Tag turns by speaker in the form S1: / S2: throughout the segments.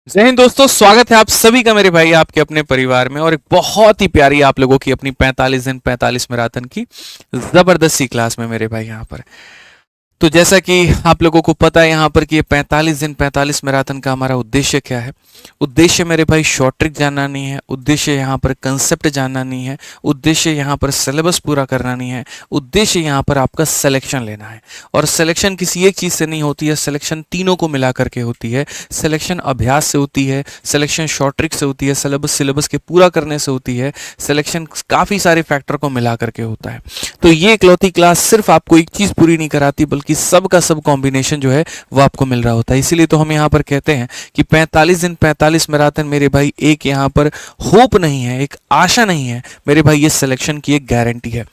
S1: जय हिंद दोस्तों, स्वागत है आप सभी का मेरे भाई आपके अपने परिवार में और एक बहुत ही प्यारी आप लोगों की अपनी 45 दिन 45 मैराथन की जबरदस्त सी क्लास में मेरे भाई यहाँ पर। तो जैसा कि आप लोगों को पता है यहाँ पर कि ये 45 दिन 45 मैराथन का हमारा उद्देश्य क्या है। उद्देश्य मेरे भाई शॉर्ट ट्रिक जानना नहीं है, उद्देश्य यहाँ पर कंसेप्ट जानना नहीं है, उद्देश्य यहाँ पर सिलेबस पूरा करना नहीं है, उद्देश्य यहाँ पर आपका सिलेक्शन लेना है। और सिलेक्शन किसी एक चीज़ से नहीं होती है, सिलेक्शन तीनों को मिला करके होती है। सिलेक्शन अभ्यास से होती है, सिलेक्शन शॉर्ट ट्रिक से होती है, सिलेबस के पूरा करने से होती है, सिलेक्शन काफ़ी सारे फैक्टर को मिला करके होता है। तो ये इकलौती क्लास सिर्फ आपको एक चीज़ पूरी नहीं कराती, बल्कि सब का सब कॉम्बिनेशन जो है वो आपको मिल रहा होता है। इसीलिए तो हम यहाँ पर कहते हैं कि 45 दिन 45 मैराथन मेरे भाई एक यहाँ पर होप नहीं है, एक आशा नहीं है मेरे भाई, ये सिलेक्शन की एक गारंटी है।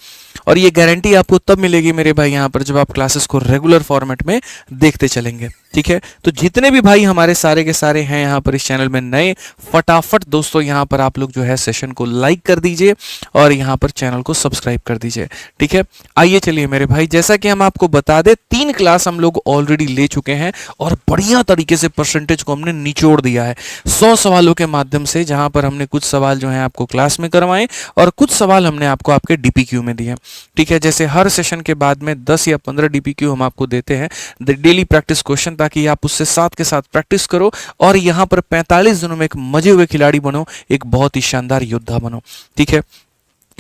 S1: और ये गारंटी आपको तब मिलेगी मेरे भाई यहाँ पर जब आप क्लासेस को रेगुलर फॉर्मेट में देखते चलेंगे। ठीक है, तो जितने भी भाई हमारे सारे के सारे हैं यहाँ पर इस चैनल में नए, फटाफट दोस्तों यहाँ पर आप लोग जो है सेशन को लाइक कर दीजिए और यहाँ पर चैनल को सब्सक्राइब कर दीजिए। ठीक है, आइए चलिए मेरे भाई, जैसा कि हम आपको बता दें 3 क्लास हम लोग ऑलरेडी ले चुके हैं और बढ़िया तरीके से परसेंटेज को हमने निचोड़ दिया है 100 सवालों के माध्यम से, जहां पर हमने कुछ सवाल जो है आपको क्लास में करवाए और कुछ सवाल हमने आपको आपके डीपीक्यू में दिए। ठीक है, जैसे हर सेशन के बाद में 10 या 15 डीपीक्यू हम आपको देते हैं, डेली प्रैक्टिस क्वेश्चन, ताकि आप उससे साथ के साथ प्रैक्टिस करो और यहाँ पर 45 दिनों में एक मजे हुए खिलाड़ी बनो, एक बहुत ही शानदार योद्धा बनो। ठीक है,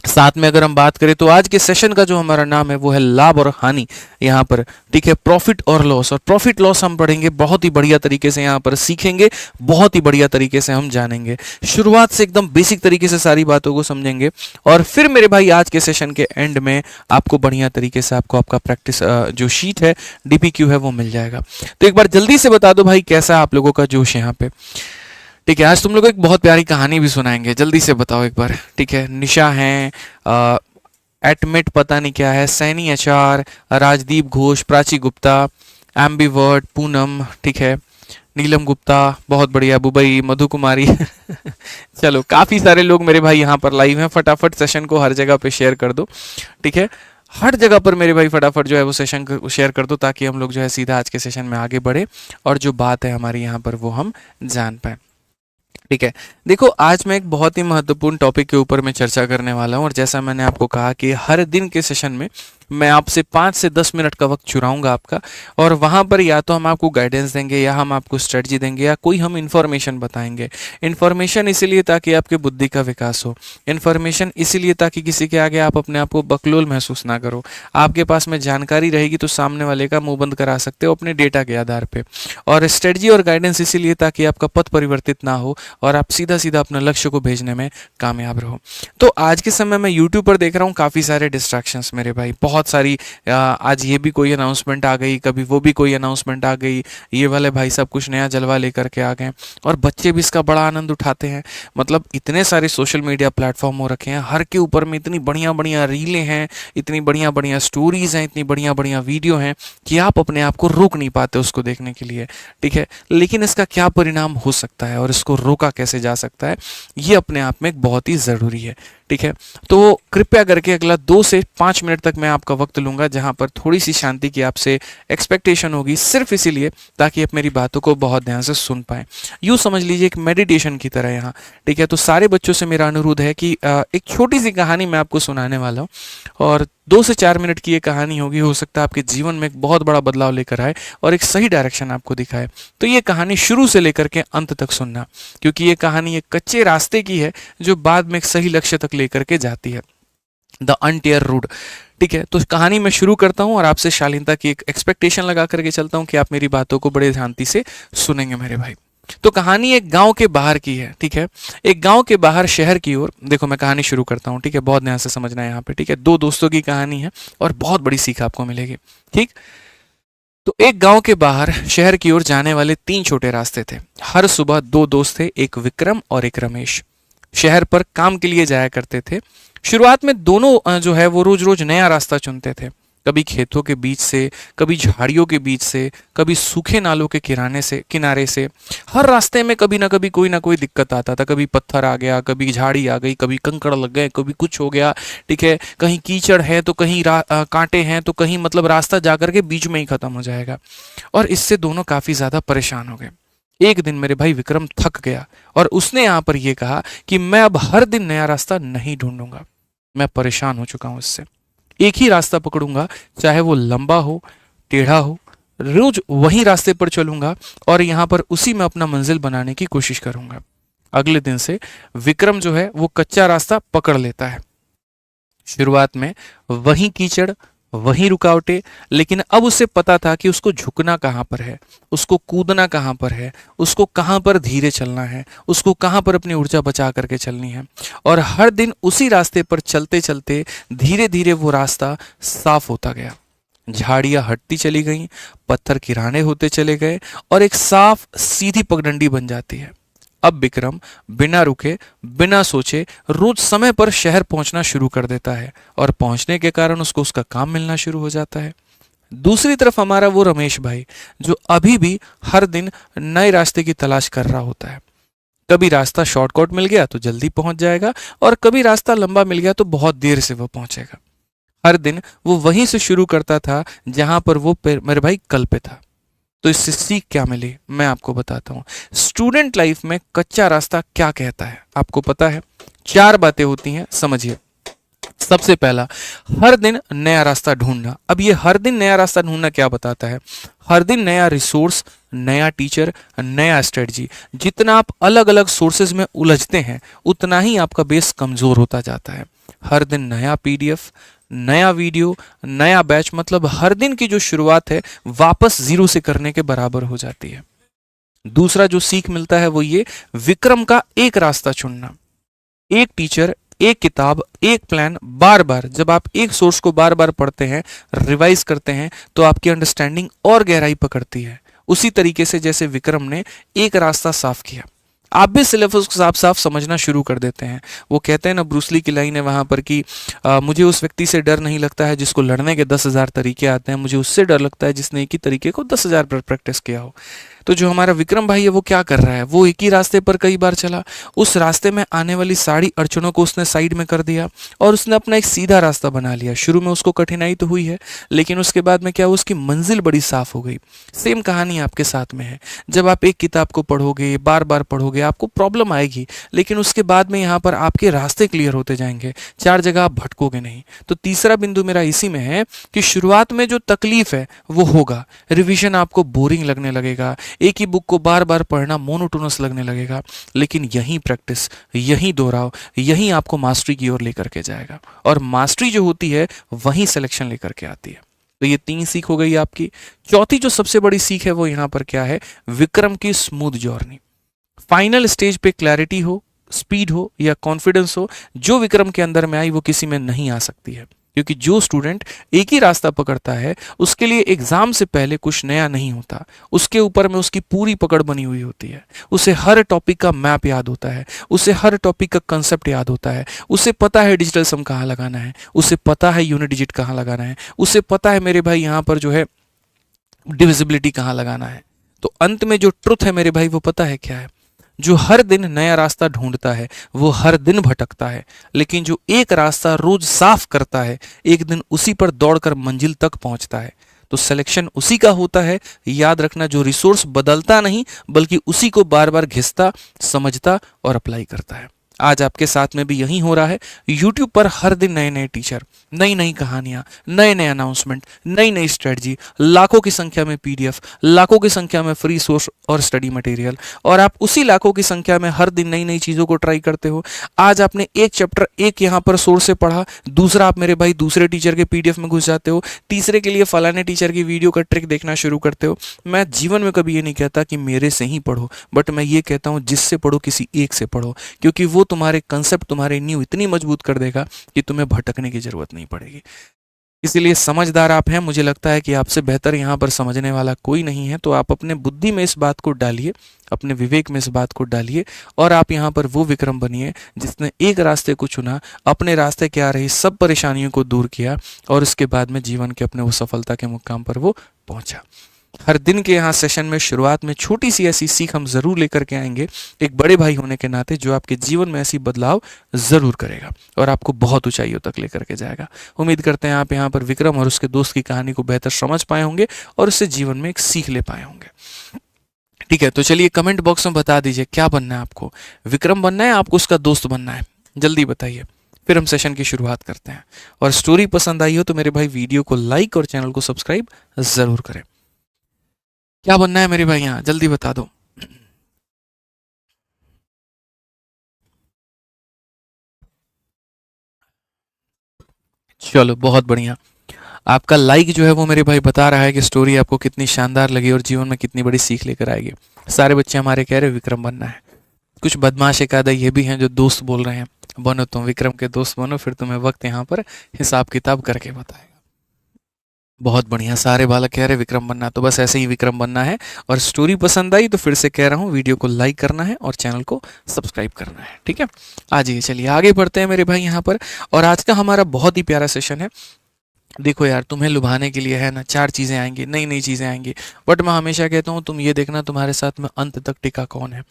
S1: साथ में अगर हम बात करें तो आज के सेशन का जो हमारा नाम है वो है लाभ और हानि यहाँ पर। ठीक है, प्रॉफिट और लॉस, और प्रॉफिट लॉस हम पढ़ेंगे, बहुत ही बढ़िया तरीके से यहाँ पर सीखेंगे, बहुत ही बढ़िया तरीके से हम जानेंगे, शुरुआत से एकदम बेसिक तरीके से सारी बातों को समझेंगे और फिर मेरे भाई आज के सेशन के एंड में आपको बढ़िया तरीके से आपको आपका प्रैक्टिस जो शीट है, डीपीक्यू है, वो मिल जाएगा। तो एक बार जल्दी से बता दो भाई कैसा है आप लोगों का जोश यहाँ पे। ठीक है, आज तुम लोग को एक बहुत प्यारी कहानी भी सुनाएंगे, जल्दी से बताओ एक बार। ठीक है, निशा है, एटमिट पता नहीं क्या है, सैनी आचार, राजदीप घोष, प्राची गुप्ता, एम्बीवर्ड, पूनम, ठीक है, नीलम गुप्ता, बहुत बढ़िया, बुबई, मधु कुमारी चलो काफ़ी सारे लोग मेरे भाई यहाँ पर लाइव हैं। फटाफट सेशन को हर जगह पे शेयर कर दो। ठीक है, हर जगह पर मेरे भाई फटाफट जो है वो सेशन को शेयर कर दो, ताकि हम लोग जो है सीधा आज के सेशन में आगे बढ़े और जो बात है हमारी यहाँ पर वो हम जान पाए। ठीक है, देखो आज मैं एक बहुत ही महत्वपूर्ण टॉपिक के ऊपर मैं चर्चा करने वाला हूं और जैसा मैंने आपको कहा कि हर दिन के सेशन में मैं आपसे 5 से 10 मिनट का वक्त चुराऊंगा आपका, और वहां पर या तो हम आपको गाइडेंस देंगे या हम आपको स्ट्रेटजी देंगे या कोई हम इन्फॉर्मेशन बताएंगे। इन्फॉर्मेशन इसीलिए ताकि आपके बुद्धि का विकास हो, इन्फॉर्मेशन इसीलिए ताकि किसी के आगे आप अपने आप को बकलोल महसूस ना करो। आपके पास में जानकारी रहेगी तो सामने वाले का मुंह बंद करा सकते हो अपने डेटा के आधार पर। और स्ट्रेटजी और गाइडेंस इसीलिए ताकि आपका पथ परिवर्तित ना हो और आप सीधा सीधा अपने लक्ष्य को भेजने में कामयाब रहो। तो आज के समय में यूट्यूब पर देख रहा हूँ काफ़ी सारे डिस्ट्रैक्शंस मेरे भाई, बहुत सारी आज ये भी कोई अनाउंसमेंट आ गई, कभी वो भी कोई अनाउंसमेंट आ गई, ये वाले भाई सब कुछ नया जलवा लेकर के आ गए और बच्चे भी इसका बड़ा आनंद उठाते हैं। मतलब इतने सारे सोशल मीडिया प्लेटफॉर्म हो रखे हैं, हर के ऊपर में इतनी बढ़िया बढ़िया रीलें हैं, इतनी बढ़िया बढ़िया स्टोरीज हैं, इतनी बढ़िया बढ़िया वीडियो हैं कि आप अपने आप को रोक नहीं पाते उसको देखने के लिए। ठीक है, लेकिन इसका क्या परिणाम हो सकता है और इसको रोका कैसे जा सकता है, ये अपने आप में एक बहुत ही ज़रूरी है। ठीक है, तो कृपया करके अगला 2 से 5 मिनट तक मैं आपका वक्त लूंगा, जहां पर थोड़ी सी शांति की आपसे एक्सपेक्टेशन होगी, सिर्फ इसीलिए ताकि आप मेरी बातों को बहुत ध्यान से सुन पाएं। यूँ समझ लीजिए एक मेडिटेशन की तरह यहाँ। ठीक है, तो सारे बच्चों से मेरा अनुरोध है कि एक छोटी सी कहानी मैं आपको सुनाने वाला हूँ और 2 से 4 मिनट की ये कहानी होगी, हो सकता है आपके जीवन में एक बहुत बड़ा बदलाव लेकर आए और एक सही डायरेक्शन आपको दिखाए। तो ये कहानी शुरू से लेकर के अंत तक सुनना, क्योंकि ये कहानी एक कच्चे रास्ते की है जो बाद में एक सही लक्ष्य तक लेकर के जाती है, द अनटेयर रूट। ठीक है, तो कहानी मैं शुरू करता हूँ और आपसे शालीनता की एक एक्सपेक्टेशन लगा करके चलता हूँ कि आप मेरी बातों को बड़े ध्यान से सुनेंगे मेरे भाई। तो कहानी एक गांव के बाहर की है। ठीक है, एक गांव के बाहर शहर की ओर, देखो मैं कहानी शुरू करता हूँ। ठीक है, बहुत ध्यान से समझना है यहाँ पे। ठीक है, 2 दोस्तों की कहानी है और बहुत बड़ी सीख आपको मिलेगी। ठीक, तो एक गांव के बाहर शहर की ओर जाने वाले 3 छोटे रास्ते थे। हर सुबह 2 दोस्त थे, एक विक्रम और एक रमेश, शहर पर काम के लिए जाया करते थे। शुरुआत में दोनों जो है वो रोज रोज नया रास्ता चुनते थे, कभी खेतों के बीच से, कभी झाड़ियों के बीच से, कभी सूखे नालों के किनारे से। हर रास्ते में कभी ना कभी कोई ना कोई दिक्कत आता था, कभी पत्थर आ गया, कभी झाड़ी आ गई, कभी कंकड़ लग गए, कभी कुछ हो गया। ठीक है, कहीं कीचड़ है तो कहीं कांटे हैं तो कहीं मतलब रास्ता जाकर के बीच में ही खत्म हो जाएगा। और इससे दोनों काफी ज्यादा परेशान हो गए। एक दिन मेरे भाई विक्रम थक गया और उसने यहाँ पर यह कहा कि मैं अब हर दिन नया रास्ता नहीं ढूंढूंगा, मैं परेशान हो चुका हूं इससे। एक ही रास्ता पकड़ूंगा, चाहे वो लंबा हो टेढ़ा हो, रोज वही रास्ते पर चलूंगा और यहाँ पर उसी में अपना मंजिल बनाने की कोशिश करूंगा। अगले दिन से विक्रम जो है वो कच्चा रास्ता पकड़ लेता है। शुरुआत में वही कीचड़, वही रुकावटें, लेकिन अब उसे पता था कि उसको झुकना कहाँ पर है, उसको कूदना कहाँ पर है, उसको कहाँ पर धीरे चलना है, उसको कहाँ पर अपनी ऊर्जा बचा करके चलनी है। और हर दिन उसी रास्ते पर चलते चलते धीरे धीरे वो रास्ता साफ होता गया। झाड़ियां हटती चली गईं, पत्थर किराने होते चले गए और एक साफ सीधी पगडंडी बन जाती है। अब विक्रम बिना रुके, बिना सोचे रोज समय पर शहर पहुंचना शुरू कर देता है और पहुंचने के कारण उसको उसका काम मिलना शुरू हो जाता है। दूसरी तरफ हमारा वो रमेश भाई जो अभी भी हर दिन नए रास्ते की तलाश कर रहा होता है। कभी रास्ता शॉर्टकट मिल गया तो जल्दी पहुंच जाएगा और कभी रास्ता लंबा मिल गया तो बहुत देर से वो पहुंचेगा। हर दिन वो वहीं से शुरू करता था जहां पर वो मेरे भाई कल पे था। तो इससे सीख क्या मिली मैं आपको बताता हूं। स्टूडेंट लाइफ में कच्चा रास्ता क्या कहता है आपको पता है? 4 बातें होती हैं, समझिए। सबसे पहला, हर दिन नया रास्ता ढूंढना। अब ये हर दिन नया रास्ता ढूंढना क्या बताता है? हर दिन नया रिसोर्स, नया टीचर, नया स्ट्रेटजी। जितना आप अलग अलग सोर्सेज में उलझते हैं उतना ही आपका बेस कमजोर होता जाता है। हर दिन नया पीडीएफ, नया वीडियो, नया बैच, मतलब हर दिन की जो शुरुआत है वापस जीरो से करने के बराबर हो जाती है। दूसरा जो सीख मिलता है वो ये, विक्रम का एक रास्ता चुनना। एक टीचर, एक किताब, एक प्लान, बार बार जब आप एक सोर्स को बार बार पढ़ते हैं, रिवाइज करते हैं, तो आपकी अंडरस्टैंडिंग और गहराई पकड़ती है। उसी तरीके से जैसे विक्रम ने एक रास्ता साफ किया, आप भी सिलेबस को साफ साफ समझना शुरू कर देते हैं। वो कहते हैं ना, ब्रूसली की लाइन है वहां पर कि मुझे उस व्यक्ति से डर नहीं लगता है जिसको लड़ने के 10,000 तरीके आते हैं, मुझे उससे डर लगता है जिसने एक ही तरीके को 10,000 बार प्रैक्टिस किया हो। तो जो हमारा विक्रम भाई है वो क्या कर रहा है, वो एक ही रास्ते पर कई बार चला, उस रास्ते में आने वाली सारी अड़चनों को उसने साइड में कर दिया और उसने अपना एक सीधा रास्ता बना लिया। शुरू में उसको कठिनाई तो हुई है, लेकिन उसके बाद में क्या, उसकी मंजिल बड़ी साफ हो गई। सेम कहानी आपके साथ में है। जब आप एक किताब को पढ़ोगे, बार बार पढ़ोगे, आपको प्रॉब्लम आएगी, लेकिन उसके बाद में यहाँ पर आपके रास्ते क्लियर होते जाएंगे, 4 जगह आप भटकोगे नहीं। तो तीसरा बिंदु मेरा इसी में है कि शुरुआत में जो तकलीफ है वो होगा, रिवीजन आपको बोरिंग लगने लगेगा, एक ही बुक को बार बार पढ़ना मोनोटोनस लगने लगेगा, लेकिन यही प्रैक्टिस, यही दोहराव, यही आपको मास्टरी की ओर लेकर के जाएगा। और मास्टरी जो होती है वही सिलेक्शन लेकर के आती है। तो ये 3 सीख हो गई आपकी। चौथी जो सबसे बड़ी सीख है वो यहां पर क्या है, विक्रम की स्मूथ जर्नी। फाइनल स्टेज पे क्लैरिटी हो, स्पीड हो या कॉन्फिडेंस हो, जो विक्रम के अंदर में आई वो किसी में नहीं आ सकती है। क्योंकि जो स्टूडेंट एक ही रास्ता पकड़ता है उसके लिए एग्जाम से पहले कुछ नया नहीं होता, उसके ऊपर में उसकी पूरी पकड़ बनी हुई होती है। उसे हर टॉपिक का मैप याद होता है, उसे हर टॉपिक का कंसेप्ट याद होता है, उसे पता है डिजिटल सम कहाँ लगाना है, उसे पता है यूनिट डिजिट कहाँ लगाना है, उसे पता है मेरे भाई यहाँ पर जो है डिविजिबिलिटी कहाँ लगाना है। तो अंत में जो ट्रुथ है मेरे भाई वो पता है क्या है, जो हर दिन नया रास्ता ढूंढता है वो हर दिन भटकता है, लेकिन जो एक रास्ता रोज साफ करता है एक दिन उसी पर दौड़कर मंजिल तक पहुंचता है। तो सिलेक्शन उसी का होता है, याद रखना, जो रिसोर्स बदलता नहीं बल्कि उसी को बार बार घिसता, समझता और अप्लाई करता है। आज आपके साथ में भी यही हो रहा है। YouTube पर हर दिन नए नए टीचर, नई नई कहानियां, नए नए अनाउंसमेंट, नई नई स्ट्रेटजी, लाखों की संख्या में PDF, लाखों की संख्या में फ्री सोर्स और स्टडी मटेरियल, और आप उसी लाखों की संख्या में हर दिन नई नई चीजों को ट्राई करते हो। आज आपने एक चैप्टर एक यहाँ पर सोर्स से पढ़ा, दूसरा आप मेरे भाई दूसरे टीचर के PDF में घुस जाते हो, तीसरे के लिए फलाने टीचर की वीडियो का ट्रिक देखना शुरू करते हो। मैं जीवन में कभी ये नहीं कहता कि मेरे से ही पढ़ो, बट मैं ये कहता हूँ जिससे पढ़ो किसी एक से पढ़ो, क्योंकि वो तुम्हारे कंसेप्ट, तुम्हारे नींव इतनी मजबूत कर देगा कि तुम्हें भटकने की जरूरत नहीं पड़ेगी। इसीलिए समझदार आप हैं, मुझे लगता है कि आपसे बेहतर यहाँ पर समझने वाला कोई नहीं है। तो आप अपने बुद्धि में इस बात को डालिए, अपने विवेक में इस बात को डालिए और आप यहाँ पर वो विक्रम बनिए जिसने एक रास्ते को चुना, अपने रास्ते के आ रही सब परेशानियों को दूर किया और उसके बाद में जीवन के अपने वो सफलता के मुकाम पर वो पहुंचा। हर दिन के यहाँ सेशन में शुरुआत में छोटी सी ऐसी सीख हम जरूर लेकर के आएंगे, एक बड़े भाई होने के नाते, जो आपके जीवन में ऐसी बदलाव जरूर करेगा और आपको बहुत ऊंचाइयों तक लेकर के जाएगा। उम्मीद करते हैं आप यहाँ पर विक्रम और उसके दोस्त की कहानी को बेहतर समझ पाए होंगे और उससे जीवन में एक सीख ले पाए होंगे। ठीक है, तो चलिए कमेंट बॉक्स में बता दीजिए क्या बनना है आपको, विक्रम बनना है, आपको उसका दोस्त बनना है, जल्दी बताइए। फिर हम सेशन की शुरुआत करते हैं। और स्टोरी पसंद आई हो तो मेरे भाई वीडियो को लाइक और चैनल को सब्सक्राइब जरूर करें। क्या बनना है मेरे भाई, यहाँ जल्दी बता दो। चलो बहुत बढ़िया। आपका लाइक जो है वो मेरे भाई बता रहा है कि स्टोरी आपको कितनी शानदार लगी और जीवन में कितनी बड़ी सीख लेकर आएगी। सारे बच्चे हमारे कह रहे विक्रम बनना है। कुछ बदमाश एक आधा ये भी हैं जो दोस्त बोल रहे हैं, बनो तुम विक्रम के दोस्त बनो, फिर तुम्हें वक्त यहाँ पर हिसाब किताब करके बताएगा। बहुत बढ़िया, सारे बालक कह रहे विक्रम बनना, तो बस ऐसे ही विक्रम बनना है। और स्टोरी पसंद आई तो फिर से कह रहा हूँ, वीडियो को लाइक करना है और चैनल को सब्सक्राइब करना है। ठीक है, आ जाइए, चलिए आगे बढ़ते हैं मेरे भाई यहाँ पर। और आज का हमारा बहुत ही प्यारा सेशन है। देखो यार, तुम्हें लुभाने के लिए है ना, चार चीज़ें आएंगी, नई नई चीज़ें आएंगी। बट मैं हमेशा कहता हूँ तुम ये देखना तुम्हारे साथ में अंत तक टिका कौन है।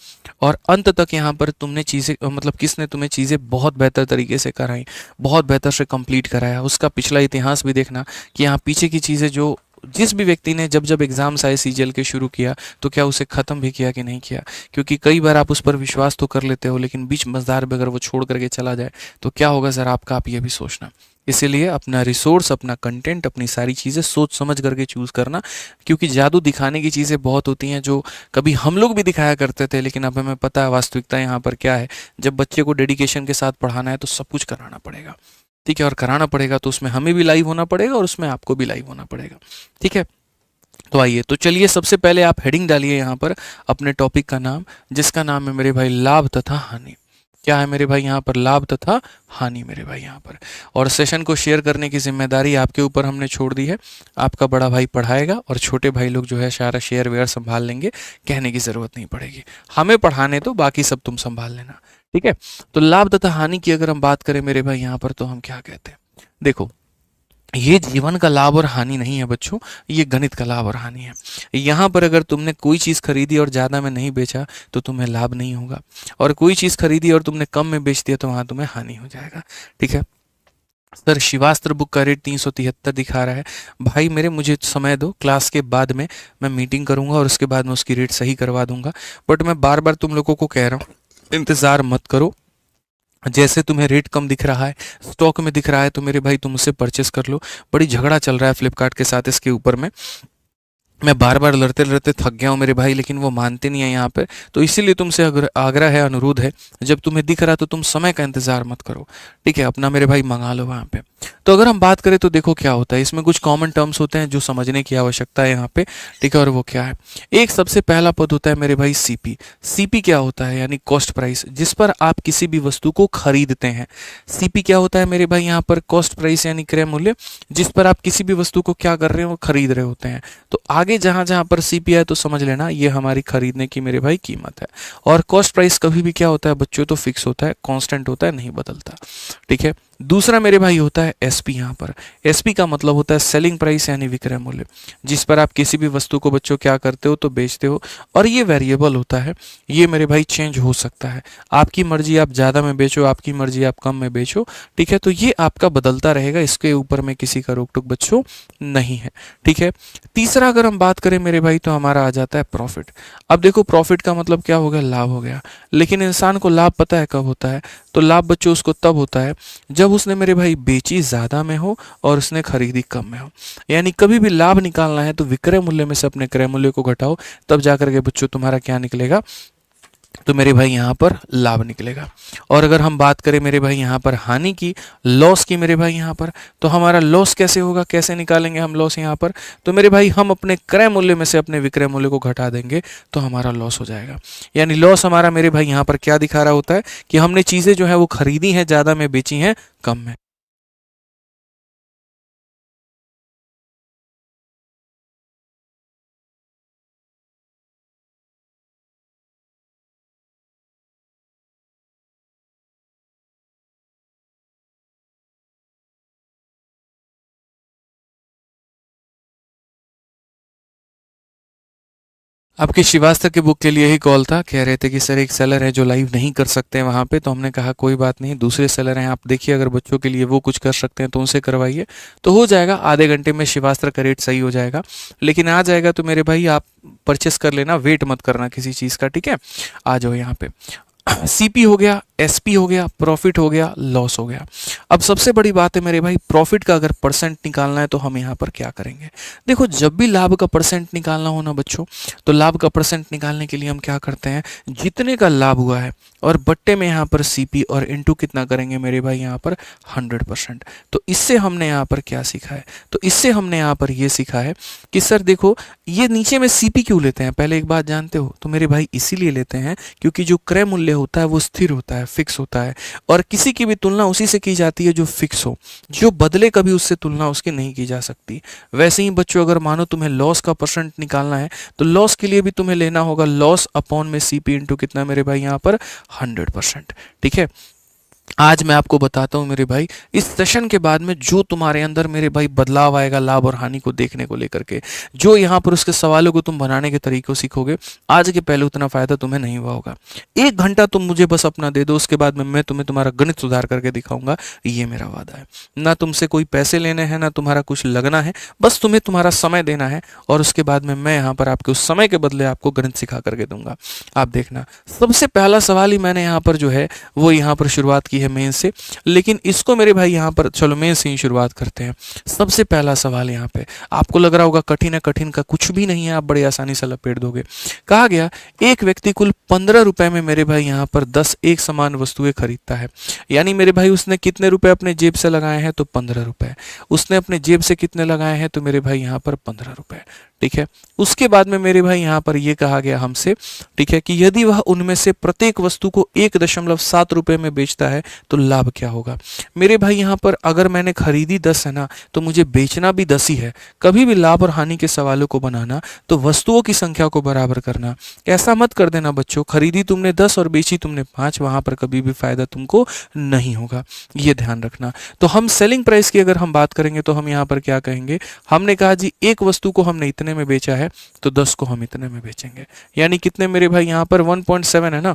S1: और अंत तक यहाँ पर तुमने चीज़ें मतलब किसने तुम्हें चीज़ें बहुत बेहतर तरीके से कराई, बहुत बेहतर से कंप्लीट कराया, उसका पिछला इतिहास भी देखना कि यहाँ पीछे की चीज़ें जो जिस भी व्यक्ति ने जब जब एग्जाम्स आए सीजीएल के शुरू किया तो क्या उसे ख़त्म भी किया कि नहीं किया। क्योंकि कई बार आप उस पर विश्वास तो कर लेते हो, लेकिन बीच मझधार में अगर वो छोड़ करके चला जाए तो क्या होगा ज़रा आपका, आप ये भी सोचना। इसीलिए अपना रिसोर्स, अपना कंटेंट, अपनी सारी चीज़ें सोच समझ करके चूज़ करना। क्योंकि जादू दिखाने की चीज़ें बहुत होती हैं जो कभी हम लोग भी दिखाया करते थे, लेकिन अब हमें पता है वास्तविकता यहाँ पर क्या है। जब बच्चे को डेडिकेशन के साथ पढ़ाना है तो सब कुछ कराना पड़ेगा। ठीक है, और कराना पड़ेगा तो उसमें हमें भी लाइव होना पड़ेगा और उसमें आपको भी लाइव होना पड़ेगा। ठीक है, तो आइए, तो चलिए सबसे पहले आप हेडिंग डालिए यहाँ पर अपने टॉपिक का नाम, जिसका नाम है मेरे भाई लाभ तथा हानि। क्या है मेरे भाई यहाँ पर, लाभ तथा हानि मेरे भाई यहाँ पर। और सेशन को शेयर करने की जिम्मेदारी आपके ऊपर हमने छोड़ दी है। आपका बड़ा भाई पढ़ाएगा और छोटे भाई लोग जो है सारा शेयर वेयर संभाल लेंगे, कहने की ज़रूरत नहीं पड़ेगी। हमें पढ़ाने तो बाकी सब तुम संभाल लेना। ठीक है, तो लाभ तथा हानि की अगर हम बात करें मेरे भाई यहाँ पर, तो हम क्या कहते हैं, देखो, ये जीवन का लाभ और हानि नहीं है बच्चों, ये गणित का लाभ और हानि है। यहाँ पर अगर तुमने कोई चीज़ खरीदी और ज़्यादा में नहीं बेचा तो तुम्हें लाभ नहीं होगा, और कोई चीज़ खरीदी और तुमने कम में बेच दिया तो वहाँ तुम्हें हानि हो जाएगा। ठीक है, सर शिवास्त्र बुक का रेट 373 दिखा रहा है। भाई मेरे, मुझे समय दो, क्लास के बाद में मैं मीटिंग करूंगा और उसके बाद मैं उसकी रेट सही करवा दूंगा। बट मैं बार बार तुम लोगों को कह रहा हूँ, इंतज़ार मत करो। जैसे तुम्हें रेट कम दिख रहा है, स्टॉक में दिख रहा है, तो मेरे भाई तुम उससे परचेस कर लो। बड़ी झगड़ा चल रहा है फ्लिपकार्ट के साथ इसके ऊपर में। मैं बार बार लड़ते लड़ते थक गया हूँ मेरे भाई, लेकिन वो मानते नहीं है यहाँ पे। तो इसीलिए तुमसे आग्रह है, अनुरोध है, जब तुम्हें दिख रहा तो तुम समय का इंतजार मत करो। ठीक है, अपना मेरे भाई मंगा लो वहाँ पे। तो अगर हम बात करें तो देखो क्या होता है, इसमें कुछ कॉमन टर्म्स होते हैं जो समझने की आवश्यकता है यहाँ पे। ठीक है, और वो क्या है, एक सबसे पहला पद होता है मेरे भाई सीपी। सीपी क्या होता है, यानी कॉस्ट प्राइस, जिस पर आप किसी भी वस्तु को खरीदते हैं। सीपी क्या होता है मेरे भाई यहाँ पर, कॉस्ट प्राइस यानी क्रय मूल्य, जिस पर आप किसी भी वस्तु को क्या कर रहे हो, खरीद रहे होते हैं। तो आगे जहां जहां पर सीपी है तो समझ लेना ये हमारी खरीदने की मेरे भाई कीमत है। और कॉस्ट प्राइस कभी भी क्या होता है बच्चों, तो फिक्स होता है, कांस्टेंट होता है, नहीं बदलता। ठीक है, दूसरा मेरे भाई होता है एसपी। यहाँ पर एसपी का मतलब होता है सेलिंग प्राइस यानी विक्रय मूल्य, जिस पर आप किसी भी वस्तु को बच्चों क्या करते हो, तो बेचते हो। और ये वेरिएबल होता है, ये मेरे भाई चेंज हो सकता है। आपकी मर्जी आप ज़्यादा में बेचो, आपकी मर्जी आप कम में बेचो। ठीक है, तो ये आपका बदलता रहेगा, इसके ऊपर में किसी का रोक टोक बच्चों नहीं है। ठीक है, तीसरा अगर हम बात करें मेरे भाई तो हमारा आ जाता है प्रॉफिट। अब देखो, प्रॉफिट का मतलब क्या हो गया, लाभ हो गया। लेकिन इंसान को लाभ पता है कब होता है, तो लाभ बच्चों उसको तब होता है जब उसने मेरे भाई बेची ज़्यादा में हो और उसने खरीदी कम में हो। यानी कभी भी लाभ निकालना है तो विक्रय मूल्य में से अपने क्रय मूल्य को घटाओ, तब जाकर के बच्चों तुम्हारा क्या निकलेगा, तो मेरे भाई यहाँ पर लाभ निकलेगा। और अगर हम बात करें मेरे भाई यहाँ पर हानि की, लॉस की मेरे भाई यहाँ पर, तो हमारा लॉस कैसे होगा, कैसे निकालेंगे हम लॉस यहाँ पर, तो मेरे भाई हम अपने क्रय मूल्य में से अपने विक्रय मूल्य को घटा देंगे तो हमारा लॉस हो जाएगा। यानी लॉस हमारा मेरे भाई यहाँ पर क्या दिखा रहा होता है कि हमने चीज़ें जो है वो खरीदी हैं ज़्यादा में, बेची हैं कम में। आपके श्रीवास्तव के बुक के लिए ही कॉल था, कह रहे थे कि सर एक सेलर है जो लाइव नहीं कर सकते हैं वहाँ पे, तो हमने कहा कोई बात नहीं, दूसरे सेलर हैं, आप देखिए अगर बच्चों के लिए वो कुछ कर सकते हैं तो उनसे करवाइए, तो हो जाएगा। आधे घंटे में श्रीवास्तव का रेट सही हो जाएगा, लेकिन आ जाएगा तो मेरे भाई आप परचेस कर लेना, वेट मत करना किसी चीज़ का, ठीक है। आ जाओ यहाँ पे। सीपी हो गया, एसपी हो गया, प्रॉफिट हो गया, लॉस हो गया। अब सबसे बड़ी बात है मेरे भाई, प्रॉफिट का अगर परसेंट निकालना है तो हम यहाँ पर क्या करेंगे। देखो जब भी लाभ का परसेंट निकालना हो ना बच्चों, तो लाभ का परसेंट निकालने के लिए हम क्या करते हैं, जितने का लाभ हुआ है और बट्टे में यहाँ पर सीपी और इनटू कितना करेंगे मेरे भाई यहाँ पर 100%। तो इससे हमने यहाँ पर क्या सीखा है, तो इससे हमने यहाँ पर ये सीखा है कि सर देखो ये नीचे में सीपी क्यों लेते हैं, पहले एक बात जानते हो, तो मेरे भाई इसीलिए लेते हैं क्योंकि जो क्रय मूल्य होता है वो स्थिर होता है, फिक्स होता है, और किसी की भी तुलना उसी से की जाती है जो फिक्स हो, जो बदले कभी उससे तुलना उसकी नहीं की जा सकती। वैसे ही बच्चों अगर मानो तुम्हें लॉस का परसेंट निकालना है तो लॉस के लिए भी तुम्हें लेना होगा लॉस अपॉन में सीपी इंटू कितना मेरे भाई यहाँ पर 100%, ठीक है। आज मैं आपको बताता हूं मेरे भाई, इस सेशन के बाद में जो तुम्हारे अंदर मेरे भाई बदलाव आएगा लाभ और हानि को देखने को लेकर के, जो यहाँ पर उसके सवालों को तुम बनाने के तरीकों सीखोगे, आज के पहले उतना फायदा तुम्हें नहीं हुआ होगा। 1 घंटा तुम मुझे बस अपना दे दो, उसके बाद में मैं तुम्हें तुम्हारा गणित सुधार करके दिखाऊंगा, ये मेरा वादा है। ना तुमसे कोई पैसे लेने हैं, ना तुम्हारा कुछ लगना है, बस तुम्हें तुम्हारा समय देना है, और उसके बाद में मैं यहाँ पर आपके उस समय के बदले आपको गणित सिखा करके दूंगा। आप देखना, सबसे पहला सवाल ही मैंने यहाँ पर जो है वो यहाँ पर शुरुआत की है मेन से, लेकिन इसको मेरे भाई यहाँ पर चलो मेन से ही शुरुआत करते हैं। सबसे पहला सवाल यहाँ पे आपको लग रहा होगा कठिन है, कठिन का कुछ भी नहीं है, आप बड़े आसानी से लपेट दोगे। कहा गया एक व्यक्ति कुल 15 रुपए में मेरे भाई यहाँ पर 10 एक समान वस्तुएं खरीदता है, यानी मेरे भाई उसने कितने रुपए अपने जेब से लगाए हैं, तो 15 रुपए। उसने अपने जेब से कितने लगाए हैं, तो मेरे भाई यहाँ पर 15 रुपए, ठीक है। उसके बाद में मेरे भाई यहाँ पर ये कहा गया हमसे, ठीक है, कि यदि वह उनमें से प्रत्येक वस्तु को 1.7 रुपए में बेचता है तो लाभ क्या होगा। मेरे भाई यहाँ पर अगर मैंने खरीदी 10 है ना, तो मुझे बेचना भी 10 ही है। कभी भी लाभ और हानि के सवालों को बनाना तो वस्तुओं की संख्या को बराबर करना, ऐसा मत कर देना बच्चों, खरीदी तुमने 10 और बेची तुमने 5, वहां पर कभी भी फायदा तुमको नहीं होगा, ये ध्यान रखना। तो हम सेलिंग प्राइस की अगर हम बात करेंगे तो हम यहाँ पर क्या कहेंगे, हमने कहा जी एक वस्तु को हमने इतने में बेचा है तो 10 को हम इतने में बेचेंगे, यानी कितने मेरे भाई यहाँ पर 1.7 है ना,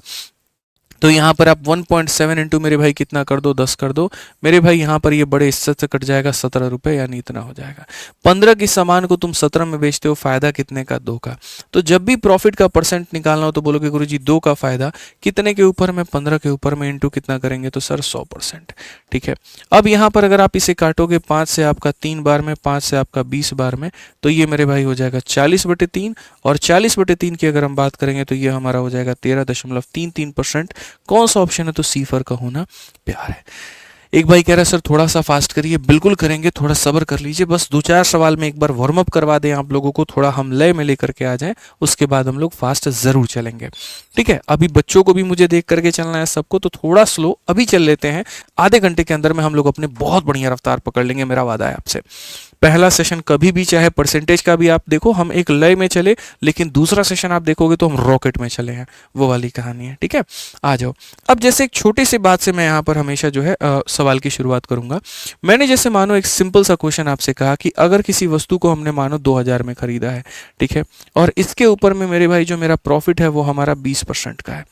S1: तो यहाँ पर आप 1.7 इंटू मेरे भाई कितना कर दो, 10 कर दो मेरे भाई, यहाँ पर ये बड़े हिस्से से कट जाएगा 17 रुपए, यानी इतना हो जाएगा। 15 की सामान को तुम 17 में बेचते हो, फायदा कितने का, 2 का। तो जब भी प्रॉफिट का परसेंट निकालना हो तो बोलोगे गुरुजी 2 का फायदा कितने के ऊपर में, 15 के ऊपर में, इंटू कितना करेंगे, तो सर 100%, ठीक है। अब यहाँ पर अगर आप इसे काटोगे 5 से आपका 3 बार में, 5 से आपका 20 बार में, तो ये मेरे भाई हो जाएगा 40/3, और 40/3 की अगर हम बात करेंगे तो ये हमारा हो जाएगा 13.33%। कौन सा ऑप्शन है, तो सी फॉर का होना प्यार है। एक भाई कह रहा है सर थोड़ा सा फास्ट करिए, बिल्कुल करेंगे, थोड़ा सब्र कर लीजिए, बस 2-4 सवाल में एक बार वार्म अप करवा दें आप लोगों को, थोड़ा हम लय में लेकर के आ जाएं, उसके बाद हम लोग फास्ट जरूर चलेंगे, ठीक है। अभी बच्चों को भी मुझे देख करके चलना है सबको, तो थोड़ा स्लो अभी चल लेते हैं, आधे घंटे के अंदर में हम लोग अपने बहुत बढ़िया रफ्तार पकड़ लेंगे, मेरा वादा है आपसे। पहला सेशन कभी भी चाहे परसेंटेज का भी आप देखो हम एक लय में चले, लेकिन दूसरा सेशन आप देखोगे तो हम रॉकेट में चले हैं, वो वाली कहानी है, ठीक है। आ जाओ, अब जैसे एक छोटी सी बात से मैं यहाँ पर हमेशा जो है सवाल की शुरुआत करूंगा। मैंने जैसे मानो एक सिंपल सा क्वेश्चन आपसे कहा कि अगर किसी वस्तु को हमने मानो 2000 में खरीदा है, ठीक है, और इसके ऊपर में मेरे भाई जो मेरा प्रॉफिट है वो हमारा 20% का है,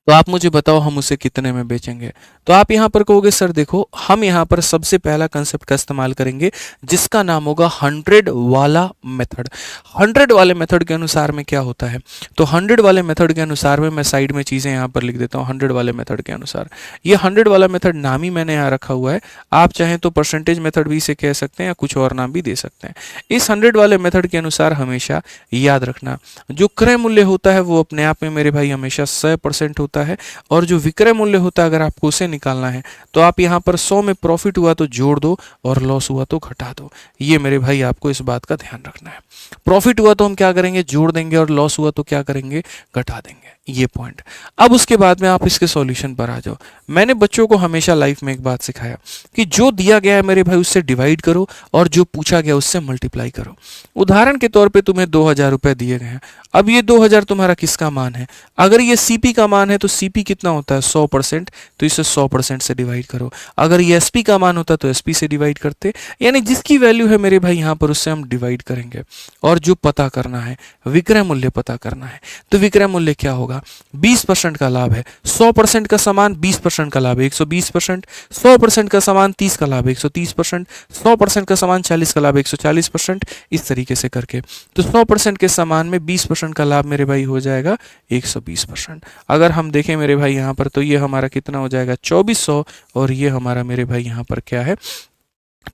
S1: तो आप मुझे बताओ हम उसे कितने में बेचेंगे। तो आप यहाँ पर कहोगे सर देखो हम यहाँ पर सबसे पहला कंसेप्ट का इस्तेमाल करेंगे जिसका नाम होगा 100 वाला मेथड। 100 वाले मेथड के अनुसार में क्या होता है, तो 100 वाले मेथड के अनुसार में मैं साइड में चीज़ें यहाँ पर लिख देता हूँ। 100 वाले मेथड के अनुसार, ये 100 वाला मेथड नाम ही मैंने यहाँ रखा हुआ है, आप चाहें तो परसेंटेज मेथड भी इसे कह सकते हैं या कुछ और नाम भी दे सकते हैं। इस 100 वाले मेथड के अनुसार हमेशा याद रखना जो क्रय मूल्य होता है वो अपने आप में मेरे भाई हमेशा 100% होता है, और जो विक्रय मूल्य होता है अगर आपको उसे निकालना है तो आप यहाँ पर 100 में प्रॉफिट हुआ तो जोड़ दो और लॉस हुआ तो घटा दो। ये मेरे भाई आपको इस बात का ध्यान रखना है। प्रॉफिट हुआ तो हम क्या करेंगे, जोड़ देंगे, और लॉस हुआ तो क्या करेंगे, घटा देंगे। ये पॉइंट। अब उसके बाद में आप इसके सॉल्यूशन पर आ जाओ। मैंने बच्चों को हमेशा लाइफ में एक बात सिखाया कि जो दिया गया है मेरे भाई उससे डिवाइड करो और जो पूछा गया उससे मल्टीप्लाई करो। उदाहरण के तौर पे तुम्हें 2000 रुपए दिए गए हैं। अब ये 2000 तुम्हारा किसका मान है? अगर ये सीपी का मान है तो सीपी कितना होता है? 100%। तो इसे 100% से डिवाइड करो। अगर ये एसपी का मान होता तो एसपी से डिवाइड करते, यानी जिसकी वैल्यू है मेरे भाई यहाँ पर उससे हम डिवाइड करेंगे। और जो पता करना है, विक्रय मूल्य पता करना है, तो विक्रय मूल्य क्या होगा? 20% का लाभ है, 100% का सामान 20% का लाभ है 120%, 100% का सामान 30 का लाभ है 130%, 100% का सामान 40 का लाभ है 140%, इस तरीके से करके। तो 100% के सामान में 20% का लाभ मेरे भाई हो जाएगा 120%। अगर हम देखें मेरे भाई यहाँ पर, तो ये हमारा कितना हो जाएगा? 2400, और ये हमारा मेरे भाई यहाँ पर क्या है?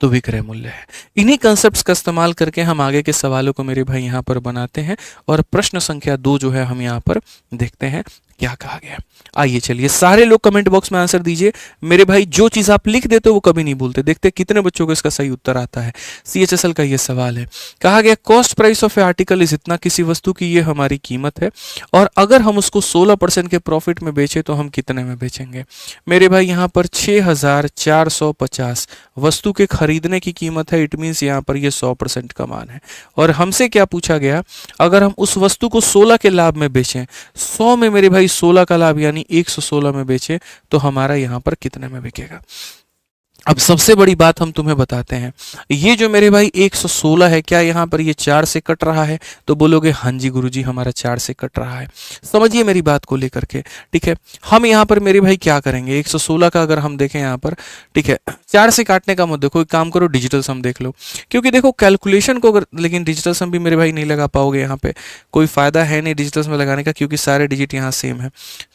S1: तो विक्रय मूल्य है। इन्हीं कंसेप्ट्स का इस्तेमाल करके हम आगे के सवालों को मेरे भाई यहाँ पर बनाते हैं, और प्रश्न संख्या 2 जो है हम यहाँ पर देखते हैं क्या कहा गया। आइए चलिए, सारे लोग कमेंट बॉक्स में आंसर दीजिए मेरे भाई। जो चीज आप लिख देते हो वो कभी नहीं भूलते। देखते हैं कितने बच्चों को इसका सही उत्तर आता है। सीएचएसएल का ये सवाल है। कहा गया cost price of A article is इतना, किसी वस्तु की ये हमारी कीमत है, और अगर हम उसको 16% के प्रॉफिट में बेचे तो हम कितने में बेचेंगे? मेरे भाई यहाँ पर 6450 वस्तु के खरीदने की कीमत है। इट मीन्स यहाँ पर ये 100% का मान है। और हमसे क्या पूछा गया? अगर हम उस वस्तु को 16 के लाभ में बेचें, 100 में मेरे भाई 16 का लाभ यानी 116 में बेचे, तो हमारा यहां पर कितने में बिकेगा? अब सबसे बड़ी बात हम तुम्हें बताते हैं, ये जो मेरे भाई 116 है, क्या यहाँ पर ये 4 से कट रहा है? तो बोलोगे हाँ जी गुरुजी हमारा 4 से कट रहा है। समझिए मेरी बात को लेकर के, ठीक है। हम यहाँ पर मेरे भाई क्या करेंगे? 116 का अगर हम देखें यहाँ पर, ठीक है, 4 से काटने का मत देखो, एक काम करो डिजिटल सम देख लो, क्योंकि देखो कैलकुलेशन को अगर, लेकिन डिजिटल सम भी मेरे भाई नहीं लगा पाओगे, यहाँ पे कोई फायदा है नहीं डिजिटल सम लगाने का, क्योंकि सारे डिजिट यहाँ सेम है।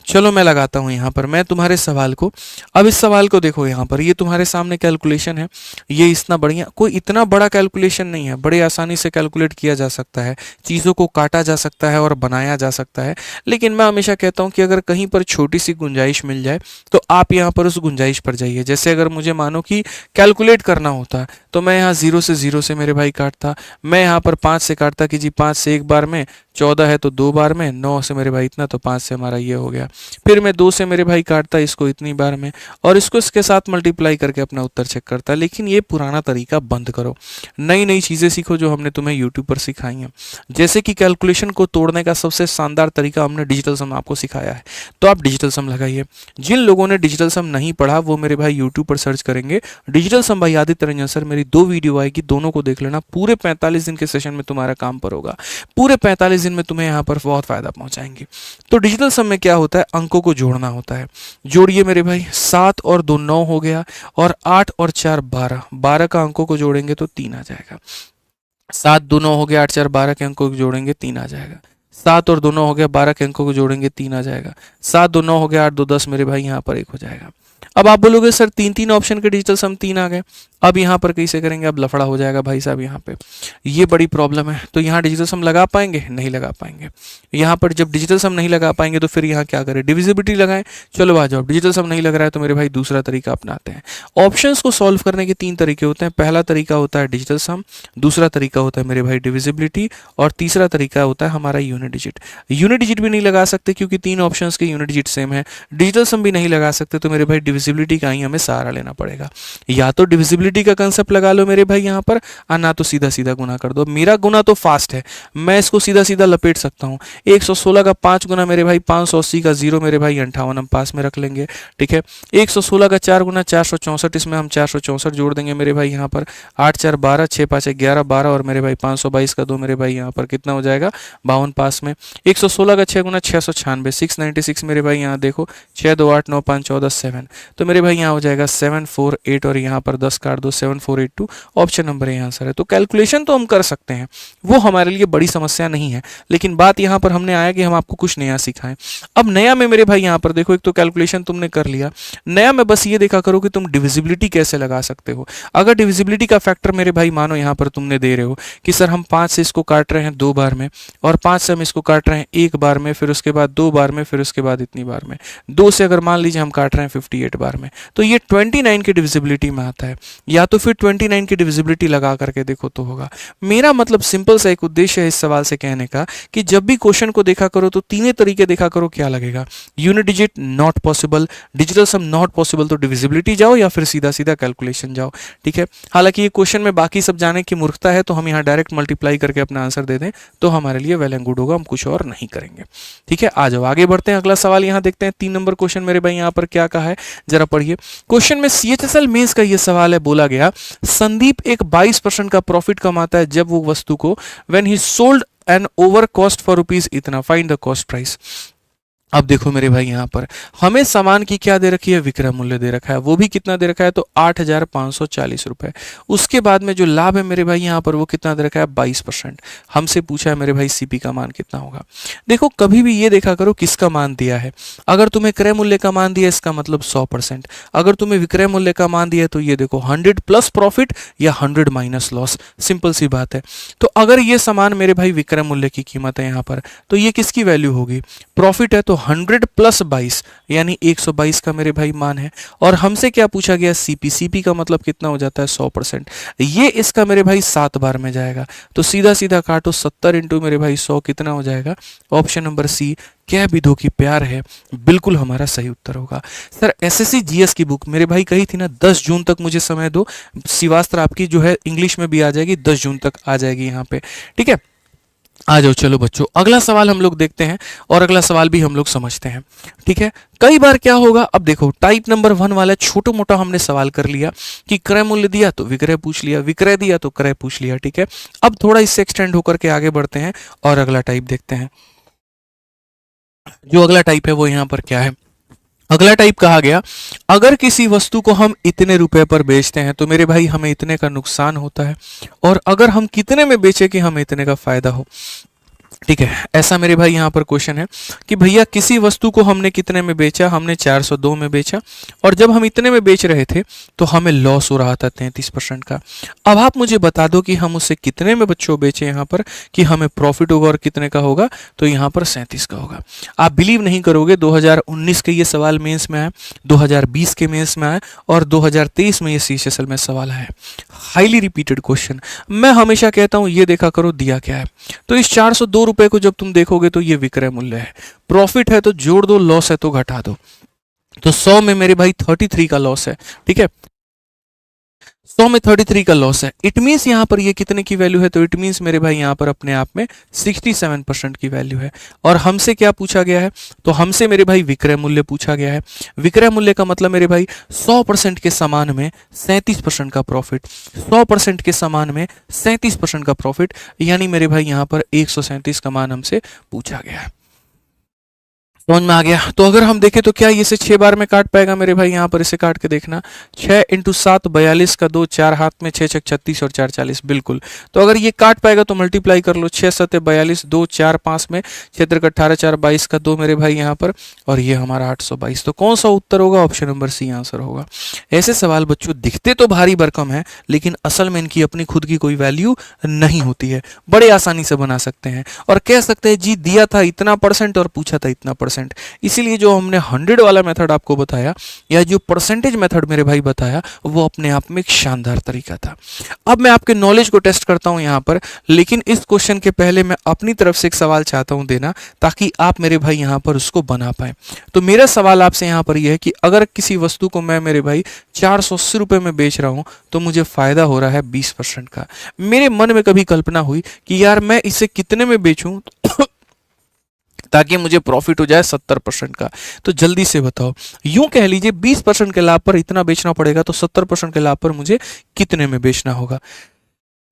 S1: चलो मैं लगाता हूँ यहाँ पर मैं तुम्हारे सवाल को। अब इस सवाल को देखो, यहाँ पर ये तुम्हारे सामने कैलकुलेशन है। ये इतना बढ़िया, कोई इतना बड़ा कैलकुलेशन नहीं है, बड़े आसानी से कैलकुलेट किया जा सकता है, चीज़ों को काटा जा सकता है और बनाया जा सकता है। लेकिन मैं हमेशा कहता हूँ कि अगर कहीं पर छोटी सी गुंजाइश मिल जाए तो आप यहाँ पर उस गुंजाइश पर जाइए। जैसे अगर मुझे मानो कि कैलकुलेट करना होता तो मैं यहाँ 0 से मेरे भाई काटता, मैं यहाँ पर 5 से काटता कि जी 5 से एक बार में, 14 है तो 2 बार में, 9 से मेरे भाई इतना, तो 5 से हमारा ये हो गया। फिर मैं 2 से मेरे भाई काटता इसको इतनी बार में, और इसको इसके साथ मल्टीप्लाई करके अपना उत्तर चेक करता। लेकिन ये पुराना तरीका बंद करो, नई नई चीज़ें सीखो जो हमने तुम्हें यूट्यूब पर सिखाई हैं। जैसे कि कैलकुलेशन को तोड़ने का सबसे शानदार तरीका हमने डिजिटल सम आपको सिखाया है, तो आप डिजिटल सम लगाइए। जिन लोगों ने डिजिटल सम नहीं पढ़ा वो मेरे भाई यूट्यूब पर सर्च करेंगे डिजिटल सम भाई आदित्य रंजन सर, मेरी 2 वीडियो आएगी, दोनों को देख लेना। पूरे 45 दिन के सेशन में तुम्हारा काम पर होगा, पूरे 45 दिन में तुम्हें यहाँ पर बहुत फायदा पहुंचाएंगे। तो डिजिटल सम में क्या होता है? अंकों को जोड़ना होता है। जोड़िए मेरे भाई, 7 और 2 9 हो गया, और 8 और 4 12, 12 का अंकों को जोड़ेंगे तो 3 आ जाएगा। 7 2 9 हो गया, 8 4 12 के अंकों को जोड़ेंगे 3 आ जाएगा। 7 और 2 9 हो गया, 12 के अंकों को जोड़ेंगे 3 आ जाएगा। 7 2 9 हो गया, 8 2 10 मेरे भाई यहाँ पर 1 हो जाएगा। अब आप बोलोगे सर 3 ऑप्शन के डिजिटल सम 3 आ गए, अब यहाँ पर कैसे करेंगे? अब लफड़ा हो जाएगा भाई साहब, यहाँ पे ये बड़ी प्रॉब्लम है। तो यहाँ डिजिटल सम लगा पाएंगे? नहीं लगा पाएंगे। यहाँ पर जब डिजिटल सम नहीं लगा पाएंगे तो फिर यहाँ क्या करें? डिविजिबिलिटी लगाएं। चलो आ जाओ, डिजिटल सम नहीं लग रहा है तो मेरे भाई दूसरा तरीका अपनाते हैं। ऑप्शंस को सॉल्व करने के 3 तरीके होते हैं। पहला तरीका होता है डिजिटल सम, दूसरा तरीका होता है मेरे भाई डिविजिबिलिटी, और तीसरा तरीका होता है हमारा यूनिट डिजिट। यूनिट डिजिट भी नहीं लगा सकते क्योंकि 3 ऑप्शंस के यूनिट डिजिट सेम है। डिजिटल सम भी नहीं लगा सकते तो मेरे भाई डिविजिबिलिटी का ही हमें सहारा लेना पड़ेगा। या तो डिविजिबिलिटी का कंसेप्ट लगा लो मेरे भाई यहाँ पर, और ना तो सीधा सीधा गुना कर दो। मेरा गुना तो फास्ट है, मैं इसको सीधा सीधा लपेट सकता हूँ। 116 का 5 गुना मेरे भाई 580 का 0 मेरे भाई 58 हम पास में रख लेंगे, ठीक है। 116 का 4 गुना 464, इसमें हम 464 जोड़ देंगे मेरे भाई यहाँ पर। 8 4 12, 6 5 11 12, और मेरे भाई 522 का 2 मेरे भाई यहाँ पर कितना हो जाएगा? 52 पास में। 116 का 6 गुना 696, 696 मेरे भाई यहाँ देखो, 6 2 8 9 5 14 7, तो मेरे भाई यहाँ हो जाएगा 748, और यहाँ पर 10 काट दो, 7482 ऑप्शन नंबर है आंसर है। तो कैलकुलेशन तो हम कर सकते हैं, वो हमारे लिए बड़ी समस्या नहीं है। लेकिन बात यहाँ पर हमने आया कि हम आपको कुछ नया सिखाएं। अब नया में मेरे भाई यहाँ पर देखो, एक तो कैलकुलेशन तुमने कर लिया, नया में बस ये देखा करो कि तुम डिविजिबिलिटी कैसे लगा सकते हो। अगर डिविजिबिलिटी का फैक्टर मेरे भाई मानो यहाँ पर तुमने दे रहे हो कि सर हम 5 से इसको काट रहे हैं 2 बार में, और 5 से हम इसको काट रहे हैं 1 बार में, फिर उसके बाद 2 बार में, फिर उसके बाद इतनी बार में। 2 से अगर मान लीजिए हम काट रहे हैं 58 बार में, तो ये 29 की डिविजिबिलिटी में आता है। या तो फिर 29 की डिविजिबिलिटी लगा करके देखो तो होगा। मेरा मतलब सिंपल सा एक उद्देश्य है इस सवाल से कहने का कि जब भी क्वेश्चन को देखा करो तो तीनों तरीके देखा करो, क्या लगेगा। Unit digit not possible, digital sum not possible, तो डिविजिबिलिटी जाओ या फिर सीधा सीधा कैलकुलेशन जाओ, ठीक है। हालांकि ये क्वेश्चन में बाकी सब जाने की मूर्खता है, तो हम यहाँ डायरेक्ट मल्टीप्लाई करके अपना आंसर दे दें तो हमारे लिए वेल एंड गुड होगा, हम कुछ और नहीं करेंगे, ठीक है। आ जाओ आगे बढ़ते हैं, अगला सवाल यहाँ देखते हैं। 3 नंबर क्वेश्चन मेरे भाई यहाँ पर क्या कहा है जरा पढ़िए। क्वेश्चन में CHSL मेंस का ये सवाल है, बोला गया संदीप एक 22% का प्रॉफिट कमाता है जब वो वस्तु को when he sold N over cost for rupees इतना, फाइंड द कॉस्ट प्राइस। अब देखो मेरे भाई यहाँ पर हमें सामान की क्या दे रखी है, विक्रय मूल्य दे रखा है, वो भी कितना दे रखा है तो 8,540 रुपए। उसके बाद में जो लाभ है मेरे भाई यहाँ पर वो कितना दे रखा है 22%। हमसे पूछा है मेरे भाई CP का मान कितना होगा। देखो कभी भी ये देखा करो किसका मान दिया है। अगर तुम्हें क्रय मूल्य का मान दिया इसका मतलब 100%, अगर तुम्हें विक्रय मूल्य का मान दिया तो ये देखो 100 प्लस प्रॉफिट या 100 माइनस लॉस, सिंपल सी बात है। तो अगर ये सामान मेरे भाई विक्रय मूल्य की कीमत है यहाँ पर, तो ये किसकी वैल्यू होगी, प्रॉफिट है तो 100 प्लस 22 यानी 122 का मेरे भाई मान है। और हमसे क्या पूछा गया CP का मतलब कितना हो जाता है 100%, ये इसका मेरे भाई 7 बार में जाएगा, तो सीधा सीधा काटो 70 इंटू मेरे भाई 100 कितना हो जाएगा, ऑप्शन नंबर सी क्या विधो की प्यार है, बिल्कुल हमारा सही उत्तर होगा। सर SSC GS की बुक मेरे भाई कही थी ना 10 जून तक मुझे समय दो, शिवास्त्र आपकी जो है इंग्लिश में भी आ जाएगी, 10 जून तक आ जाएगी यहाँ पे, ठीक है। आ जाओ चलो बच्चों अगला सवाल हम लोग देखते हैं और अगला सवाल भी हम लोग समझते हैं, ठीक है। कई बार क्या होगा, अब देखो टाइप नंबर 1 वाला छोटा मोटा हमने सवाल कर लिया कि क्रय मूल्य दिया तो विक्रय पूछ लिया, विक्रय दिया तो क्रय पूछ लिया, ठीक है। अब थोड़ा इससे एक्सटेंड होकर के आगे बढ़ते हैं और अगला टाइप देखते हैं। जो अगला टाइप है वो यहाँ पर क्या है, अगला टाइप कहा गया अगर किसी वस्तु को हम इतने रुपए पर बेचते हैं तो मेरे भाई हमें इतने का नुकसान होता है, और अगर हम कितने में बेचे कि हमें इतने का फायदा हो, ठीक है। ऐसा मेरे भाई यहाँ पर क्वेश्चन है कि भैया किसी वस्तु को हमने कितने में बेचा, हमने 402 में बेचा, और जब हम इतने में बेच रहे थे तो हमें लॉस हो रहा था 33% का। अब आप मुझे बता दो कि हम उसे कितने में बच्चों बेचे यहाँ पर कि हमें प्रॉफिट होगा, और कितने का होगा तो यहाँ पर 37 का होगा। आप बिलीव नहीं करोगे 2019 के ये सवाल मेंस में आया, 2020 के मेंस में आया, और 2023 में ये CHSL में सवाल आया, हाईली रिपीटेड क्वेश्चन। मैं हमेशा कहता हूँ ये देखा करो दिया क्या है, तो इस 402 रुपए को जब तुम देखोगे तो ये विक्रय मूल्य है, प्रॉफिट है तो जोड़ दो, लॉस है तो घटा दो, तो 100 में मेरे भाई 33 का लॉस है, ठीक है। 100 में 33 का लॉस है, इट मीन्स यहाँ पर ये कितने की वैल्यू है, तो इट मीन्स मेरे भाई यहाँ पर अपने आप में 67% की वैल्यू है। और हमसे क्या पूछा गया है, तो हमसे मेरे भाई विक्रय मूल्य पूछा गया है। विक्रय मूल्य का मतलब मेरे भाई 100% के समान में 37% का प्रॉफिट, 100% के समान में 37% का प्रॉफिट, यानी मेरे भाई यहाँ पर 137 का मान हमसे पूछा गया है। समझ में आ गया। तो अगर हम देखें तो क्या ये इसे 6 बार में काट पाएगा मेरे भाई, यहाँ पर इसे काट के देखना, 6 × 7 42 का 2, 4 हाथ में, 6 6 36 और 4 40, बिल्कुल। तो अगर ये काट पाएगा तो मल्टीप्लाई कर लो, 6 7 42, 2 4 5 में, 6 का 18, 4 22 का 2 मेरे भाई यहाँ पर, और ये हमारा 822। तो कौन सा उत्तर होगा, ऑप्शन नंबर सी आंसर होगा। ऐसे सवाल बच्चों दिखते तो भारी भरकम है, लेकिन असल में इनकी अपनी खुद की कोई वैल्यू नहीं होती है, बड़े आसानी से बना सकते हैं और कह सकते हैं जी दिया था इतना % और पूछा था इतना %। इसीलिए जो हमने 100 वाला मेथड आपको बताया या जो परसेंटेज मेथड मेरे भाई बताया वो अपने आप में एक शानदार तरीका था। अब मैं आपके नॉलेज को टेस्ट करता हूं यहां पर, लेकिन इस क्वेश्चन के पहले मैं अपनी तरफ से एक सवाल चाहता हूं देना, ताकि आप मेरे भाई यहां पर उसको बना पाए। तो मेरा सवाल आपसे यहां पर यह है कि अगर किसी वस्तु को मैं मेरे भाई 480 रुपए में बेच रहा हूं तो मुझे फायदा हो रहा है 20% का। मेरे मन में कभी कल्पना हुई कि यार मैं इसे कितने में बेचूं ताकि मुझे प्रॉफिट हो जाए 70% का। तो जल्दी से बताओ, यूं कह लीजिए 20% के लाभ पर इतना बेचना पड़ेगा, तो 70% के लाभ पर मुझे कितने में बेचना होगा।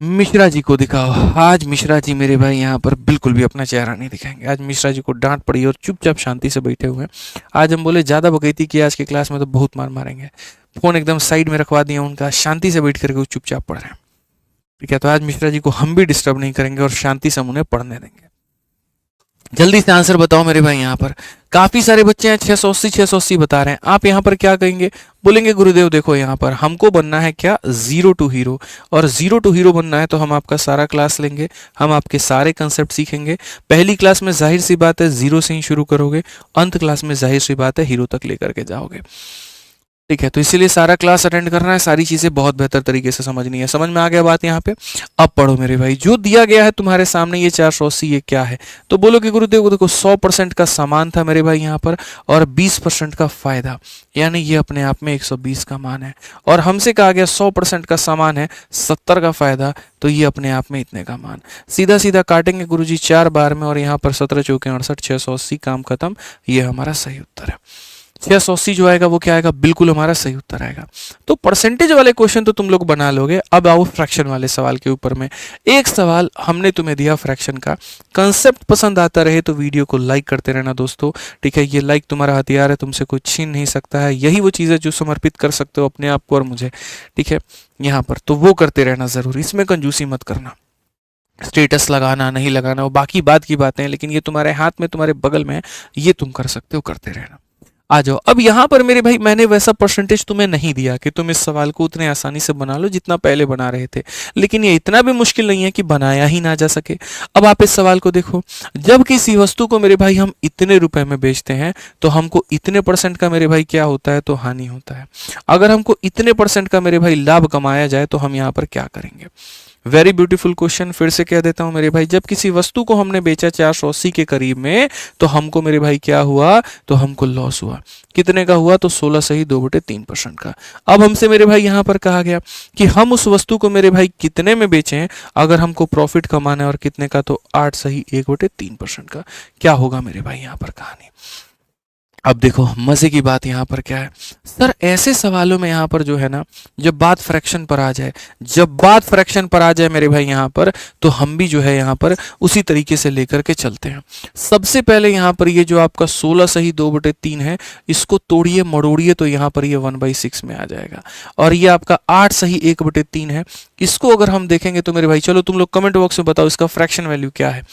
S1: मिश्रा जी को दिखाओ। आज मिश्रा जी मेरे भाई यहाँ पर बिल्कुल भी अपना चेहरा नहीं दिखाएंगे। आज मिश्रा जी को डांट पड़ी और चुपचाप शांति से बैठे हुए हैं। आज हम बोले ज्यादा बकैती की आज की क्लास में तो बहुत मार मारेंगे। फोन एकदम साइड में रखवा दिया उनका, शांति से बैठ करके वो चुपचाप पढ़ रहे हैं, ठीक है। तो आज मिश्रा जी को हम भी डिस्टर्ब नहीं करेंगे और शांति से हम उन्हें पढ़ने देंगे। जल्दी से आंसर बताओ मेरे भाई। यहाँ पर काफी सारे बच्चे हैं 680 बता रहे हैं। आप यहाँ पर क्या कहेंगे, बोलेंगे गुरुदेव देखो यहाँ पर हमको बनना है क्या, 0 to हीरो, और 0 to हीरो बनना है तो हम आपका सारा क्लास लेंगे, हम आपके सारे कंसेप्ट सीखेंगे। पहली क्लास में जाहिर सी बात है 0 से ही शुरू करोगे, अंत क्लास में जाहिर सी बात है हीरो तक लेकर के जाओगे। ठीक है। तो इसीलिए सारा क्लास अटेंड करना है, सारी चीजें बहुत बेहतर तरीके से समझनी है। समझ में आ गया बात यहाँ पे? अब पढ़ो मेरे भाई, जो दिया गया है तुम्हारे सामने ये 480 ये क्या है? तो बोलो कि गुरुदेव देखो 100% का सामान था मेरे भाई यहाँ पर और 20% का फायदा, यानी ये अपने आप में 120 का मान है। और हमसे कहा गया 100% का सामान है, 70 का फायदा, तो ये अपने आप में इतने का मान। सीधा सीधा काटेंगे गुरुजी 4 बार में और यहाँ पर 17 चौके 68, 680, काम खत्म। ये हमारा सही उत्तर है। 680 जो आएगा वो क्या आएगा? बिल्कुल हमारा सही उत्तर आएगा। तो परसेंटेज वाले क्वेश्चन तो तुम लोग बना लोगे। अब आओ फ्रैक्शन वाले सवाल के ऊपर में। एक सवाल हमने तुम्हें दिया फ्रैक्शन का। कंसेप्ट पसंद आता रहे तो वीडियो को लाइक करते रहना दोस्तों, ठीक है। ये लाइक तुम्हारा हथियार है, तुमसे कोई छीन नहीं सकता है। यही वो चीज़ है जो समर्पित कर सकते हो अपने आप को और मुझे, ठीक है। यहाँ पर तो वो करते रहना जरूर, इसमें कंजूसी मत करना। स्टेटस लगाना नहीं लगाना वो बाकी बात की बातें हैं, लेकिन ये तुम्हारे हाथ में, तुम्हारे बगल में है, ये तुम कर सकते हो, करते रहना। आ जाओ। अब यहां पर मेरे भाई मैंने वैसा परसेंटेज तुम्हें नहीं दिया कि तुम इस सवाल को उतने आसानी से बना लो जितना पहले बना रहे थे, लेकिन ये इतना भी मुश्किल नहीं है कि बनाया ही ना जा सके। अब आप इस सवाल को देखो, जब किसी वस्तु को मेरे भाई हम इतने रुपए में बेचते हैं तो हमको इतने % का मेरे भाई क्या होता है? तो हानि होता है। अगर हमको इतने % का मेरे भाई लाभ कमाया जाए तो हम यहाँ पर क्या करेंगे? वेरी ब्यूटीफुल क्वेश्चन, फिर से कह देता हूं मेरे भाई, जब किसी वस्तु को हमने बेचा 480 के करीब में तो हमको मेरे भाई क्या हुआ? तो हमको लॉस हुआ। कितने का हुआ? तो 16 सही 2/3% का। अब हमसे मेरे भाई यहां पर कहा गया कि हम उस वस्तु को मेरे भाई कितने में बेचें अगर हमको प्रॉफिट कमाना है, और कितने का? तो 8 सही 1/3% का। क्या होगा मेरे भाई यहां पर कहानी? अब देखो मजे की बात यहाँ पर क्या है सर, ऐसे सवालों में यहाँ पर जो है ना, जब बात फ्रैक्शन पर आ जाए, जब बात फ्रैक्शन पर आ जाए मेरे भाई यहाँ पर, तो हम भी जो है यहाँ पर उसी तरीके से लेकर के चलते हैं। सबसे पहले यहाँ पर ये जो आपका 16 सही 2/3 है, इसको तोड़िए मड़ोड़िए तो यहाँ पर ये 1/6 में आ जाएगा। और ये आपका 8 सही 1/3 है, इसको अगर हम देखेंगे तो मेरे भाई, चलो तुम लोग कमेंट बॉक्स में बताओ इसका फ्रैक्शन वैल्यू क्या है,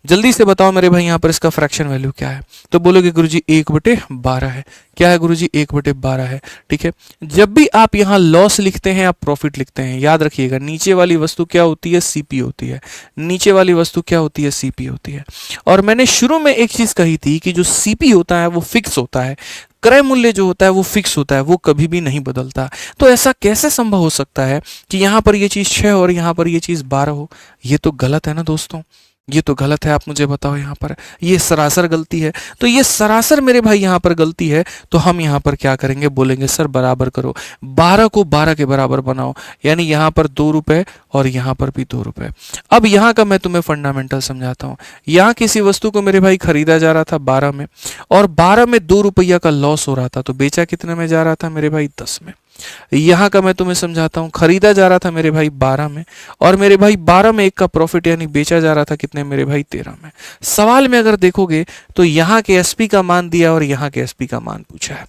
S1: जल्दी से बताओ मेरे भाई यहाँ पर इसका फ्रैक्शन वैल्यू क्या है। तो बोलोगे गुरुजी 1/12 है। क्या है गुरुजी? 1/12 है, ठीक है। जब भी आप यहाँ लॉस लिखते हैं आप प्रॉफिट लिखते हैं, याद रखिएगा नीचे वाली वस्तु क्या होती है? सीपी होती है। नीचे वाली वस्तु क्या होती है? सीपी होती है। और मैंने शुरू में एक चीज कही थी कि जो सीपी होता है वो फिक्स होता है, क्रय मूल्य जो होता है वो फिक्स होता है, वो कभी भी नहीं बदलता। तो ऐसा कैसे संभव हो सकता है कि यहाँ पर ये चीज 6 और यहाँ पर ये चीज 12 हो? ये तो गलत है ना दोस्तों, ये तो गलत है। आप मुझे बताओ, यहाँ पर ये सरासर गलती है। तो ये सरासर मेरे भाई यहाँ पर गलती है, तो हम यहाँ पर क्या करेंगे? बोलेंगे सर बराबर करो, 12 को 12 के बराबर बनाओ, यानी यहाँ पर 2 रुपए और यहाँ पर भी 2 रुपए। अब यहाँ का मैं तुम्हें फंडामेंटल समझाता हूँ। यहाँ किसी वस्तु को मेरे भाई खरीदा जा रहा था 12 में, और 12 में 2 रुपया का लॉस हो रहा था, तो बेचा कितने में जा रहा था मेरे भाई? 10 में। यहाँ का मैं तुम्हें समझाता हूँ, खरीदा जा रहा था मेरे भाई 12 में, और मेरे भाई 12 में 1 का प्रॉफिट, यानी बेचा जा रहा था कितने मेरे भाई? 13 में। सवाल में अगर देखोगे तो यहाँ के एसपी का मान दिया और यहाँ के एसपी का मान पूछा है।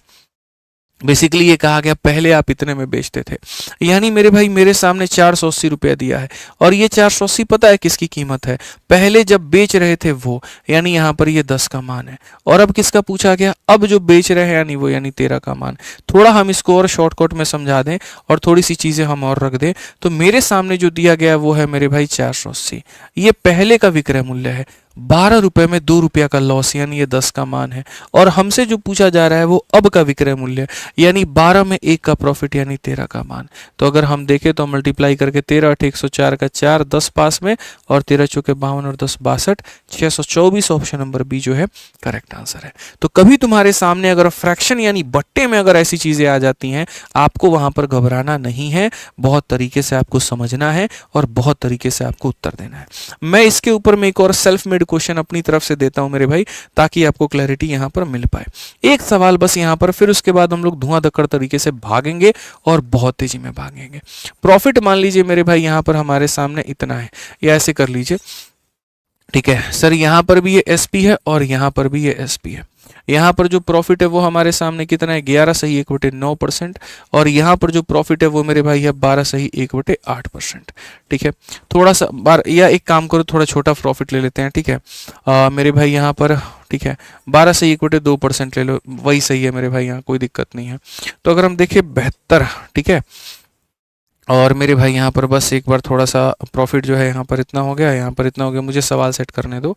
S1: बेसिकली ये कहा गया पहले आप इतने में बेचते थे, यानी मेरे भाई मेरे सामने 480 रुपया दिया है, और ये 480 पता है किसकी कीमत है? पहले जब बेच रहे थे वो, यानी यहाँ पर ये 10 का मान है। और अब किसका पूछा गया? अब जो बेच रहे हैं यानी वो, यानी 13 का मान। थोड़ा हम इसको और शॉर्टकट में समझा दें और थोड़ी सी चीजें हम और रख दें, तो मेरे सामने जो दिया गया वो है मेरे भाई 480। ये पहले का विक्रय मूल्य है। 12 रुपए में 2 रुपया का लॉस, यानी ये 10 का मान है। और हमसे जो पूछा जा रहा है वो अब का विक्रय मूल्य, यानी 12 में 1 का प्रॉफिट, यानी 13 का मान। तो अगर हम देखें तो मल्टीप्लाई करके 13 8 104 का 4, 10 पास में, और 13 चौके 52 और 10 62, 624 ऑप्शन नंबर बी जो है करेक्ट आंसर है। तो कभी तुम्हारे सामने अगर फ्रैक्शन यानी बट्टे में अगर ऐसी चीजें आ जाती हैं, आपको वहां पर घबराना नहीं है, बहुत तरीके से आपको समझना है और बहुत तरीके से आपको उत्तर देना है। मैं इसके ऊपर में एक और सेल्फ मेड क्वेश्चन अपनी तरफ से देता हूं मेरे भाई, ताकि आपको क्लैरिटी यहां पर मिल पाए। एक सवाल बस यहां पर, फिर उसके बाद हम लोग धुआं धक्कड़ तरीके से भागेंगे और बहुत तेजी में भागेंगे। प्रॉफिट मान लीजिए मेरे भाई यहां पर हमारे सामने इतना है, या ऐसे कर लीजिए, ठीक है सर। यहां पर भी ये एसपी है और यहां पर भी ये एसपी है। यहाँ पर जो प्रॉफिट है वो हमारे सामने कितना है? 11 सही 1/9%, और यहाँ पर जो प्रॉफिट है वो मेरे भाई है 12 सही 1/8%, ठीक है। थोड़ा सा बार, या एक काम करो, थोड़ा छोटा प्रॉफिट ले लेते हैं, ठीक है। मेरे भाई यहाँ पर, ठीक है, 12 सही 1/2% ले लो, वही सही है मेरे भाई, यहाँ कोई दिक्कत नहीं है। तो अगर हम देखें 72, ठीक है, और मेरे भाई यहाँ पर बस एक बार थोड़ा सा प्रॉफिट जो है यहाँ पर इतना हो गया, यहाँ पर इतना हो गया, मुझे सवाल सेट करने दो,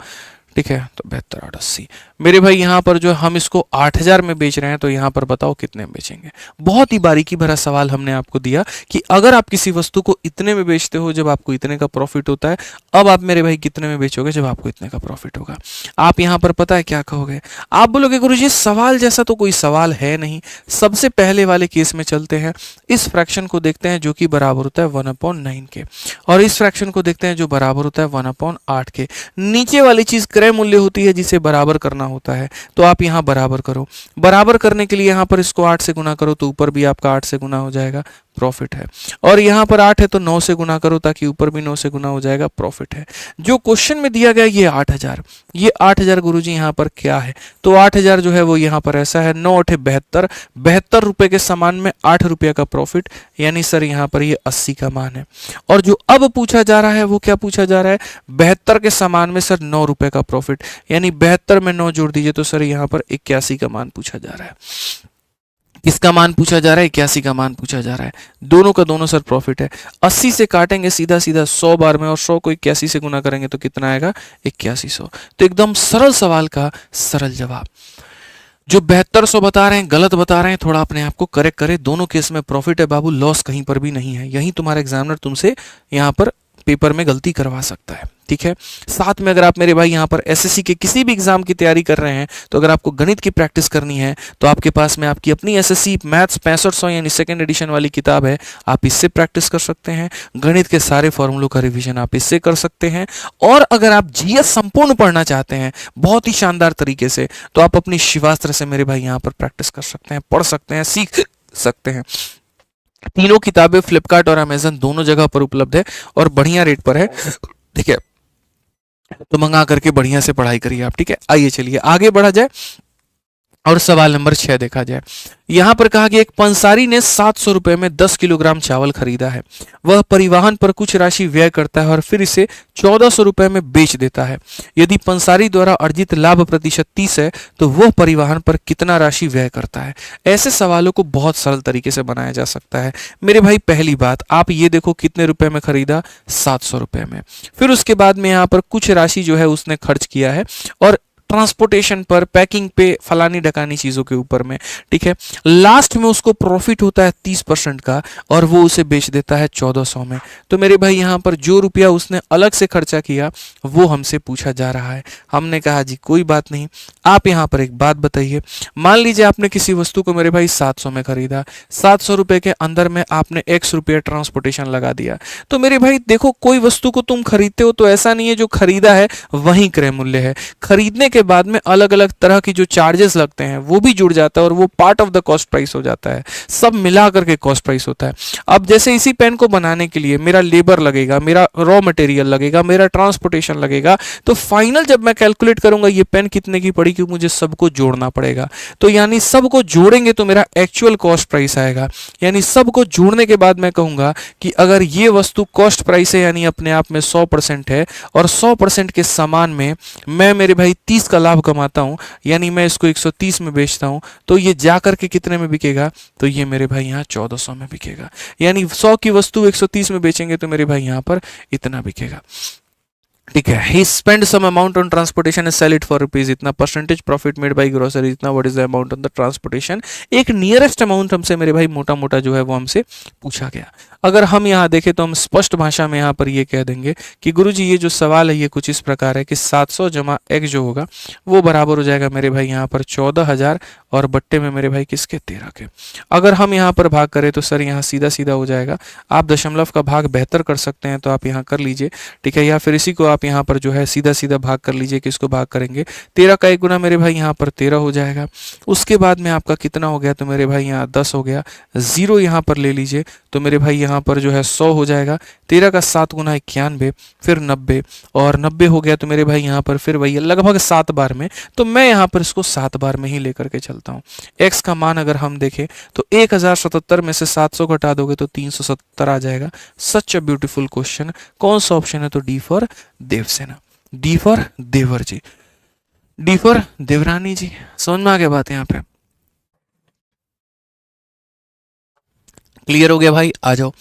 S1: ठीक है, तो 72,880 मेरे भाई यहाँ पर जो हम इसको 8,000 में बेच रहे हैं, तो यहाँ पर बताओ कितने में बेचेंगे। बहुत ही बारीकी भरा सवाल हमने आपको दिया कि अगर आप किसी वस्तु को इतने में बेचते हो जब आपको इतने का प्रॉफिट होता है, अब आप मेरे भाई कितने में बेचोगे जब आपको इतने का प्रॉफिट होगा। आप यहाँ पर पता है क्या कहोगे, आप बोलोगे गुरुजी सवाल जैसा तो कोई सवाल है नहीं। सबसे पहले वाले केस में चलते हैं, इस फ्रैक्शन को देखते हैं जो कि बराबर होता है 1/9 के, और इस फ्रैक्शन को देखते हैं जो बराबर होता है 1/8 के। नीचे वाली चीज क्रय मूल्य होती है जिसे बराबर करना होता है, तो आप यहाँ बराबर करो। बराबर करने के लिए यहाँ पर इसको 8 से गुना करो तो ऊपर भी आपका 8 से गुना हो जाएगा, प्रॉफिट है। और यहाँ पर 8 है तो 9 से गुना करो ताकि ऊपर भी 9 से गुना हो जाएगा, प्रॉफिट है। जो क्वेश्चन में दिया गया ये 8,000, ये 8,000 गुरुजी यहाँ पर क्या है, तो 8,000 जो है वो यहाँ पर ऐसा है, 9 8 72, 72 रुपए के समान में 8 रुपये का प्रॉफिट, यानी सर यहाँ पर ये 80 का मान है। और जो अब पूछा जा रहा है वो क्या पूछा जा रहा है, 72 के समान में सर 9 रुपए का प्रॉफिट, यानी 72 में 9 जोड़ दीजिए तो सर यहाँ पर 81 का मान पूछा जा रहा है। किसका मान पूछा जा रहा है, 81 का मान पूछा जा रहा है। दोनों का दोनों सर प्रॉफिट है। 80 से काटेंगे सीधा सीधा 100 बार में, और 100 को 81 से गुना करेंगे तो कितना आएगा, 8100। तो एकदम सरल सवाल का सरल जवाब। जो 7200 बता रहे हैं गलत बता रहे हैं, थोड़ा अपने आप को करेक्ट करें। दोनों केस में प्रॉफिट है बाबू, लॉस कहीं पर भी नहीं है। यही तुम्हारा एग्जामिनर तुमसे यहाँ पर पेपर में गलती करवा सकता है, ठीक है। साथ में अगर आप मेरे भाई यहाँ पर एसएससी के किसी भी एग्जाम की तैयारी कर रहे हैं, तो अगर आपको गणित की प्रैक्टिस करनी है तो आपके पास में आपकी अपनी एसएससी मैथ्स 6500 यानी सेकंड एडिशन वाली किताब है, आप इससे प्रैक्टिस कर सकते हैं। गणित के सारे फॉर्मूलों का रिवीजन आप इससे कर सकते हैं। और अगर आप जीएस संपूर्ण पढ़ना चाहते हैं बहुत ही शानदार तरीके से, तो आप अपनी शिवास्त्र से मेरे भाई यहाँ पर प्रैक्टिस कर सकते हैं, पढ़ सकते हैं, सीख सकते हैं। तीनों किताबें फ्लिपकार्ट और अमेजन दोनों जगह पर उपलब्ध है और बढ़िया रेट पर है, ठीक है। तो मंगा करके बढ़िया से पढ़ाई करिए आप, ठीक है। आइए चलिए आगे बढ़ा जाए और सवाल नंबर 6 देखा जाए। यहां पर कहा कि एक पंसारी ने 700 रुपए में 10 किलोग्राम चावल खरीदा है। वह परिवहन पर कुछ राशि व्यय करता है और फिर इसे 1400 रुपए में बेच देता है। यदि पंसारी द्वारा अर्जित लाभ प्रतिशत 30 है तो वह परिवहन पर कितना राशि व्यय करता है। ऐसे सवालों को बहुत सरल तरीके से बनाया जा सकता है मेरे भाई। पहली बात आप ये देखो कितने रुपए में खरीदा, 700 रुपए में। फिर उसके बाद में यहाँ पर कुछ राशि जो है उसने खर्च किया है, और ट्रांसपोर्टेशन पर, पैकिंग पे, फलानी ढकानी चीजों के ऊपर में, ठीक है। लास्ट में उसको प्रॉफिट होता है 30% का, और वो उसे बेच देता है 1400 में। तो मेरे भाई यहाँ पर जो रुपया उसने अलग से खर्चा किया वो हमसे पूछा जा रहा है। हमने कहा जी कोई बात नहीं। आप यहाँ पर एक बात बताइए, मान लीजिए आपने किसी वस्तु को मेरे भाई 700 में खरीदा, 700 रुपए के अंदर में आपने x रुपया ट्रांसपोर्टेशन लगा दिया। तो मेरे भाई देखो, कोई वस्तु को तुम खरीदते हो तो ऐसा नहीं है जो खरीदा है वही क्रय मूल्य है। खरीदने के बाद में अलग अलग तरह की जो चार्जेस लगते हैं वो भी जुड़ जाता है, और वो part of the cost price हो जाता है। सब मिला करके कॉस्ट प्राइस होता है। अब जैसे इसी पेन को बनाने के लिए मेरा लेबर लगेगा, मेरा रॉ मटेरियल लगेगा, मेरा ट्रांसपोर्टेशन लगेगा, तो फाइनल जब मैं कैलकुलेट करूंगा ये पेन कितने की पड़ी, क्योंकि मुझे सबको जोड़ना पड़ेगा। तो यानी सबको जोड़ेंगे तो मेरा एक्चुअल कॉस्ट प्राइस आएगा। यानी सबको जोड़ने के बाद मैं कहूंगा कि अगर ये वस्तु कॉस्ट प्राइस है यानी अपने आप में 100% है, और 100% के समान में मैं मेरे भाई 30 का लाभ कमाता हूं, यानी मैं इसको 130 में बेचता हूं, तो ये जाकर के कितने में बिकेगा, तो ये मेरे भाई यहाँ 1400 में बिकेगा। यानी 100 की वस्तु 130 में बेचेंगे तो मेरे भाई यहाँ पर इतना बिकेगा, ठीक है। He spend some amount on transportation and sell it for rupees इतना, percentage profit made by grocery इतना, what is the amount on the transportation. एक नियरेस्ट अमाउंट हमसे मेरे भाई मोटा मोटा जो है वो हमसे पूछा गया। अगर हम यहाँ देखें तो हम स्पष्ट भाषा में यहाँ पर ये कह देंगे कि गुरुजी ये जो सवाल है ये कुछ इस प्रकार है कि 700 जमा x जो होगा वो बराबर हो जाएगा मेरे भाई यहाँ पर 14,000 और बट्टे में मेरे भाई किसके 13 के। अगर हम यहाँ पर भाग करें तो सर यहाँ सीधा सीधा हो जाएगा। आप दशमलव का भाग बेहतर कर सकते हैं तो आप यहाँ कर लीजिए, ठीक है, या फिर इसी को आप यहाँ पर जो है सीधा सीधा भाग कर लीजिए। किसको भाग करेंगे, 13 का 1 गुना मेरे भाई यहाँ पर 13 हो जाएगा। उसके बाद में आपका कितना हो गया, तो मेरे भाई यहाँ 10 हो गया। 0 यहाँ पर ले लीजिए तो मेरे भाई यहाँ पर जो है 100 हो जाएगा। 13 का 7 गुना 91, फिर 90, और 90 हो गया तो मेरे भाई यहाँ पर फिर वही लगभग 7 बार में। तो मैं यहाँ पर इसको 7 बार में ही लेकर के चलता हूँ। x का मान अगर हम देखें तो 1077 में से 700 घटा दोगे तो 370 आ जाएगा। Such a beautiful question. कौन सा ऑप्शन है, तो D for Devsena, D for देवर जी, डी फॉर देवरानी जी। समझ में आ गया बात यहाँ पे, क्लियर हो गया भाई। आ जाओ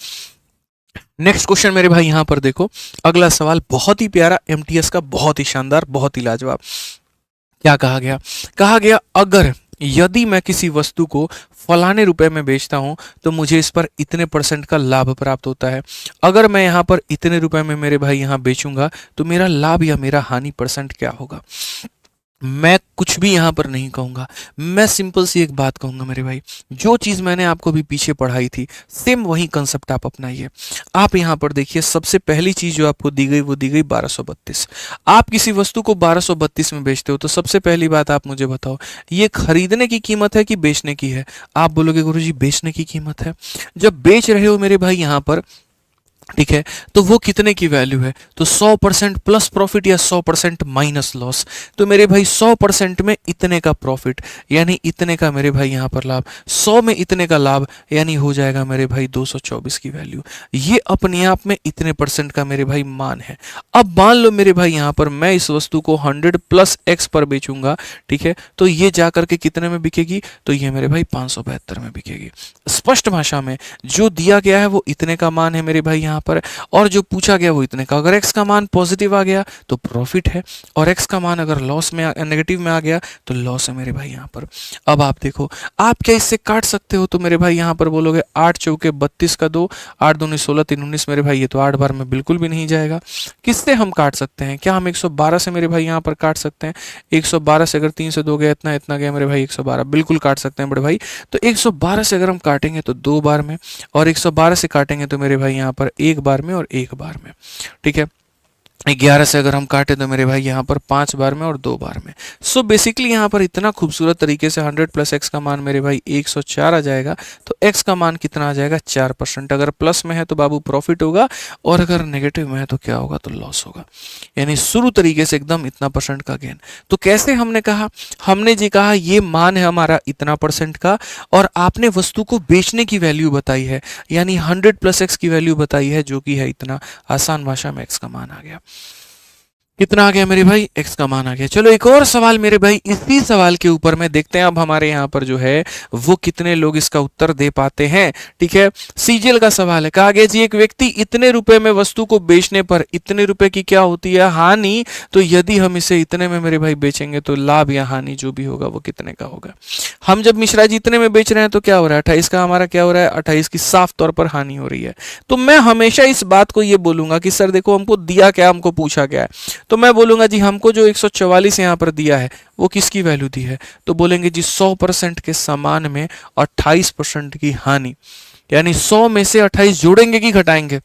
S1: नेक्स्ट क्वेश्चन मेरे भाई यहां पर देखो, अगला सवाल बहुत ही प्यारा, एमटीएस का, बहुत ही शानदार, बहुत ही लाजवाब। क्या कहा गया? कहा गया अगर यदि मैं किसी वस्तु को फलाने रुपए में बेचता हूं तो मुझे इस पर इतने परसेंट का लाभ प्राप्त होता है। अगर मैं यहां पर इतने रुपए में मेरे भाई यहां बेचूंगा तो मेरा लाभ या मेरा हानि परसेंट क्या होगा। मैं कुछ भी यहां पर नहीं कहूंगा, मैं सिंपल सी एक बात कहूंगा मेरे भाई, जो चीज मैंने आपको भी पीछे पढ़ाई थी सेम वही कंसेप्ट आप अपनाइए। आप यहां पर देखिए, सबसे पहली चीज जो आपको दी गई वो दी गई 1232। आप किसी वस्तु को 1232 में बेचते हो तो सबसे पहली बात आप मुझे बताओ, ये खरीदने की कीमत है कि बेचने की है? आप बोलोगे गुरुजी बेचने की कीमत है। जब बेच रहे हो मेरे भाई यहां पर, ठीक है, तो वो कितने की वैल्यू है? तो 100% प्लस प्रॉफिट या 100% माइनस लॉस। तो मेरे भाई 100% में इतने का प्रॉफिट यानी इतने का मेरे भाई यहां पर लाभ, 100 में इतने का लाभ यानी हो जाएगा मेरे भाई 224 की वैल्यू। ये अपने आप में इतने परसेंट का मेरे भाई मान है। अब मान लो मेरे भाई यहां पर मैं इस वस्तु को 100 प्लस एक्स पर बेचूंगा, ठीक है, तो ये जाकर के कितने में बिकेगी? तो ये मेरे भाई 572 में बिकेगी। स्पष्ट भाषा में जो दिया गया है वो इतने का मान है मेरे भाई यहां पर, और जो पूछा गया वो इतने का। अगर x का मान पॉजिटिव आ गया तो प्रॉफिट है, और x का मान अगर लॉस में नेगेटिव में आ गया तो लॉस है मेरे भाई यहां पर। अब आप देखो, आप क्या इससे काट सकते हो? तो मेरे भाई यहां पर बोलोगे 8 चौके 32 का 2, 8 दूनी 16, 3 19 मेरे भाई, ये तो 8 बार में बिल्कुल भी नहीं जाएगा। किससे हम काट सकते हैं? क्या हम 112 से मेरे भाई यहां पर काट सकते हैं? 112 से अगर 3 से 2 गया, इतना इतना गया मेरे भाई 112, बिल्कुल काट सकते हैं बड़े भाई। तो 112 से अगर हम काटेंगे तो 2 बार में, और 112 से काटेंगे तो मेरे भाई यहां पर 1 बार में और 1 बार में, ठीक है। 11 से अगर हम काटे तो मेरे भाई यहाँ पर 5 बार में और 2 बार में। सो बेसिकली यहाँ पर इतना खूबसूरत तरीके से 100 प्लस एक्स का मान मेरे भाई 104 आ जाएगा। तो एक्स का मान कितना आ जाएगा? 4%। अगर प्लस में है तो बाबू प्रॉफिट होगा, और अगर नेगेटिव में है तो क्या होगा? तो लॉस होगा। यानी शुरू तरीके से एकदम इतना परसेंट का गेन। तो कैसे हमने कहा? हमने जी कहा ये मान है हमारा इतना परसेंट का, और आपने वस्तु को बेचने की वैल्यू बताई है, यानी 100 प्लस एक्स की वैल्यू बताई है जो कि है इतना। आसान भाषा में एक्स का मान आ गया। कितना आ गया मेरे भाई? x का मान आ गया। चलो एक और सवाल मेरे भाई इसी सवाल के ऊपर में देखते हैं अब हमारे यहाँ पर जो है वो कितने लोग इसका उत्तर दे पाते हैं, ठीक है। सीजीएल का सवाल है। कहा गया जी एक व्यक्ति इतने रुपए में वस्तु को बेचने पर इतने रुपए की क्या होती है? हानि। तो यदि हम इसे इतने में मेरे भाई बेचेंगे तो लाभ या हानि जो भी होगा वो कितने का होगा? हम जब मिश्रा जी इतने में बेच रहे हैं तो क्या हो रहा है? 28 का हमारा क्या हो रहा है? 28 की साफ तौर पर हानि हो रही है। तो मैं हमेशा इस बात को ये बोलूंगा कि सर देखो हमको दिया क्या, हमको पूछा क्या है, तो मैं बोलूंगा जी हमको जो 144 यहाँ पर दिया है वो किसकी वैल्यू दी है? तो बोलेंगे जी 100% के समान में 28% की हानि। यानी 100 में से 28 जोड़ेंगे कि घटाएंगे?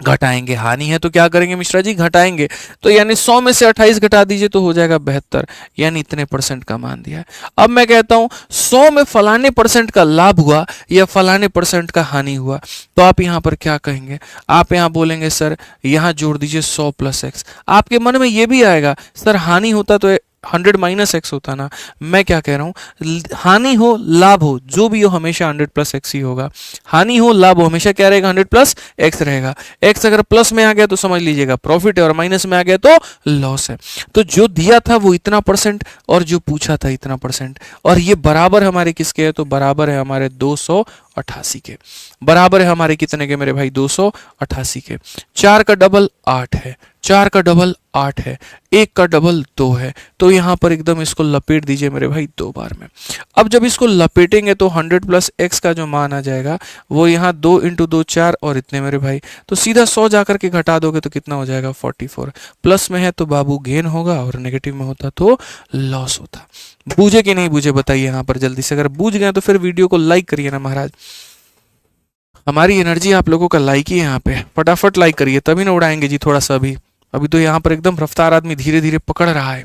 S1: घटाएंगे। हानि है तो क्या करेंगे मिश्रा जी? घटाएंगे। तो यानी 100 में से 28 घटा दीजिए तो हो जाएगा 72, यानी इतने परसेंट का मान दिया है। अब मैं कहता हूं 100 में फलाने परसेंट का लाभ हुआ या फलाने परसेंट का हानि हुआ, तो आप यहां पर क्या कहेंगे? आप यहां बोलेंगे सर यहां जोड़ दीजिए 100 प्लस एक्स। आपके मन में यह भी आएगा सर हानि होता तो 100 माइनस एक्स होता ना। मैं क्या कह रहा हूं, हानि हो लाभ हो जो भी हो हमेशा 100 प्लस एक्स ही होगा। हानि हो लाभ हो हमेशा क्या रहेगा? 100 प्लस एक्स रहेगा। एक्स अगर प्लस में आ गया तो समझ लीजिएगा प्रॉफिट है, और माइनस में आ गया तो लॉस है। तो जो दिया था वो इतना परसेंट, और जो पूछा था इतना परसेंट, और ये बराबर हमारे किसके है? तो बराबर है हमारे 288 के। बराबर है हमारे कितने के मेरे भाई? 288 के। 4 का डबल 8 है, 4 का डबल 8 है, 1 का डबल 2 है। तो यहां पर एकदम इसको लपेट दीजिए मेरे भाई 2 बार में। अब जब इसको लपेटेंगे तो 100 प्लस एक्स का जो मान आ जाएगा वो यहाँ 2 इंटू 2 4 और इतने मेरे भाई, तो सीधा 100 जाकर के घटा दोगे तो कितना हो जाएगा? 44। प्लस में है तो बाबू गेन होगा, और नेगेटिव में होता तो लॉस होता। बूझे कि नहीं बूझे बताइए यहाँ पर जल्दी से। अगर बूझ गए तो फिर वीडियो को लाइक करिए ना महाराज, हमारी एनर्जी आप लोगों का लाइक ही है यहाँ पे। फटाफट लाइक करिए तभी ना उड़ाएंगे जी थोड़ा सा। अभी तो यहाँ पर एकदम रफ्तार आदमी धीरे धीरे पकड़ रहा है,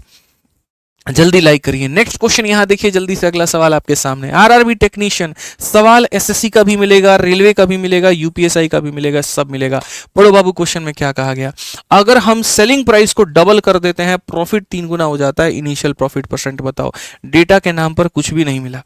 S1: जल्दी लाइक करिए। नेक्स्ट क्वेश्चन यहाँ देखिए जल्दी से, अगला सवाल आपके सामने। आरआरबी टेक्नीशियन सवाल एसएससी का भी मिलेगा, रेलवे का भी मिलेगा, यूपीएसआई का भी मिलेगा, सब मिलेगा। पढ़ो बाबू क्वेश्चन में क्या कहा गया। अगर हम सेलिंग प्राइस को डबल कर देते हैं प्रॉफिट 3 गुना हो जाता है, इनिशियल प्रॉफिट परसेंट बताओ। डेटा के नाम पर कुछ भी नहीं मिला।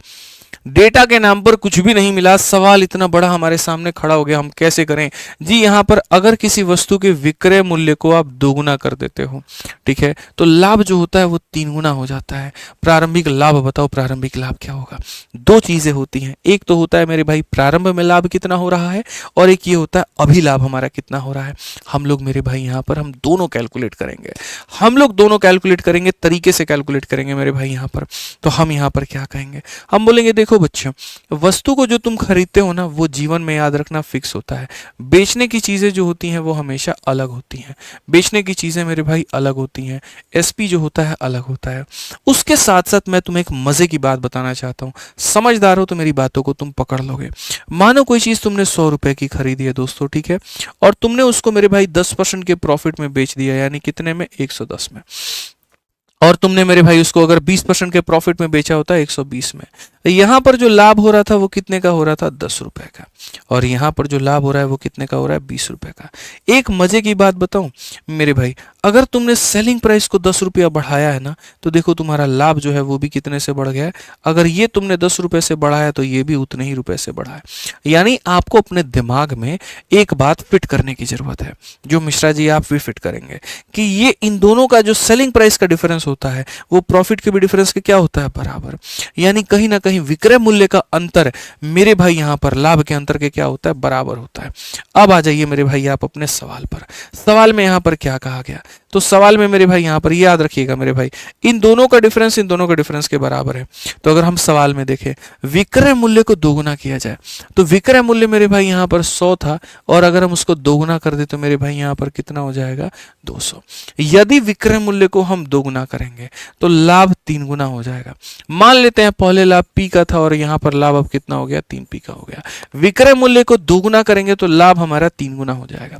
S1: डेटा के नाम पर कुछ भी नहीं मिला, सवाल इतना बड़ा हमारे सामने खड़ा हो गया, हम कैसे करें जी। यहाँ पर अगर किसी वस्तु के विक्रय मूल्य को आप दोगुना कर देते हो, ठीक है, तो लाभ जो होता है वो 3 गुना हो जाता है। प्रारंभिक लाभ बताओ, प्रारंभिक लाभ क्या होगा? दो चीजें होती हैं, एक तो होता है मेरे भाई प्रारंभ में लाभ कितना हो रहा है, और एक ये होता है अभी लाभ हमारा कितना हो रहा है। हम लोग मेरे भाई यहाँ पर हम दोनों कैलकुलेट करेंगे, हम लोग दोनों कैलकुलेट करेंगे, तरीके से कैलकुलेट करेंगे मेरे भाई यहाँ पर। तो हम यहाँ पर क्या कहेंगे, हम बोलेंगे देखो बच्चों, वस्तु को जो तुम खरीदते हो ना वो जीवन में याद रखना फिक्स होता है। बेचने की चीजें जो होती हैं वो हमेशा अलग होती हैं, बेचने की चीजें मेरे भाई अलग होती हैं, एसपी जो होता है अलग होता है। उसके साथ साथ मैं तुम्हें एक मजे की बात बताना चाहता हूँ, समझदार हो तो मेरी बातों को तुम पकड़ लोगे। मानो कोई चीज तुमने 100 रुपए की खरीदी है दोस्तों, ठीक है, और तुमने उसको मेरे भाई 10% के प्रॉफिट में बेच दिया, यानी कितने में, 110 में। और तुमने मेरे भाई उसको अगर 20% के प्रॉफिट में बेचा होता है 120 में, यहां पर जो लाभ हो रहा था वो कितने का हो रहा था, 10 रुपए का, और यहां पर जो लाभ हो रहा है वो कितने का हो रहा है, 20 रुपए का। एक मजे की बात बताऊं मेरे भाई, अगर तुमने सेलिंग प्राइस को 10 रुपया बढ़ाया है ना, तो देखो तुम्हारा लाभ जो है वो भी कितने से बढ़ गया है। अगर ये तुमने 10 रुपए से बढ़ाया तो ये भी उतने ही रुपए से बढ़ा है। यानी आपको अपने दिमाग में एक बात फिट करने की जरूरत है, जो मिश्रा जी आप भी फिट करेंगे, कि ये इन दोनों का जो सेलिंग प्राइस का डिफरेंस होता है वो प्रॉफिट के भी डिफरेंस के क्या होता है, बराबर। यानी कहीं ना कहीं विक्रय मूल्य का अंतर मेरे भाई यहां पर लाभ के अंतर के क्या होता है, बराबर होता है। अब आ जाइए मेरे भाई आप अपने सवाल पर। सवाल में यहां पर क्या कहा गया, तो सवाल में मेरे भाई यहां पर याद रखिएगा मेरे भाई, इन दोनों का डिफरेंस इन दोनों का डिफरेंस के बराबर है। तो अगर हम सवाल में देखें विक्रय मूल्य को दोगुना किया जाए, तो विक्रय मूल्य मेरे भाई यहां पर 100 था, और अगर हम उसको दोगुना कर दे तो मेरे भाई यहां पर कितना हो जाएगा, 200। यदि विक्रय मूल्य को हम दोगुना करेंगे तो लाभ 3 गुना हो जाएगा। मान लेते हैं पहले लाभ पी का था और यहां पर लाभ अब कितना हो गया, 3 पी का हो गया। विक्रय मूल्य को दोगुना करेंगे तो लाभ हमारा 3 गुना हो जाएगा।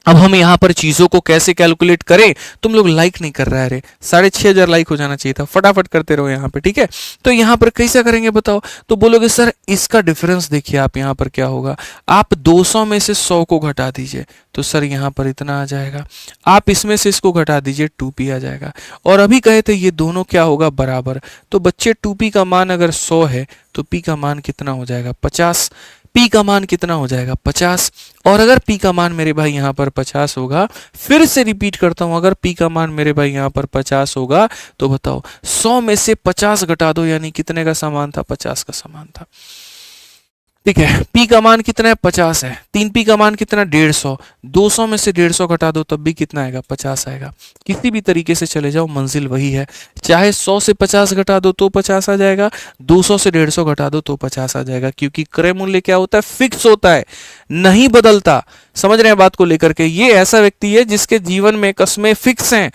S1: अब हम यहां पर चीजों को कैसे कैलकुलेट करें, तुम लोग लाइक नहीं कर रहा है रे, 6500 लाइक हो जाना चाहिए था, फटाफट करते रहो यहां पे, ठीक है। तो यहां पर कैसे करेंगे बताओ, तो बोलोगे सर इसका डिफरेंस देखिए आप यहां पर क्या होगा, आप 200 में से 100 को घटा दीजिए तो सर यहां पर इतना आ जाएगा, आप इसमें से इसको घटा दीजिए 2p आ जाएगा। और अभी कहे थे ये दोनों क्या होगा, बराबर। तो बच्चे 2p का मान अगर 100 है तो p का मान कितना हो जाएगा, 50। p का मान कितना हो जाएगा, 50। और अगर p का मान मेरे भाई यहां पर 50 होगा, फिर से रिपीट करता हूं, अगर p का मान मेरे भाई यहां पर 50 होगा तो बताओ 100 में से 50 घटा दो, यानी कितने का समान था, 50 का समान था, ठीक है। p का मान कितना है, 50 है। 3p का मान कितना, 150। 200 में से 150 घटा दो तब भी कितना आएगा, 50 आएगा। किसी भी तरीके से चले जाओ मंजिल वही है, चाहे 100 से 50 घटा दो तो 50 आ जाएगा, 200 से 150 घटा दो तो 50 आ जाएगा, क्योंकि क्रय मूल्य क्या होता है, फिक्स होता है, नहीं बदलता। समझ रहे हैं बात को लेकर के, ये ऐसा व्यक्ति है जिसके जीवन में कस्में फिक्स हैं,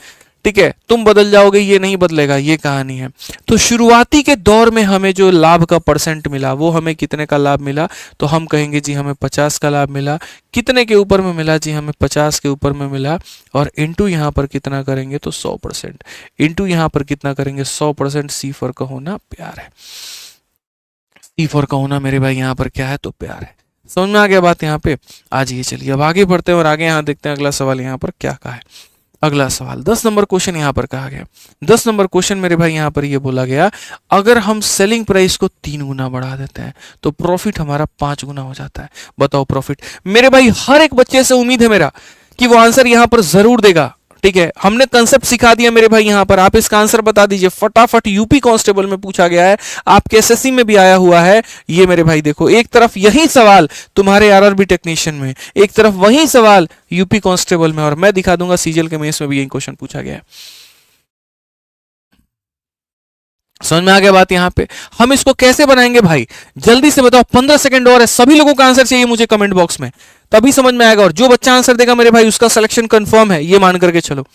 S1: ठीक है, तुम बदल जाओगे ये नहीं बदलेगा, ये कहानी है। तो शुरुआती के दौर में हमें जो लाभ का परसेंट मिला वो हमें कितने का लाभ मिला, तो हम कहेंगे जी हमें 50 का लाभ मिला। कितने के ऊपर में मिला जी, हमें 50 के ऊपर में मिला, और इंटू यहां पर कितना करेंगे तो 100%, इंटू यहां पर कितना करेंगे 100%। C4 का होना प्यार है, C4 का होना मेरे भाई यहां पर क्या है, तो प्यार है। समझ में आ गया बात यहाँ पे। आज ये चलिए अब आगे बढ़ते हैं और आगे यहाँ देखते हैं अगला सवाल यहाँ पर क्या कहा है। अगला सवाल 10 नंबर क्वेश्चन यहां पर कहा गया। 10 नंबर क्वेश्चन मेरे भाई यहां पर ये बोला गया, अगर हम सेलिंग प्राइस को 3 गुना बढ़ा देते हैं तो प्रॉफिट हमारा 5 गुना हो जाता है। बताओ प्रॉफिट। मेरे भाई हर एक बच्चे से उम्मीद है मेरा कि वो आंसर यहां पर जरूर देगा, ठीक है। हमने कंसेप्ट सिखा दिया मेरे भाई यहां पर, आप इसका आंसर बता दीजिए फटाफट। यूपी कांस्टेबल में पूछा गया है, आपके एसएससी में भी आया हुआ है ये मेरे भाई। देखो एक तरफ यही सवाल तुम्हारे आरआरबी टेक्नीशियन में, एक तरफ वही सवाल यूपी कांस्टेबल में, और मैं दिखा दूंगा सीजीएल के मेंस में भी यही क्वेश्चन पूछा गया है। समझ में आ गया बात यहां पे। हम इसको कैसे बनाएंगे भाई, जल्दी से बताओ, 15 सेकंड और है, सभी लोगों का आंसर चाहिए मुझे कमेंट बॉक्स में, तभी समझ में आएगा। और जो बच्चा आंसर देगा मेरे भाई उसका सिलेक्शन कंफर्म है, ये मान करके चलो,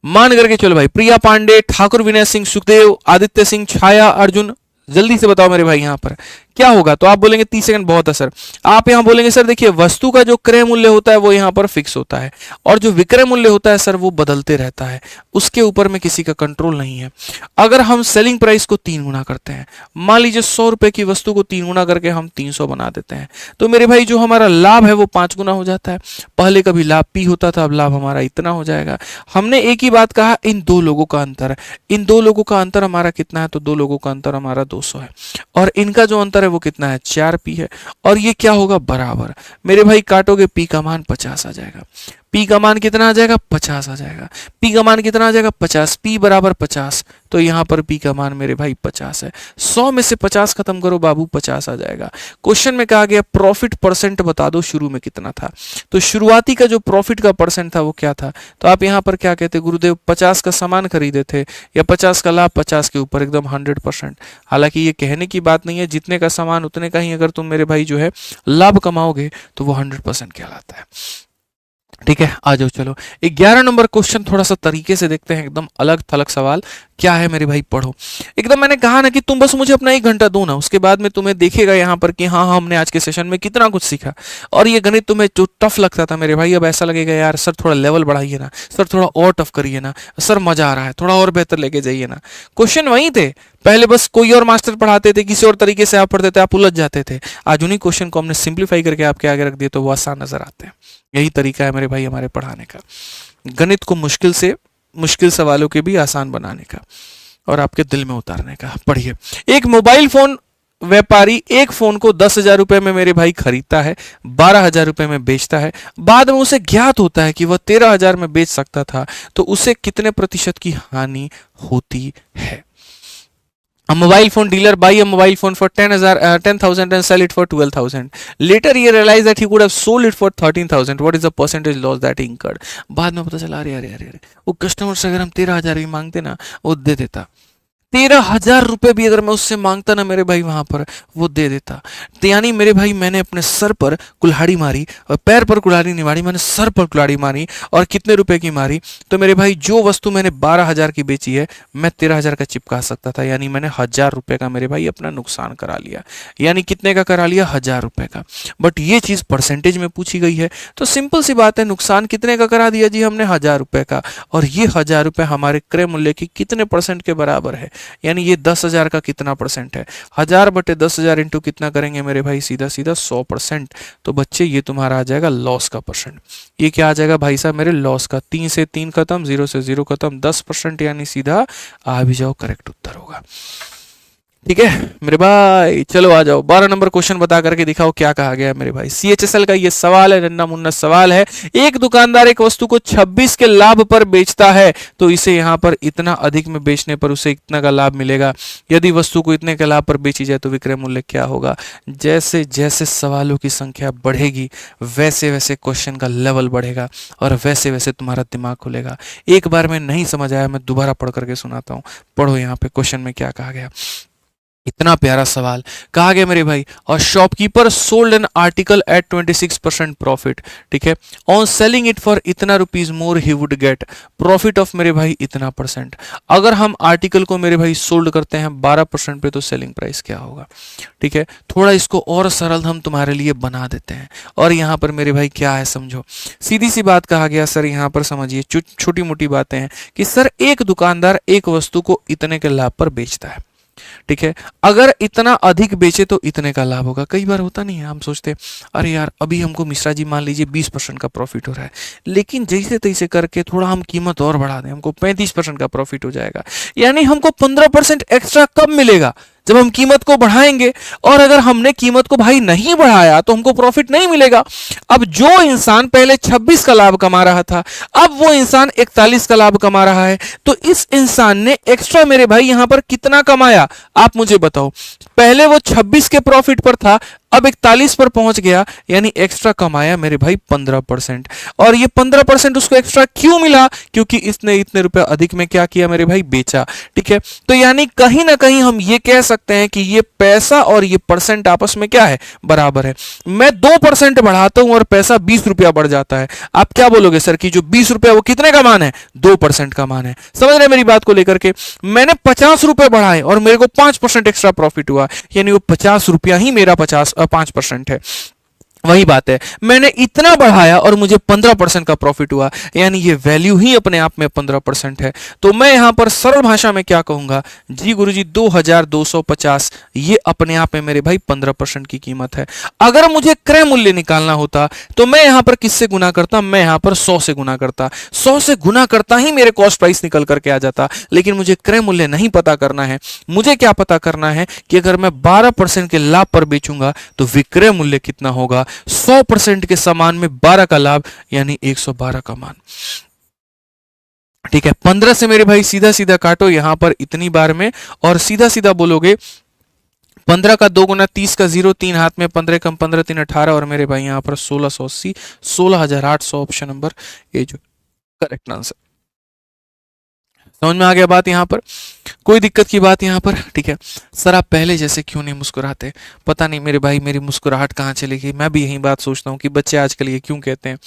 S1: मान करके चलो भाई। प्रिया पांडे, ठाकुर विनय सिंह, सुखदेव, आदित्य सिंह, छाया, अर्जुन, जल्दी से बताओ मेरे भाई यहां पर क्या होगा? तो आप बोलेंगे 30 सेकंड बहुत है सर। आप यहां बोलेंगे सर देखिए वस्तु का जो क्रय मूल्य होता है वो यहां पर फिक्स होता है और जो विक्रय मूल्य होता है सर वो बदलते रहता है, उसके ऊपर में किसी का कंट्रोल नहीं है। अगर हम सेलिंग प्राइस को 3 गुना करते हैं, मान लीजिए 100 रुपए की वस्तु को 3 गुना करके हम 300 बना देते हैं, तो मेरे भाई जो हमारा लाभ है वो 5 गुना हो जाता है। पहले कभी लाभ P होता था, अब लाभ हमारा इतना हो जाएगा। हमने एक ही बात कहा, इन दो लोगों का अंतर है। इन दो लोगों का अंतर हमारा कितना है? तो दो लोगों का अंतर हमारा 200 है और इनका जो अंतर है वो कितना है? 4P है। और ये क्या होगा? बराबर। मेरे भाई काटोगे P का मान 50 आ जाएगा। P का मान कितना आ जाएगा? 50 आ जाएगा। P का मान कितना आ जाएगा? 50। P बराबर 50, तो यहाँ पर P का मान मेरे भाई 50 है। 100 में से 50 खत्म करो बाबू, 50 आ जाएगा। क्वेश्चन में कहा गया प्रॉफिट परसेंट बता दो शुरू में कितना था, तो शुरुआती का जो प्रॉफिट का परसेंट था वो क्या था? तो आप यहाँ पर क्या कहते गुरुदेव? 50 का सामान खरीदे थे या 50 का लाभ 50 के ऊपर, एकदम 100%। हालांकि ये कहने की बात नहीं है, जितने का सामान उतने का ही अगर तुम मेरे भाई जो है लाभ कमाओगे तो वो 100% कहलाता है। ठीक है, आ जाओ चलो 11 नंबर क्वेश्चन थोड़ा सा तरीके से देखते हैं, एकदम अलग थलग सवाल। क्या है मेरे भाई? पढ़ो एकदम। मैंने कहा ना कि तुम बस मुझे अपना 1 घंटा दो ना, उसके बाद में तुम्हें देखेगा यहाँ पर कि हाँ हमने आज के सेशन में कितना कुछ सीखा। और ये गणित तुम्हें जो टफ लगता था मेरे भाई, अब ऐसा लगेगा यार सर थोड़ा लेवल बढ़ाइए ना, सर थोड़ा और टफ करिए ना, सर मजा आ रहा है, थोड़ा और बेहतर लेके जाइए ना। क्वेश्चन वही थे, पहले बस कोई और मास्टर पढ़ाते थे, किसी और तरीके से आप पढ़ते थे, आप उलझ जाते थे। आज उन्हीं क्वेश्चन को हमने सिंप्लीफाई करके आपके आगे रख दिए तो वो आसान नजर आते हैं। यही तरीका है मेरे भाई हमारे पढ़ाने का, गणित को मुश्किल से मुश्किल सवालों के भी आसान बनाने का और आपके दिल में उतारने का। पढ़िए, एक मोबाइल फोन व्यापारी एक फोन को 10,000 रुपए में मेरे भाई खरीदता है, 12,000 रुपए में बेचता है। बाद में उसे ज्ञात होता है कि वह 13,000 में बेच सकता था, तो उसे कितने प्रतिशत की हानि होती है? A mobile phone dealer buy a mobile phone for 10,000 and sell it for 12,000. Later he realized that he could have sold it for 13,000. What is the percentage loss that he incurred? बाद में पता चला अरे अरे अरे अरे वो customer से अगर हम 13,000 भी मांगते ना वो दे देता। 13,000 रुपए भी अगर मैं उससे मांगता ना मेरे भाई वहां पर वो दे देता। तो यानी मेरे भाई मैंने अपने सर पर कुल्हाड़ी मारी और पैर पर कुल्हाड़ी नहीं मारी, मैंने सर पर कुल्हाड़ी मारी। और कितने रुपए की मारी? तो मेरे भाई जो वस्तु मैंने 12,000 की बेची है मैं 13,000 का चिपका सकता था, यानी मैंने 1,000 रुपए का मेरे भाई अपना नुकसान करा लिया। यानी कितने का करा लिया? 1,000 रुपए का। बट ये चीज परसेंटेज में पूछी गई है तो सिंपल सी बात है, नुकसान कितने का करा दिया जी हमने? 1,000 रुपए का। और ये 1,000 रुपए हमारे क्रय मूल्य की कितने परसेंट के बराबर है? यानी ये 10,000 का कितना परसेंट है? 1,000 बटे 10,000 इंटू कितना करेंगे मेरे भाई? सीधा सीधा 100%। तो बच्चे ये तुम्हारा आ जाएगा लॉस का परसेंट। ये क्या आ जाएगा भाई साहब मेरे? लॉस का। 3 से 3 खत्म, 0 से 0 खत्म, 10%, यानी सीधा आ भी जाओ, करेक्ट उत्तर होगा। ठीक है मेरे भाई, चलो आ जाओ 12 नंबर क्वेश्चन बता करके दिखाओ क्या कहा गया है मेरे भाई। CHSL का ये सवाल है, नन्ना मुन्ना सवाल है। एक दुकानदार एक वस्तु को 26 के लाभ पर बेचता है तो इसे यहाँ पर इतना अधिक में बेचने पर उसे इतना का लाभ मिलेगा। यदि वस्तु को इतने के लाभ पर बेची जाए तो विक्रय मूल्य क्या होगा? जैसे जैसे सवालों की संख्या बढ़ेगी वैसे वैसे क्वेश्चन का लेवल बढ़ेगा और वैसे वैसे तुम्हारा दिमाग खुलेगा। एक बार में नहीं समझ आया मैं दोबारा पढ़ करके सुनाता हूँ। पढ़ो यहाँ पे क्वेश्चन में क्या कहा गया। इतना प्यारा सवाल कहा गया मेरे भाई। और shopkeeper sold an article at 26% profit. ठीक है, ऑन सेलिंग इट फॉर इतना rupees more he would get profit of मेरे भाई इतना परसेंट। अगर हम आर्टिकल को मेरे भाई सोल्ड करते हैं 12% पे तो सेलिंग प्राइस क्या होगा? ठीक है, थोड़ा इसको और सरल हम तुम्हारे लिए बना देते हैं। और यहाँ पर मेरे भाई क्या है समझो, सीधी सी बात कहा गया सर, यहाँ पर समझिए छोटी मोटी बातें हैं कि सर एक दुकानदार एक वस्तु को इतने के लाभ पर बेचता है। ठीक है, अगर इतना अधिक बेचे तो इतने का लाभ होगा। कई बार होता नहीं है, हम सोचते अरे यार अभी हमको मिश्रा जी मान लीजिए 20% का प्रॉफिट हो रहा है, लेकिन जैसे तैसे करके थोड़ा हम कीमत और बढ़ा दें हमको 35% का प्रॉफिट हो जाएगा। यानी हमको 15% एक्स्ट्रा कब मिलेगा? जब हम कीमत को बढ़ाएंगे। और अगर हमने कीमत को भाई नहीं बढ़ाया तो हमको प्रॉफिट नहीं मिलेगा। अब जो इंसान पहले 26 का लाभ कमा रहा था अब वो इंसान 41 का लाभ कमा रहा है, तो इस इंसान ने एक्स्ट्रा मेरे भाई यहां पर कितना कमाया आप मुझे बताओ। पहले वो 26 के प्रॉफिट पर था, अब 41 पर पहुंच गया, यानी एक्स्ट्रा कमाया मेरे भाई 15%। और ये 15% उसको एक्स्ट्रा क्यों मिला? क्योंकि इसने इतने रुपए अधिक में क्या किया मेरे भाई? बेचा। ठीक है, तो यानी कहीं ना कहीं हम ये कह सकते हैं कि ये पैसा और ये परसेंट आपस में क्या है? बराबर है। मैं 2% बढ़ाता हूं और पैसा 20 रुपया बढ़ जाता है। आप क्या बोलोगे सर कि जो 20 रुपया वो कितने का मान है? 2% का मान है। समझ रहे मेरी बात को लेकर के? मैंने 50 रुपए बढ़ाए और मेरे को 5% एक्स्ट्रा प्रॉफिट हुआ। हुआ, यानी वो 50 रुपया ही मेरा 5% है। वही बात है, मैंने इतना बढ़ाया और मुझे 15% का प्रॉफिट हुआ, यानी ये वैल्यू ही अपने आप में 15% है। तो मैं यहां पर सरल भाषा में क्या कहूंगा, जी गुरुजी 2250 ये अपने आप में मेरे भाई 15% की कीमत है। अगर मुझे क्रय मूल्य निकालना होता तो मैं यहां पर किससे गुना करता, मैं यहां पर 100 से गुना करता, 100 से गुना करता ही मेरे कॉस्ट प्राइस निकल करके आ जाता। लेकिन मुझे क्रय मूल्य नहीं पता करना है, मुझे क्या पता करना है कि अगर मैं 12% के लाभ पर बेचूंगा तो विक्रय मूल्य कितना होगा। 100% के समान में 12 का लाभ, यानी 112 का मान। ठीक है, 15 से मेरे भाई सीधा सीधा काटो यहां पर इतनी बार में, और सीधा सीधा बोलोगे 15 का 2 गुना 30 का 0, 3 हाथ में, 15 कम 15 3 18, और मेरे भाई यहां पर 1680, 16,800 ऑप्शन नंबर ए जो करेक्ट आंसर। समझ में आ गया बात यहां पर, कोई दिक्कत की बात यहां पर। ठीक है सर, आप पहले जैसे क्यों नहीं मुस्कुराते, पता नहीं मेरे भाई मेरी मुस्कुराहट कहाँ चली गई। मैं भी यही बात सोचता हूँ कि बच्चे आजकल ये क्यों कहते हैं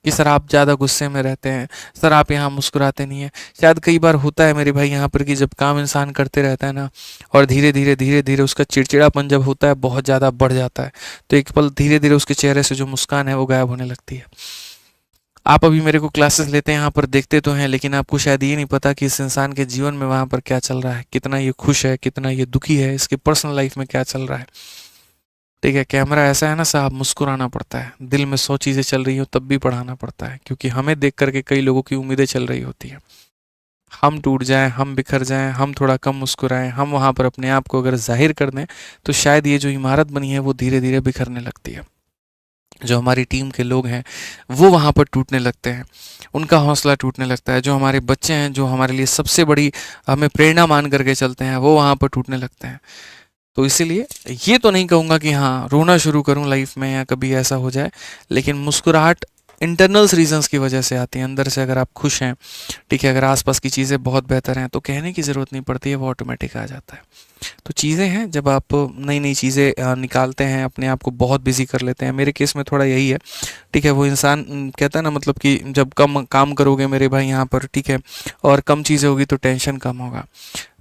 S1: कि सर आप ज़्यादा गुस्से में रहते हैं, सर आप यहाँ मुस्कुराते नहीं है। शायद कई बार होता है मेरे भाई यहाँ पर कि जब काम इंसान करते रहता है ना, और धीरे धीरे उसका चिड़चिड़ापन जब होता है बहुत ज़्यादा बढ़ जाता है, तो एक पल धीरे धीरे उसके चेहरे से जो मुस्कान है वो गायब होने लगती है। आप अभी मेरे को क्लासेस लेते हैं यहाँ पर, देखते तो हैं, लेकिन आपको शायद ये नहीं पता कि इस इंसान के जीवन में वहाँ पर क्या चल रहा है, कितना ये खुश है, कितना ये दुखी है, इसके पर्सनल लाइफ में क्या चल रहा है। ठीक है, कैमरा ऐसा है ना साहब, मुस्कुराना पड़ता है, दिल में 100 चीज़ें चल रही हो तब भी पढ़ाना पड़ता है, क्योंकि हमें देख करके कई लोगों की उम्मीदें चल रही होती है। हम टूट जाएं, हम बिखर जाएं, हम थोड़ा कम मुस्कुराएं, हम वहाँ पर अपने आप को अगर जाहिर कर दें तो शायद ये जो इमारत बनी है वो धीरे धीरे बिखरने लगती है। जो हमारी टीम के लोग हैं वो वहाँ पर टूटने लगते हैं, उनका हौसला टूटने लगता है। जो हमारे बच्चे हैं, जो हमारे लिए सबसे बड़ी हमें प्रेरणा मान करके चलते हैं, वो वहाँ पर टूटने लगते हैं। तो इसीलिए ये तो नहीं कहूँगा कि हाँ रोना शुरू करूँ लाइफ में या कभी ऐसा हो जाए, लेकिन मुस्कुराहट इंटरनल्स रीजंस की वजह से आती है, अंदर से अगर आप खुश हैं, ठीक है, अगर आसपास की चीज़ें बहुत बेहतर हैं तो कहने की ज़रूरत नहीं पड़ती है, वो ऑटोमेटिक आ जाता है। तो चीज़ें हैं, जब आप नई नई चीज़ें निकालते हैं, अपने आप को बहुत बिजी कर लेते हैं, मेरे केस में थोड़ा यही है। ठीक है, वो इंसान कहता है ना, मतलब कि जब कम काम करोगे मेरे भाई यहाँ पर, ठीक है, और कम चीज़ें होगी तो टेंशन कम होगा।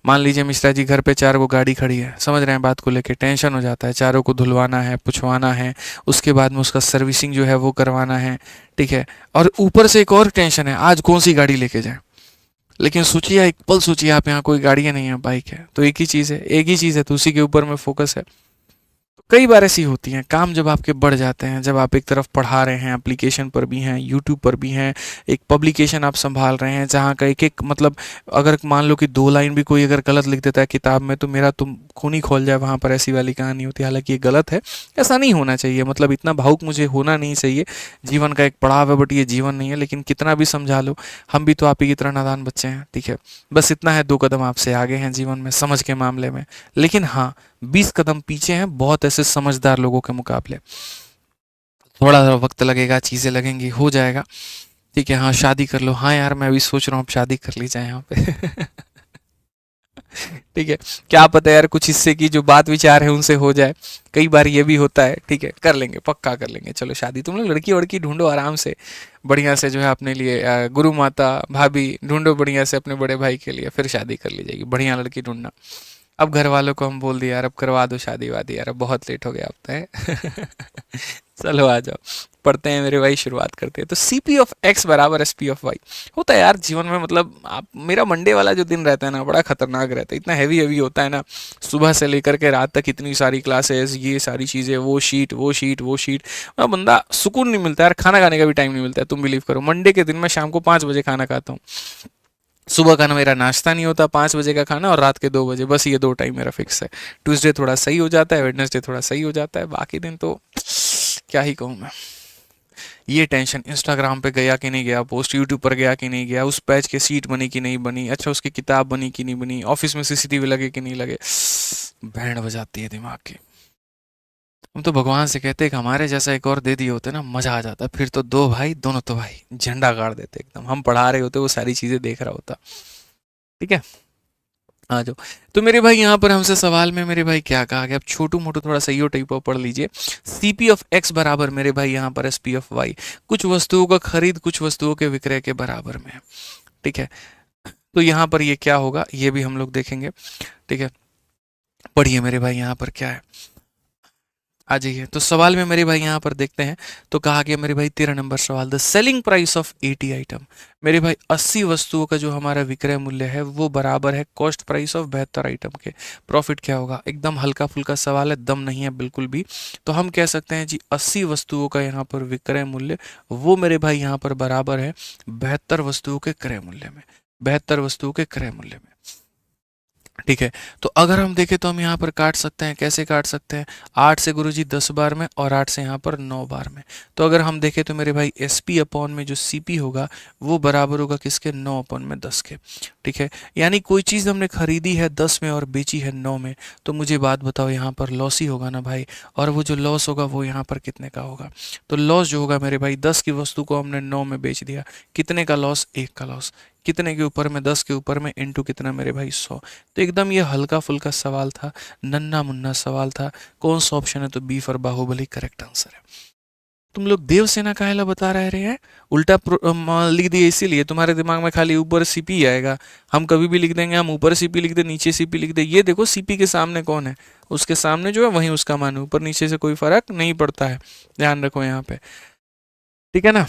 S1: मान लीजिए मिश्रा जी घर पे 4 गो गाड़ी खड़ी है, समझ रहे हैं बात को लेके, टेंशन हो जाता है, चारों को धुलवाना है, पुछवाना है, उसके बाद में उसका सर्विसिंग जो है वो करवाना है। ठीक है, और ऊपर से एक और टेंशन है, आज कौन सी गाड़ी लेके जाए। लेकिन सोचिए, एक पल सोचिए, आप यहाँ कोई गाड़ियाँ नहीं है, बाइक है, तो एक ही चीज़ है, एक ही चीज़ है, तो उसी के ऊपर में फोकस है। कई बार ऐसी होती हैं काम, जब आपके बढ़ जाते हैं, जब आप एक तरफ पढ़ा रहे हैं, एप्लीकेशन पर भी हैं, यूट्यूब पर भी हैं, एक पब्लिकेशन आप संभाल रहे हैं जहाँ का एक एक मतलब, अगर मान लो कि 2 लाइन भी कोई अगर गलत लिख देता है किताब में तो मेरा तुम खून ही खोल जाए, वहाँ पर ऐसी वाली कहानी होती है। हालांकि ये गलत है, ऐसा नहीं होना चाहिए, मतलब इतना भावुक मुझे होना नहीं चाहिए। जीवन का एक पड़ाव है, बट ये जीवन नहीं है। लेकिन कितना भी समझा लो, हम भी तो आप ही की तरह नादान बच्चे हैं। ठीक है, बस इतना है, 2 कदम आपसे आगे हैं जीवन में, समझ के मामले में, लेकिन हाँ 20 कदम पीछे हैं बहुत ऐसे समझदार लोगों के मुकाबले। थोड़ा सा वक्त लगेगा, चीज़ें लगेंगी, हो जाएगा। ठीक है, हाँ शादी कर लो, हाँ यार मैं अभी सोच रहा हूँ अब शादी कर ली जाए यहाँ पे। ठीक है, क्या पता यार कुछ हिस्से की जो बात विचार है उनसे हो जाए, कई बार ये भी होता है। ठीक है, कर लेंगे, पक्का कर लेंगे। चलो शादी, तुम लोग लड़की वड़की ढूंढो आराम से, बढ़िया से जो है अपने लिए, गुरु माता भाभी ढूंढो बढ़िया से अपने बड़े भाई के लिए, फिर शादी कर ली जाएगी, बढ़िया लड़की ढूंढना। अब घर वालों को हम बोल दिया यार अब करवा दो शादी वादी, यार अब बहुत लेट हो गया अब तय। चलो आ जाओ, पढ़ते हैं मेरे भाई, शुरुआत करते हैं। तो CP ऑफ एक्स बराबर SP ऑफ वाई होता है यार जीवन में। मतलब आप, मेरा मंडे वाला जो दिन रहता है ना, बड़ा खतरनाक रहता है, इतना हैवी हैवी होता है ना, सुबह से लेकर के रात तक इतनी सारी क्लासेस, ये सारी चीज़ें, वो शीट वो शीट वो शीट, बंदा सुकून नहीं मिलता यार, खाना खाने का भी टाइम नहीं मिलता है। तुम बिलीव करो, मंडे के दिन मैं शाम को 5 बजे खाना खाता हूँ। सुबह का ना मेरा नाश्ता नहीं होता, 5 बजे का खाना, और रात के 2 बजे, बस ये 2 टाइम मेरा फिक्स है। ट्यूसडे थोड़ा सही हो जाता है, वेडनेसडे थोड़ा सही हो जाता है, बाकी दिन तो क्या ही कहूँ मैं। ये टेंशन, इंस्टाग्राम पे गया कि नहीं गया पोस्ट, यूट्यूब पर गया कि नहीं गया, उस पैच के सीट बनी कि नहीं बनी, अच्छा उसकी किताब बनी कि नहीं बनी, ऑफिस में CCTV लगे कि नहीं लगे, बैंड बजाती है दिमाग की। हम तो भगवान से कहते हैं कि हमारे जैसा एक और दे दिए होते ना, मजा आ जाता, फिर तो 2 भाई, दोनों तो भाई झंडा गाड़ देते एकदम, हम पढ़ा रहे होते, वो सारी चीजें देख रहा होता। ठीक है, आ जाओ। तो मेरे भाई यहाँ पर हमसे सवाल में मेरे भाई क्या कहा गया, अब छोटू मोटू थोड़ा सही हो टाइप पढ़ लीजिए। CP ऑफ एक्स बराबर मेरे भाई यहाँ पर SP ऑफ वाई, कुछ वस्तुओं का खरीद कुछ वस्तुओं के विक्रय के बराबर में है। ठीक है, तो यहाँ पर ये क्या होगा ये भी हम लोग देखेंगे। ठीक है, पढ़िए मेरे भाई यहाँ पर क्या है, आ जाइए। तो सवाल में मेरे भाई यहाँ पर देखते हैं, तो कहा गया मेरे भाई 13 नंबर सवाल, the selling price of 80 item. मेरे भाई 80 वस्तुओं का जो हमारा विक्रय मूल्य है वो बराबर है कॉस्ट प्राइस ऑफ 72 आइटम के। प्रॉफिट क्या होगा, एकदम हल्का फुल्का सवाल है, दम नहीं है बिल्कुल भी। तो हम कह सकते हैं जी 80 वस्तुओं का यहाँ पर विक्रय मूल्य वो मेरे भाई यहाँ पर बराबर है 72 वस्तुओं के क्रय मूल्य में, 72 वस्तुओं के क्रय मूल्य में। ठीक है, तो अगर हम देखें तो हम यहाँ पर काट सकते हैं, कैसे काट सकते हैं, 8 से गुरुजी 10 बार में और 8 से यहाँ पर 9 बार में। तो अगर हम देखें तो मेरे भाई एस पी अपॉन में जो सी पी होगा वो बराबर होगा किसके, 9 अपॉन में 10 के। ठीक है, यानी कोई चीज़ हमने खरीदी है 10 में और बेची है 9 में, तो मुझे बात बताओ यहाँ पर लॉस ही होगा ना भाई, और वो जो लॉस होगा वो यहाँ पर कितने का होगा। तो लॉस जो होगा मेरे भाई 10 की वस्तु को हमने 9 में बेच दिया, कितने का लॉस, 1 का लॉस, कितने के ऊपर में, 10 के ऊपर में इंटू कितना मेरे भाई 100। तो एकदम ये हल्का फुल्का सवाल था, नन्ना मुन्ना सवाल था। कौन सा ऑप्शन है, तो B for Baahubali correct answer है। तुम लोग देवसेना काहेला बता रहे हैं, उल्टा लिख दिए इसीलिए तुम्हारे दिमाग में खाली ऊपर सीपी आएगा। हम कभी भी लिख देंगे, हम ऊपर सीपी लिख दे नीचे सीपी लिख दे, ये देखो सीपी के सामने कौन है, उसके सामने जो है वही उसका मान है, ऊपर नीचे से कोई फर्क नहीं पड़ता है, ध्यान रखो यहाँ पे, ठीक है ना।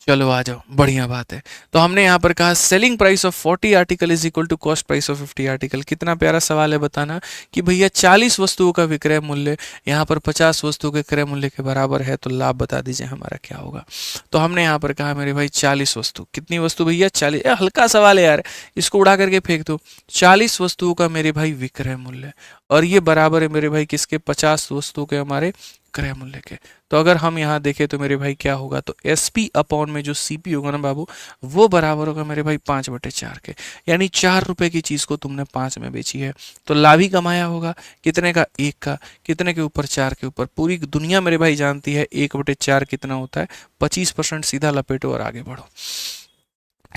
S1: चलो आ जाओ, बढ़िया बात है। तो हमने यहाँ पर कहा selling price of 40 article is equal to cost price of 50 article. कितना प्यारा सवाल है बताना कि भैया 40 वस्तुओं का विक्रय मूल्य यहाँ पर 50 वस्तुओं के क्रय मूल्य के बराबर है, तो लाभ बता दीजिए हमारा क्या होगा। तो हमने यहाँ पर कहा मेरे भाई 40 वस्तु, कितनी वस्तु भैया 40, हल्का सवाल है यार, इसको उड़ा करके फेंक दो। 40 वस्तुओं का मेरे भाई विक्रय मूल्य, और ये बराबर है मेरे भाई किसके, 50 वस्तुओं के हमारे क्रय मूल्य के। तो अगर हम यहाँ देखें तो मेरे भाई क्या होगा, तो एस पी अपॉन में जो सी पी होगा ना बाबू, वो बराबर होगा मेरे भाई 5/4 के। यानी 4 रुपए की चीज को तुमने 5 में बेची है, तो लाभ ही कमाया होगा, कितने का, 1 का, कितने के ऊपर, 4 के ऊपर। पूरी दुनिया मेरे भाई जानती है 1/4 कितना होता है, 25%। सीधा लपेटो और आगे बढ़ो,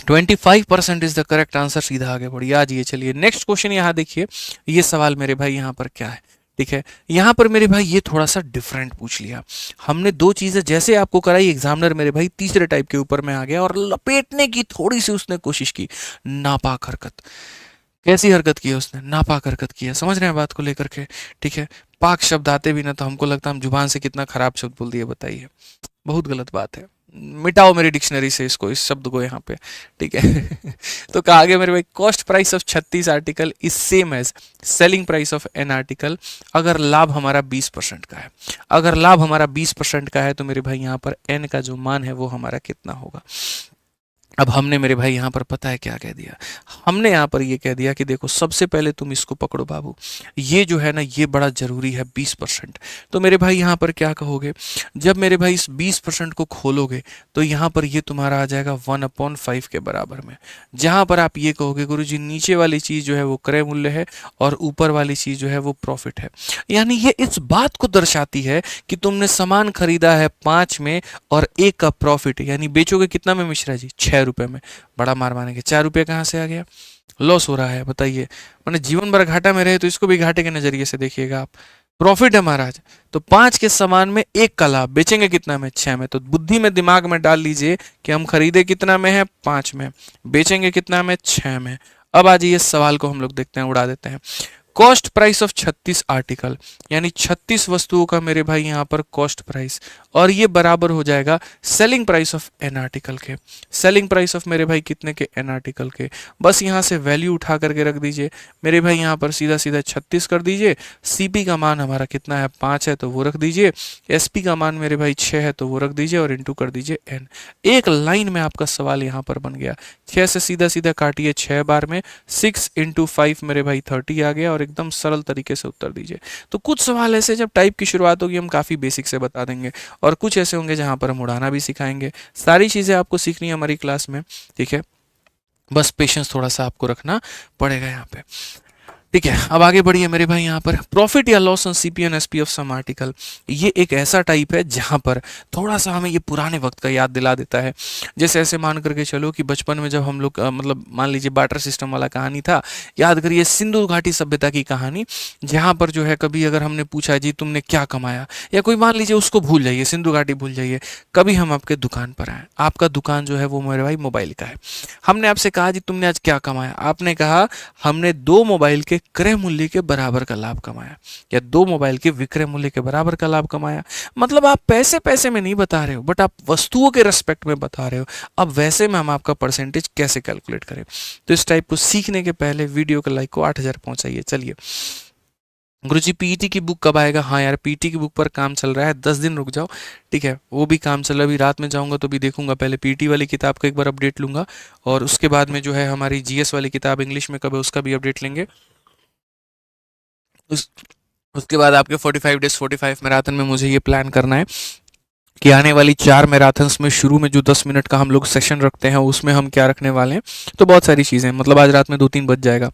S1: 25% इज द करेक्ट आंसर, सीधा आगे बढ़िए। आज ये चलिए नेक्स्ट क्वेश्चन यहाँ देखिए, ये सवाल मेरे भाई यहाँ पर क्या है। ठीक है, यहाँ पर मेरे भाई ये थोड़ा सा डिफरेंट पूछ लिया हमने, दो चीजें जैसे आपको कराई, एग्जामिनर मेरे भाई तीसरे टाइप के ऊपर में आ गया और लपेटने की थोड़ी सी उसने कोशिश की। नापाक हरकत, कैसी हरकत की है उसने, नापाक हरकत की है, समझ रहे हैं बात को लेकर के। ठीक है, पाक शब्द आते भी ना तो हमको लगता है हम जुबान से कितना खराब शब्द बोल दिए, बताइए, बहुत गलत बात है। मिटाओ मेरी डिक्शनरी से इसको, इस शब्द को यहाँ पे, ठीक है। तो कहा गया मेरे भाई cost price of 36 article is same as selling price of an article अगर लाभ हमारा 20% का है। अगर लाभ हमारा 20% का है तो मेरे भाई यहाँ पर एन का जो मान है वो हमारा कितना होगा। अब हमने मेरे भाई यहाँ पर पता है क्या कह दिया, हमने यहाँ पर ये कह दिया कि देखो सबसे पहले तुम इसको पकड़ो बाबू, ये जो है ना ये बड़ा जरूरी है 20%। तो मेरे भाई यहाँ पर क्या कहोगे, जब मेरे भाई इस 20% को खोलोगे तो यहाँ पर ये तुम्हारा आ जाएगा 1/5 के बराबर में। जहाँ पर आप ये कहोगे गुरुजी नीचे वाली चीज़ जो है वो क्रय मूल्य है और ऊपर वाली चीज़ जो है वो प्रॉफिट है, यानी ये इस बात को दर्शाती है कि तुमने सामान खरीदा है 5 में और 1 का प्रॉफिट है, यानी बेचोगे कितना में मिश्रा जी, 6 रुपए में। बड़ा मार मानेंगे, 4 रुपये कहाँ से आ गया, लॉस हो रहा है बताइए, मैंने जीवन भर घाटा में रहे तो इसको भी घाटे के नजरिए से देखिएगा आप। प्रॉफिट है महाराज, तो 5 के सामान में 1 का लाभ, बेचेंगे कितना में, 6 में। तो बुद्धि में दिमाग में डाल लीजिए कि हम खरीदे कितना में है, 5 में, बेचेंगे कितना में, 6 में। अब आज ये सवाल को हम लोग देखते हैं, उड़ा देते हैं। कॉस्ट प्राइस ऑफ 36 आर्टिकल, यानी 36 वस्तुओं का मेरे भाई यहाँ पर कॉस्ट प्राइस, और ये बराबर हो जाएगा selling price of an article के। सेलिंग प्राइस ऑफ मेरे भाई कितने के, एन आर्टिकल के। बस यहाँ से वैल्यू उठा करके रख दीजिए मेरे भाई, यहाँ पर सीधा सीधा 36 कर दीजिए। सीपी का मान हमारा कितना है, 5 है तो वो रख दीजिए। एसपी का मान मेरे भाई 6 है तो वो रख दीजिए और इंटू कर दीजिए एन। एक लाइन में आपका सवाल यहाँ पर बन गया। 6 से सीधा सीधा काटिए 6 बार में, 6 × 5 मेरे भाई 30 आ गया, और एकदम सरल तरीके से उत्तर दीजिए। तो कुछ सवाल ऐसे जब टाइप की शुरुआत होगी हम काफ़ी बेसिक से बता देंगे, और कुछ ऐसे होंगे जहां पर हम उड़ाना भी सिखाएंगे। सारी चीज़ें आपको सीखनी है हमारी क्लास में, ठीक है, बस पेशेंस थोड़ा सा आपको रखना पड़ेगा यहाँ पे। ठीक है, अब आगे बढ़िए मेरे भाई। यहाँ पर प्रॉफिट या loss on CP and SP of some article, ये एक ऐसा टाइप है जहाँ पर थोड़ा सा हमें ये पुराने वक्त का याद दिला देता है। जैसे ऐसे मान करके चलो कि बचपन में जब हम लोग मतलब मान लीजिए बार्टर सिस्टम वाला कहानी था, याद करिए सिंधु घाटी सभ्यता की कहानी, जहाँ पर जो है कभी अगर हमने पूछा जी तुमने क्या कमाया, या कोई मान लीजिए उसको भूल जाइए, सिंधु घाटी भूल जाइए, कभी हम आपके दुकान पर आए, आपका दुकान जो है वो मेरे भाई मोबाइल का है, हमने आपसे कहा जी तुमने आज क्या कमाया, आपने कहा हमने 2 मोबाइल के के क्रय मूल्य के बराबर का लाभ कमाया, या 2 मोबाइल के विक्रय मूल्य के बराबर का लाभ कमाया। मतलब आप पैसे पैसे में नहीं बता रहे हो, बट आप वस्तुओं के रेस्पेक्ट में बता रहे हो। अब वैसे में हम आपका परसेंटेज कैसे कैलकुलेट करें? तो इस टाइप को सीखने के पहले वीडियो के लाइक को 8000 पहुंचाइए। चलिए गुरुजी पीईटी की बुक कब आएगा? हाँ यार, पीईटी की बुक पर काम चल रहा है, 10 दिन रुक जाओ, ठीक है। वो भी काम चल रहा है, अभी रात में जाऊंगा तो भी देखूंगा, पहले पीईटी वाली किताब का एक बार अपडेट लूंगा, और उसके बाद में जो है हमारी जीएस वाली किताब इंग्लिश में कब है उसका भी अपडेट लेंगे। उसके बाद आपके 45 डेज 45 मैराथन में मुझे ये प्लान करना है कि आने वाली 4 मैराथन्स में शुरू में जो 10 मिनट का हम लोग सेशन रखते हैं उसमें हम क्या रखने वाले हैं। तो बहुत सारी चीज़ें, मतलब आज रात में 2-3 बज जाएगा,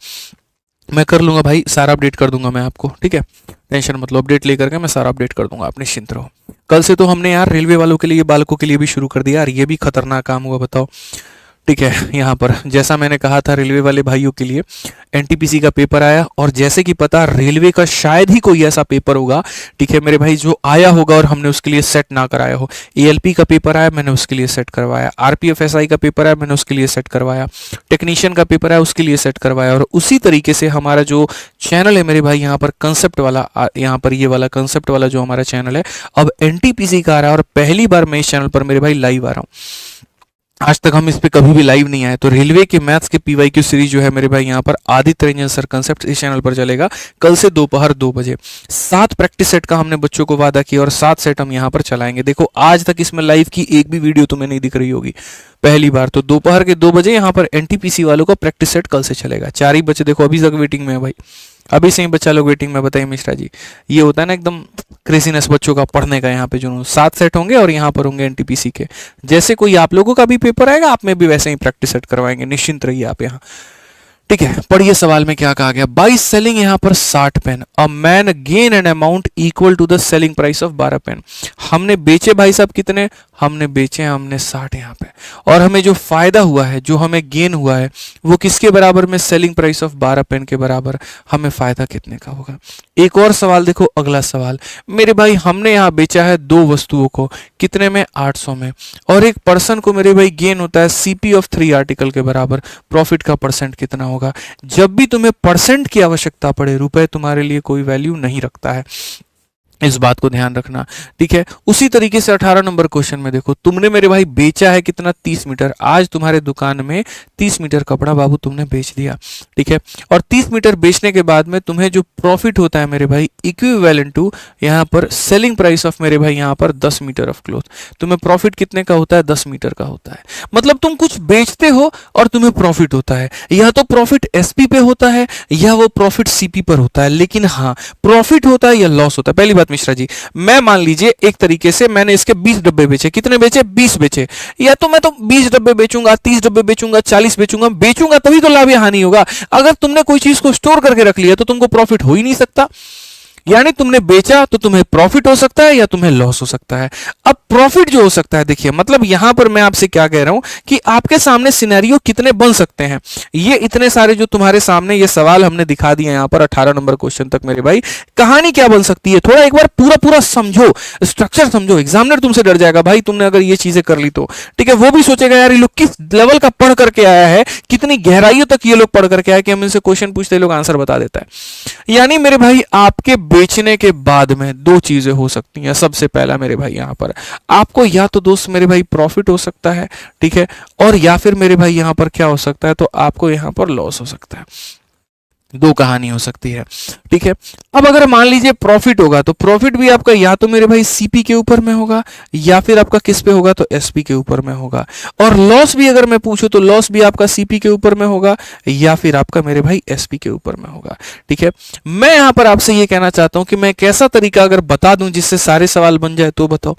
S1: मैं कर लूंगा भाई, सारा अपडेट कर दूंगा मैं आपको, ठीक है। टेंशन मतलब अपडेट लेकर के मैं सारा अपडेट कर दूंगा, आप निश्चिंत रहो। कल से तो हमने यार रेलवे वालों के लिए, बालकों के लिए भी शुरू कर दिया यार, ये भी खतरनाक काम हुआ, बताओ, ठीक है। यहाँ पर जैसा मैंने कहा था रेलवे वाले भाइयों के लिए एनटीपीसी का पेपर आया, और जैसे कि पता रेलवे का शायद ही कोई ऐसा पेपर होगा, ठीक है मेरे भाई, जो आया होगा और हमने उसके लिए सेट ना कराया हो। एएलपी का पेपर आया, मैंने उसके लिए सेट करवाया। आरपीएफएसआई का पेपर आया, मैंने उसके लिए सेट करवाया। टेक्नीशियन का पेपर आया, उसके लिए सेट करवाया। और उसी तरीके से हमारा जो चैनल है मेरे भाई यहाँ पर कंसेप्ट वाला, यहाँ पर ये वाला कंसेप्ट वाला जो हमारा चैनल है, अब एनटीपीसी का आ रहा है, और पहली बार मैं इस चैनल पर मेरे भाई लाइव आ रहा हूँ। आज तक हम इस पे कभी भी लाइव नहीं आए। तो रेलवे के मैथ्स के पीवाईक्यू सीरीज जो है मेरे भाई यहाँ पर आदित्य रंजन सर कंसेप्ट इस चैनल पर चलेगा, कल से दोपहर 2 बजे। 7 प्रैक्टिस सेट का हमने बच्चों को वादा किया, और 7 सेट हम यहाँ पर चलाएंगे। देखो आज तक इसमें लाइव की एक भी वीडियो तुम्हें नहीं दिख रही होगी, पहली बार। तो दोपहर के 2 बजे यहाँ पर एनटीपीसी वालों का प्रैक्टिस सेट कल से चलेगा। 4 ही बच्चे देखो अभी तक वेटिंग में है भाई, अभी से ही बच्चा लोग वेटिंग में। बताइए मिश्रा जी, ये होता है ना एकदम क्रेजीनेस बच्चों का पढ़ने का। यहाँ पे जो 7 सेट होंगे और यहाँ पर होंगे एनटीपीसी के। जैसे कोई आप लोगों का भी पेपर आएगा, आप में भी वैसे ही प्रैक्टिस सेट करवाएंगे, निश्चिंत रहिए आप यहाँ, ठीक है। पढ़िए सवाल में क्या कहा गया। बाई सेलिंग यहाँ पर 60 pen, a man gain an amount equal to the selling price of 12 pen. हमने बेचे भाई साहब कितने? हमने बेचे, हमने 60 यहाँ पे, और हमें जो फायदा हुआ है, जो हमें गेन हुआ है, वो किसके बराबर में? सेलिंग प्राइस ऑफ 12 पेन के बराबर। हमें फायदा कितने का होगा? एक और सवाल देखो, अगला सवाल मेरे भाई, हमने यहाँ बेचा है 2 वस्तुओं को, कितने में? 800 में, और एक पर्सन को मेरे भाई गेन होता है सीपी ऑफ 3 आर्टिकल के बराबर। प्रॉफिट का परसेंट कितना होगा? जब भी तुम्हें परसेंट की आवश्यकता पड़े, रुपए तुम्हारे लिए कोई वैल्यू नहीं रखता है, इस बात को ध्यान रखना, ठीक है। उसी तरीके से 18 नंबर क्वेश्चन में देखो, तुमने मेरे भाई बेचा है कितना? 30 मीटर। आज तुम्हारे दुकान में 30 मीटर कपड़ा बाबू तुमने बेच दिया, ठीक है। और 30 मीटर बेचने के बाद में तुम्हें जो प्रॉफिट होता है मेरे भाई, इक्विवेलेंट टू यहाँ पर सेलिंग प्राइस ऑफ मेरे भाई यहाँ पर 10 मीटर ऑफ क्लॉथ। तुम्हें प्रॉफिट कितने का होता है? 10 मीटर का होता है। मतलब तुम कुछ बेचते हो और तुम्हें प्रॉफिट होता है, या तो प्रॉफिट एसपी पे होता है या वो प्रॉफिट सीपी पर होता है, लेकिन हाँ प्रॉफिट होता है या लॉस होता है। पहली बात मिश्रा जी, मैं मान लीजिए एक तरीके से मैंने इसके 20 डब्बे बेचे, कितने बेचे? 20 बेचे, या तो मैं तो 20 डब्बे बेचूंगा, 30 डब्बे बेचूंगा, 40 बेचूंगा तभी तो लाभ या हानि होगा। अगर तुमने कोई चीज को स्टोर करके रख लिया तो तुमको प्रॉफिट हो ही नहीं सकता। यानी तुमने बेचा तो तुम्हें प्रॉफिट हो सकता है या तुम्हें लॉस हो सकता है। अब प्रॉफिट जो हो सकता है, देखिए मतलब यहां पर मैं आपसे क्या कह रहा हूं कि आपके सामने सिनेरियो कितने बन सकते हैं। ये इतने सारे जो तुम्हारे सामने ये सवाल हमने दिखा दिए यहां पर 18 नंबर क्वेश्चन तक मेरे भाई, कहानी क्या बन सकती है थोड़ा एक बार पूरा पूरा समझो, स्ट्रक्चर समझो। एग्जामिनर तुमसे डर जाएगा भाई तुमने अगर ये चीजें कर ली तो, ठीक है। वो भी सोचेगा यार ये लोग किस लेवल का पढ़ करके आया है, कितनी गहराइयों तक ये लोग पढ़ करके आया कि हम इनसे क्वेश्चन पूछते लोग आंसर बता देता है। यानी मेरे भाई आपके बेचने के बाद में 2 चीजें हो सकती हैं। सबसे पहला मेरे भाई यहां पर आपको या तो दोस्त मेरे भाई प्रॉफिट हो सकता है, ठीक है, और या फिर मेरे भाई यहां पर क्या हो सकता है, तो आपको यहां पर लॉस हो सकता है। 2 कहानी हो सकती है, ठीक है। अब अगर मान लीजिए प्रॉफिट होगा तो प्रॉफिट भी आपका या तो मेरे भाई सीपी के ऊपर में होगा या फिर आपका किस पे होगा, तो एसपी के ऊपर में होगा। और लॉस भी अगर मैं पूछूं तो लॉस भी आपका सीपी के ऊपर में होगा या फिर आपका मेरे भाई एसपी के ऊपर में होगा, ठीक है। मैं यहां पर आपसे ये कहना चाहता हूं कि मैं कैसा तरीका अगर बता दूं जिससे सारे सवाल बन जाए, तो बताओ।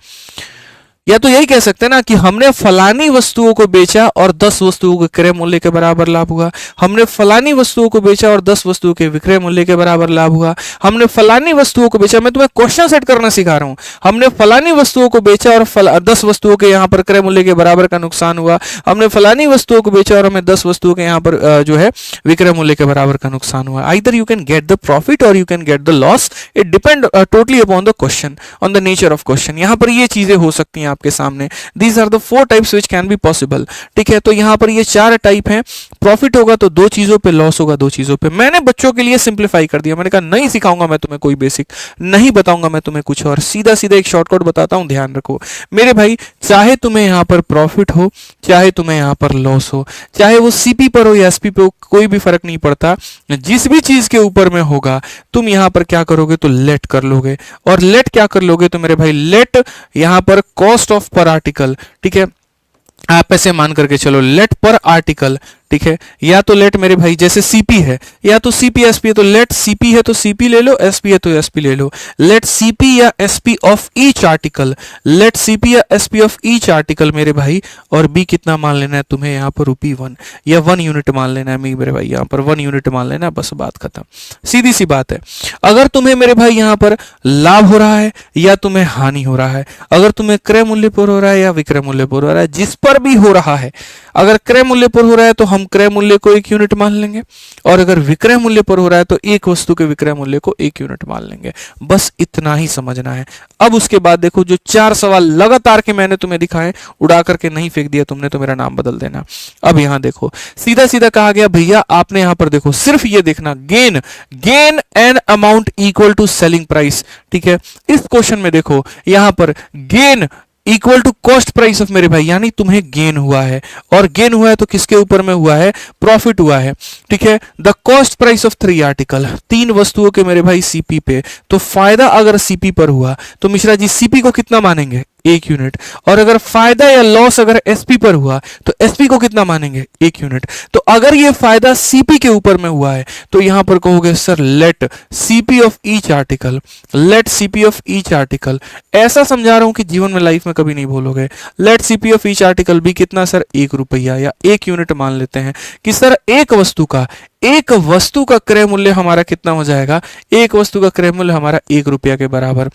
S1: या तो यही कह सकते हैं ना कि हमने फलानी वस्तुओं को बेचा और 10 वस्तुओं के क्रय मूल्य के बराबर लाभ हुआ। हमने फलानी वस्तुओं को बेचा और 10 वस्तुओं के विक्रय मूल्य के बराबर लाभ हुआ। हमने फलानी वस्तुओं को बेचा, मैं तुम्हें क्वेश्चन सेट करना सिखा रहा हूं। हमने फलानी वस्तुओं को बेचा और 10 वस्तुओं के यहाँ पर क्रय मूल्य के बराबर का नुकसान हुआ। हमने फलानी वस्तुओं को बेचा और हमें 10 वस्तुओं के यहाँ पर जो है विक्रय मूल्य के बराबर का नुकसान हुआ। Either you can get the profit और you can get the loss, it depend totally upon the question, on the nature of question. यहाँ पर ये चीजें हो सकती हैं आपके सामने। These are the 4 types which can be possible, ठीक है। तो यहाँ पर ये 4 टाइप हैं। प्रॉफिट होगा तो 2 चीजों पे, लॉस होगा 2 चीजों पे। मैंने बच्चों के लिए सिंप्लीफाई कर दिया, मैंने कहा नहीं सिखाऊंगा मैं तुम्हें कोई बेसिक, नहीं बताऊंगा मैं तुम्हें कुछ और, सीधा सीधा एक शॉर्टकट बताता हूं, ध्यान रखो मेरे भाई। चाहे तुम्हें यहाँ पर प्रॉफिट हो, चाहे तुम्हें यहाँ पर लॉस हो, चाहे वो सीपी पर हो या एसपी पे हो, कोई भी फर्क नहीं पड़ता। जिस भी चीज के ऊपर में होगा तुम यहाँ पर क्या करोगे तो लेट कर लोगे। और लेट क्या कर लोगे तो मेरे भाई लेट यहाँ पर कॉस्ट ऑफ पर आर्टिकल, ठीक है। आप ऐसे मान करके चलो लेट पर आर्टिकल, ठीक है। या तो लेट मेरे भाई जैसे सीपी है, या तो सीपी एसपी है तो लेट सीपी है तो सीपी ले लो, एसपी है तो एसपी ले लो। लेट सीपी या SP of each article, let CP या एसपी ऑफ ईच आर्टिकल मेरे भाई। और बी कितना मान लेना है तुम्हें यहाँ पर ₹1 या 1 यूनिट मान लेना है मेरे भाई, यहाँ पर 1 यूनिट मान लेना है, बस बात खत्म। सीधी सी बात है। अगर तुम्हें मेरे भाई यहाँ पर लाभ हो रहा है या तुम्हें हानि हो रहा है, अगर तुम्हें क्रय मूल्य पर हो रहा है या विक्रय मूल्य पर हो रहा है, जिस पर भी हो रहा है, अगर क्रय मूल्य पर हो रहा है तो हम क्रय मूल्य को 1 यूनिट मान लेंगे, और अगर विक्रय मूल्य पर हो रहा है तो एक वस्तु के विक्रय मूल्य को 1 यूनिट मान लेंगे। बस इतना ही समझना है। अब उसके बाद देखो जो 4 सवाल लगातार के मैंने तुम्हें दिखाए, उड़ा करके नहीं फेंक दिया तुमने तो मेरा नाम बदल देना। अब यहां देखो सीधा सीधा कहा गया भैया, आपने यहां पर देखो सिर्फ ये देखना, gain an amount equal to selling price, ठीक है। इस क्वेश्चन में देखो यहां पर gain equal to cost price of मेरे भाई, यानी तुम्हें गेन हुआ है, और गेन हुआ है तो किसके ऊपर में हुआ है, प्रॉफिट हुआ है, ठीक है। The cost price of 3 article, 3 वस्तुओं के मेरे भाई सीपी पे, तो फायदा अगर सीपी पर हुआ तो मिश्रा जी सीपी को कितना मानेंगे, 1 यूनिट। और अगर फायदा या लॉस अगर एसपी पर हुआ तो एसपी को कितना मानेंगे, 1 यूनिट। तो अगर ये फायदा सीपी के ऊपर में हुआ है तो यहां पर कहोगे sir let CP of each article, let CP of each article. ऐसा समझा रहा हूं कि जीवन में लाइफ में कभी नहीं भूलोगे। Let CP of each article भी कितना सर, 1 रुपया या 1 यूनिट मान लेते हैं कि सर एक वस्तु का क्रय मूल्य हमारा कितना हो जाएगा, एक वस्तु का क्रय मूल्य हमारा 1 रुपया के बराबर,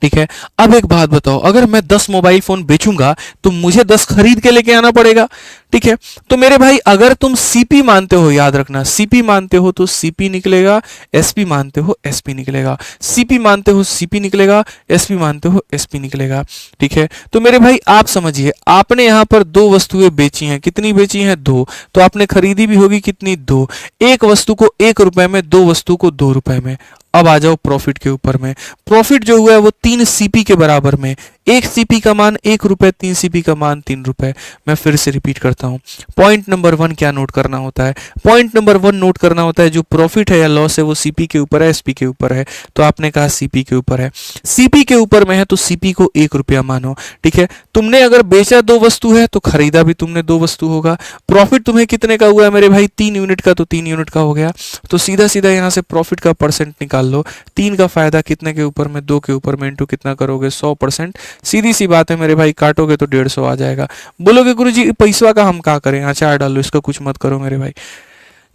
S1: ठीक है। अब एक बात बताओ, अगर मैं 10 मोबाइल फोन बेचूंगा तो मुझे 10 खरीद के लेके आना पड़ेगा, ठीक है। तो मेरे भाई अगर तुम सीपी मानते हो, याद रखना सीपी मानते हो तो सीपी निकलेगा, एसपी मानते हो एसपी निकलेगा, सीपी मानते हो सीपी निकलेगा, एसपी मानते हो एसपी निकलेगा, ठीक है। तो मेरे भाई आप समझिए, आपने यहां पर 2 वस्तुएं बेची हैं, कितनी बेची हैं, 2। तो आपने खरीदी भी होगी कितनी, 2। एक वस्तु को 1 रुपए में, 2 वस्तु को 2 रुपए में। अब आ जाओ प्रॉफिट के ऊपर में। प्रॉफिट जो हुआ है वो 3 सीपी के बराबर में, 1 सीपी का मान 1 रुपए, 3 सीपी का मान 3 रुपए। मैं फिर से रिपीट करता हूं, पॉइंट नंबर 1 क्या नोट करना होता है, पॉइंट नंबर 1 नोट करना होता है जो प्रॉफिट है या लॉस है वो सीपी के ऊपर है, एसपी के ऊपर है। तो आपने कहा सीपी के ऊपर है, सीपी के ऊपर में है तो सीपी को 1 रुपया मानो, ठीक है। तुमने अगर बेचा 2 वस्तु है तो खरीदा भी तुमने 2 वस्तु होगा। प्रॉफिट तुम्हें कितने का हुआ है मेरे भाई, 3 यूनिट का, तो 3 यूनिट का हो गया। तो सीधा सीधा यहां से प्रॉफिट का परसेंट निकाल लो। 3 का फायदा कितने के ऊपर में, 2 के ऊपर में, इंटू कितना करोगे, 100%। सीधी सी बात है मेरे भाई, काटोगे तो 150 आ जाएगा। बोलोगे गुरुजी पैसा का हम क्या करें, अचार डालो, इसका कुछ मत करो मेरे भाई।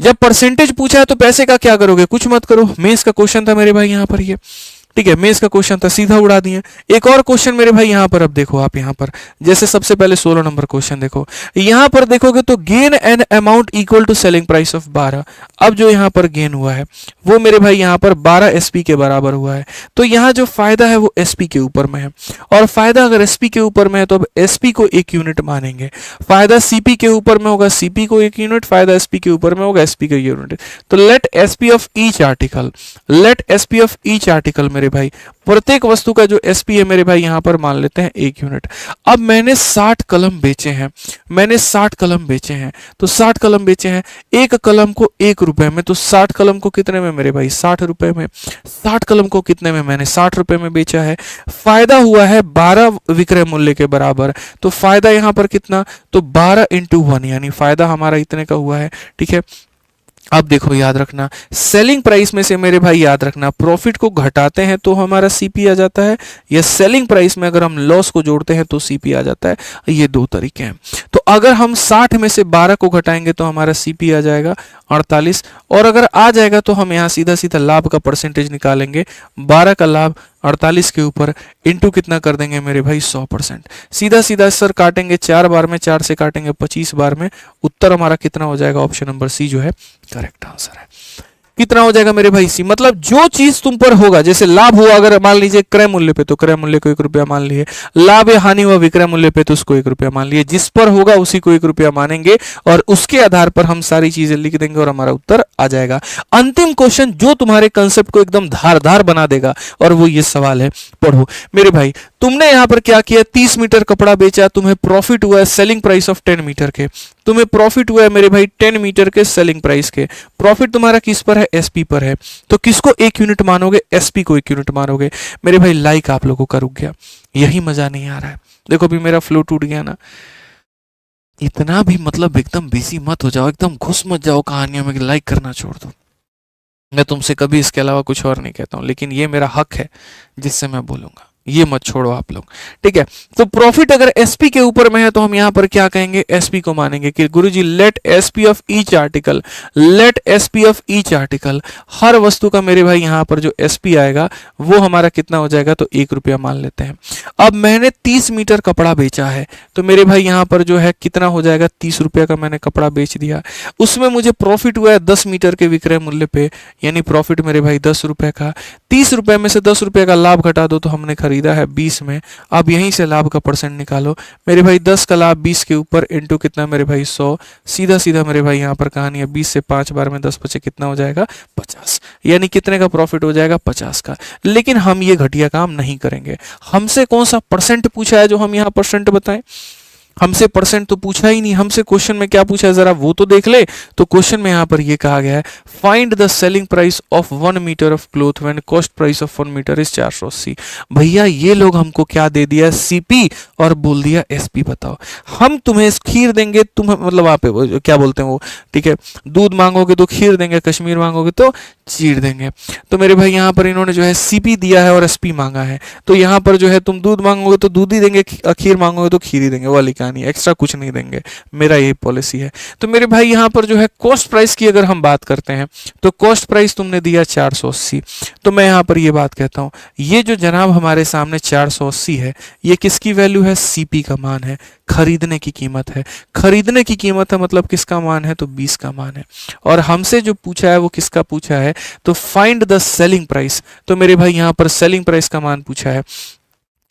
S1: जब परसेंटेज पूछा है तो पैसे का क्या करोगे, कुछ मत करो। मेंस का क्वेश्चन था मेरे भाई यहाँ पर ये, ठीक है, मेंस का क्वेश्चन था, सीधा उड़ा दिए। एक और क्वेश्चन मेरे भाई यहाँ पर, अब देखो आप यहाँ पर, जैसे सबसे पहले 16 नंबर क्वेश्चन देखो, यहाँ पर देखोगे तो gain an amount equal to selling price of 12। अब जो यहाँ पर गेन हुआ है वो मेरे भाई यहाँ पर 12 एसपी के बराबर हुआ है। तो यहाँ जो फायदा है वो एसपी के ऊपर में है, और फायदा अगर एसपी के ऊपर में है तो अब एसपी को 1 यूनिट मानेंगे। फायदा सीपी के ऊपर में होगा, सीपी को 1 यूनिट, फायदा एसपी के ऊपर में होगा, एसपी का यूनिट। तो let SP of each article, let SP of each article मेरे भाई, प्रत्येक वस्तु का जो एसपी है मेरे भाई यहां पर मान लेते हैं 1 यूनिट। अब मैंने 60 कलम बेचे हैं, मैंने 60 कलम बेचे हैं, तो 60 कलम बेचे हैं, एक कलम को 1 रुपए में, तो 60 कलम को कितने में मेरे भाई, 60 रुपए में। 60 कलम को कितने में, मैंने 60 रुपए में बेचा है। फायदा हुआ है 12 विक्रय मूल्य के बराबर, तो फायदा यहां पर कितना, तो 12 इंटू 1, यानी फायदा हमारा इतने का हुआ है, ठीक है। अब देखो याद रखना, सेलिंग प्राइस में से मेरे भाई याद रखना, प्रॉफिट को घटाते हैं तो हमारा सीपी आ जाता है, या सेलिंग प्राइस में अगर हम लॉस को जोड़ते हैं तो सीपी आ जाता है। ये 2 तरीके हैं। तो अगर हम 60 में से 12 को घटाएंगे तो हमारा सीपी आ जाएगा 48, और अगर आ जाएगा तो हम यहाँ सीधा सीधा लाभ का परसेंटेज निकालेंगे। 12 का लाभ 48 के ऊपर इंटू कितना कर देंगे मेरे भाई, 100%। सीधा सीधा सर काटेंगे 4 बार में, 4 से काटेंगे 25 बार में, उत्तर हमारा कितना हो जाएगा, ऑप्शन नंबर सी जो है करेक्ट आंसर है। कितना हो जाएगा मेरे भाई सी, मतलब जो चीज तुम पर होगा, जैसे लाभ हुआ अगर मान लीजिए क्रय मूल्य पे तो क्रय मूल्य को 1 रुपया मान लिए, लाभ या हानि हुआ विक्रय मूल्य पे तो उसको 1 रुपया मान लिए, जिस पर होगा उसी को 1 रुपया मानेंगे और उसके आधार पर हम सारी चीजें लिख देंगे और हमारा उत्तर आ जाएगा। अंतिम क्वेश्चन जो तुम्हारे कंसेप्ट को एकदम धारदार बना देगा और वो ये सवाल है, पढ़ो मेरे भाई। तुमने यहां पर क्या किया, 30 मीटर कपड़ा बेचा, तुम्हें प्रॉफिट हुआ है सेलिंग प्राइस ऑफ 10 मीटर के, तुम्हें प्रॉफिट हुआ है मेरे भाई 10 मीटर के सेलिंग प्राइस के। प्रॉफिट तुम्हारा किस पर है, एसपी पर है, तो किसको 1 यूनिट मानोगे, एसपी को 1 यूनिट मानोगे। मेरे भाई लाइक आप लोगों का रुक गया, यही मजा नहीं आ रहा है। देखो अभी मेरा फ्लो टूट गया ना, इतना भी मतलब एकदम बिजी मत हो जाओ, एकदम घुस मत जाओ कहानियों में, लाइक करना छोड़ दो। मैं तुमसे कभी इसके अलावा कुछ और नहीं कहता हूं, लेकिन ये मेरा हक है जिससे मैं बोलूंगा, ये मत छोड़ो आप लोग, ठीक है। तो प्रॉफिट अगर एसपी के ऊपर में है तो हम यहां पर क्या कहेंगे, एसपी को मानेंगे कि guruji let SP of each article, let SP of each article, हर वस्तु का मेरे भाई यहां पर जो एसपी आएगा वो हमारा कितना हो जाएगा, तो 1 रुपया मान लेते हैं। अब मैंने 30 मीटर कपड़ा बेचा है तो मेरे भाई यहां पर जो है कितना हो जाएगा, 30 रुपया का मैंने कपड़ा बेच दिया, उसमें मुझे प्रॉफिट हुआ है 10 मीटर के विक्रय मूल्य पे, यानी प्रॉफिट मेरे भाई 10 रुपए का। 30 रुपए में से 10 रुपए का लाभ घटा दो तो हमने खरीदा है 20 में, अब यहीं से लाभ का परसेंट निकालो मेरे भाई, 10 का लाभ 20 के ऊपर इंटू कितना मेरे भाई 100, सीधा सीधा मेरे भाई यहाँ पर कहानी है 20 से 5 बार में 10 बचे कितना हो जाएगा 50, यानी कितने का प्रॉफिट हो जाएगा 50 का। लेकिन हम ये घटिया काम नहीं करेंगे, हमसे कौन सा परसेंट पूछा है जो हम यहाँ परसेंट बताएं, हमसे परसेंट तो पूछा ही नहीं, हमसे क्वेश्चन में क्या पूछा है जरा वो तो देख ले। तो क्वेश्चन में यहां पर ये कहा गया है find the selling price of 1 metre of cloth when cost price of 1 metre is 480। भैया ये लोग हमको क्या दे दिया, सीपी और बोल दिया एसपी बताओ। हम तुम्हें खीर देंगे, तुम मतलब आप क्या बोलते हैं वो, ठीक है, दूध मांगोगे तो खीर देंगे, कश्मीर मांगोगे तो चीर देंगे। तो मेरे भाई यहाँ पर इन्होंने जो है सीपी दिया है और एसपी मांगा है, तो यहाँ पर जो है तुम दूध मांगोगे तो दूध ही देंगे, खीर मांगोगे तो खीर ही देंगे, वाली कहानी, एक्स्ट्रा कुछ नहीं देंगे, मेरा यही पॉलिसी है। तो मेरे भाई यहाँ पर जो है कॉस्ट प्राइस की अगर हम बात करते हैं तो कॉस्ट प्राइस तुमने दिया 480, तो मैं यहाँ पर ये बात कहता हूँ ये जो जनाब हमारे सामने 480 है ये किसकी वैल्यू है, सीपी का मान है, खरीदने की कीमत है, खरीदने की कीमत है मतलब किसका मान है, तो 20 का मान है। और हमसे जो पूछा है वो किसका पूछा है, तो फाइंड द सेलिंग प्राइस, तो मेरे भाई यहाँ पर सेलिंग प्राइस का मान पूछा है।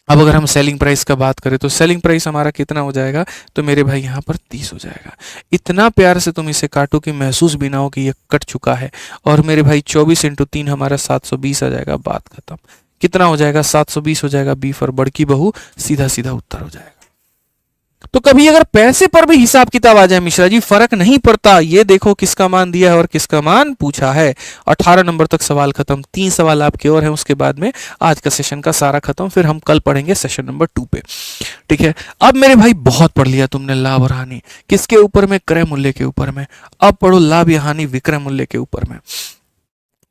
S1: अब अगर हम सेलिंग प्राइस का बात करें तो सेलिंग प्राइस हमारा कितना हो जाएगा, तो मेरे भाई यहाँ पर 30 हो जाएगा। इतना प्यार से तुम इसे काटो कि महसूस भी ना हो कि ये कट चुका है, और मेरे भाई 24 इंटू 3 हमारा 720 आ जाएगा, बात खत्म। कितना हो जाएगा, 720 हो जाएगा, बी फॉर बड़की बहू, सीधा सीधा उत्तर हो जाएगा। तो कभी अगर पैसे पर भी हिसाब किताब आ जाए मिश्रा जी फर्क नहीं पड़ता, ये देखो किसका मान दिया है और किसका मान पूछा है। 18 नंबर तक सवाल खत्म, 3 सवाल आपके और हैं, उसके बाद में आज का सेशन का सारा खत्म, फिर हम कल पढ़ेंगे सेशन नंबर 2 पे, ठीक है। अब मेरे भाई बहुत पढ़ लिया तुमने लाभ और हानि, किसके ऊपर में, क्रय मूल्य के ऊपर में। अब पढ़ो लाभ या हानि विक्रय मूल्य के ऊपर में,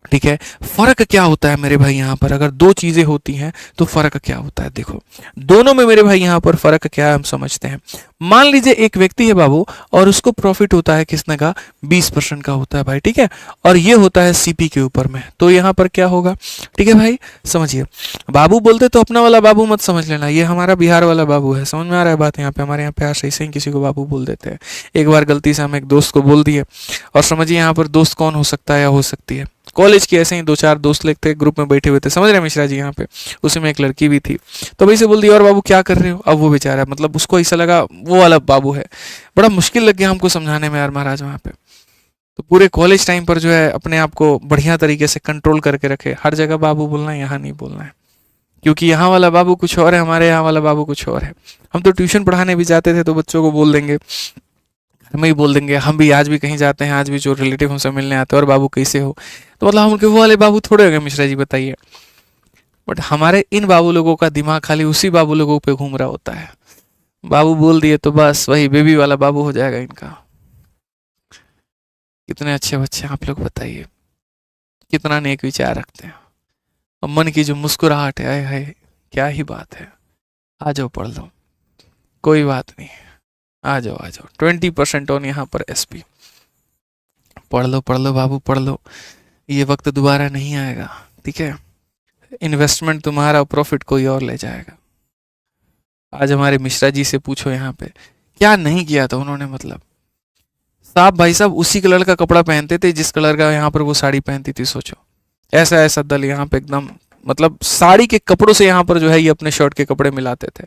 S1: ठीक है। फर्क क्या होता है मेरे भाई यहाँ पर, अगर दो चीजें होती हैं तो फर्क क्या होता है, देखो दोनों में मेरे भाई यहाँ पर फर्क क्या है हम समझते हैं। मान लीजिए एक व्यक्ति है बाबू और उसको प्रॉफिट होता है किसने का, 20% का होता है भाई, ठीक है, और ये होता है सीपी के ऊपर में, तो यहाँ पर क्या होगा, ठीक है भाई समझिए। बाबू बोलते तो अपना वाला बाबू मत समझ लेना, ये हमारा बिहार वाला बाबू है, समझ में आ रहा है बात, यहाँ पे हमारे यहाँ पे ऐसे ही किसी को बाबू बोल देते हैं। एक बार गलती से हम एक दोस्त को बोल दिए, और समझिए यहाँ पर दोस्त कौन हो सकता है या हो सकती है, कॉलेज के ऐसे ही 2-4 दोस्त लोग थे, ग्रुप में बैठे हुए थे, समझ रहे हैं मिश्रा जी यहाँ पे, उसी में एक लड़की भी थी, तो भाई से बोल दिया और बाबू क्या कर रहे हो। अब वो बेचारा मतलब उसको ऐसा लगा वो वाला बाबू है, बड़ा मुश्किल लग गया हमको समझाने में यार महाराज वहाँ पे। तो पूरे कॉलेज टाइम पर जो है अपने आप को बढ़िया तरीके से कंट्रोल करके रखे, हर जगह बाबू बोलना है, यहाँ नहीं बोलना है, क्योंकि यहाँ वाला बाबू कुछ और है, हमारे यहाँ वाला बाबू कुछ और है। हम तो ट्यूशन पढ़ाने भी जाते थे तो बच्चों को बोल देंगे, हमें ही बोल देंगे, हम भी आज भी कहीं जाते हैं, आज भी जो रिलेटिव हमसे मिलने आते हैं और बाबू कैसे हो, तो मतलब हम उनके वो वाले बाबू थोड़े हो गए मिश्रा जी बताइए। बट हमारे इन बाबू लोगों का दिमाग खाली उसी बाबू लोगों पे घूम रहा होता है, बाबू बोल दिए तो बस वही बेबी वाला बाबू हो जाएगा इनका। कितने अच्छे बच्चे आप लोग बताइए, कितना नेक विचार रखते हैं, और मन की जो मुस्कुराहट है क्या ही बात है। आ जाओ पढ़ लो, कोई बात नहीं, आ जाओ 20% ऑन यहाँ पर एसपी, पढ़ लो बाबू पढ़ लो, ये वक्त दोबारा नहीं आएगा, ठीक है। इन्वेस्टमेंट तुम्हारा, प्रॉफिट कोई और ले जाएगा। आज हमारे मिश्रा जी से पूछो यहाँ पे क्या नहीं किया था उन्होंने, मतलब साहब भाई साहब उसी कलर का कपड़ा पहनते थे जिस कलर का यहाँ पर वो साड़ी पहनती थी। सोचो, ऐसा ऐसा दल यहाँ पे एकदम, मतलब साड़ी के कपड़ों से यहाँ पर जो है ये अपने शर्ट के कपड़े मिलाते थे।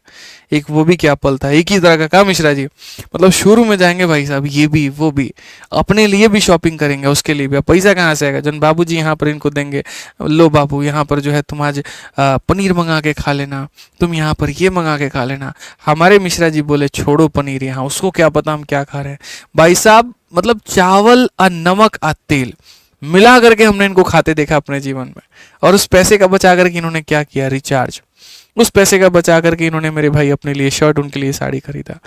S1: एक वो भी क्या पल था, एक ही तरह का काम मिश्रा जी। मतलब शोरूम में जाएंगे भाई साहब, ये भी वो भी, अपने लिए भी शॉपिंग करेंगे, उसके लिए भी। अब पैसा कहाँ से आएगा? जन बाबूजी यहाँ पर इनको देंगे, लो बाबू यहाँ पर जो है तुम आज पनीर मंगा के खा लेना, तुम यहाँ पर ये मंगा के खा लेना। हमारे मिश्रा जी बोले छोड़ो पनीर, यहाँ उसको क्या पता हम क्या खा रहे हैं भाई साहब। मतलब चावल और नमक और तेल मिला करके हमने इनको खाते देखा अपने जीवन में। और उस पैसे का बचा करके इन्होंने क्या किया, रिचार्ज। उस पैसे का बचा करके इन्होंने मेरे भाई अपने लिए शर्ट, उनके लिए साड़ी खरीदा।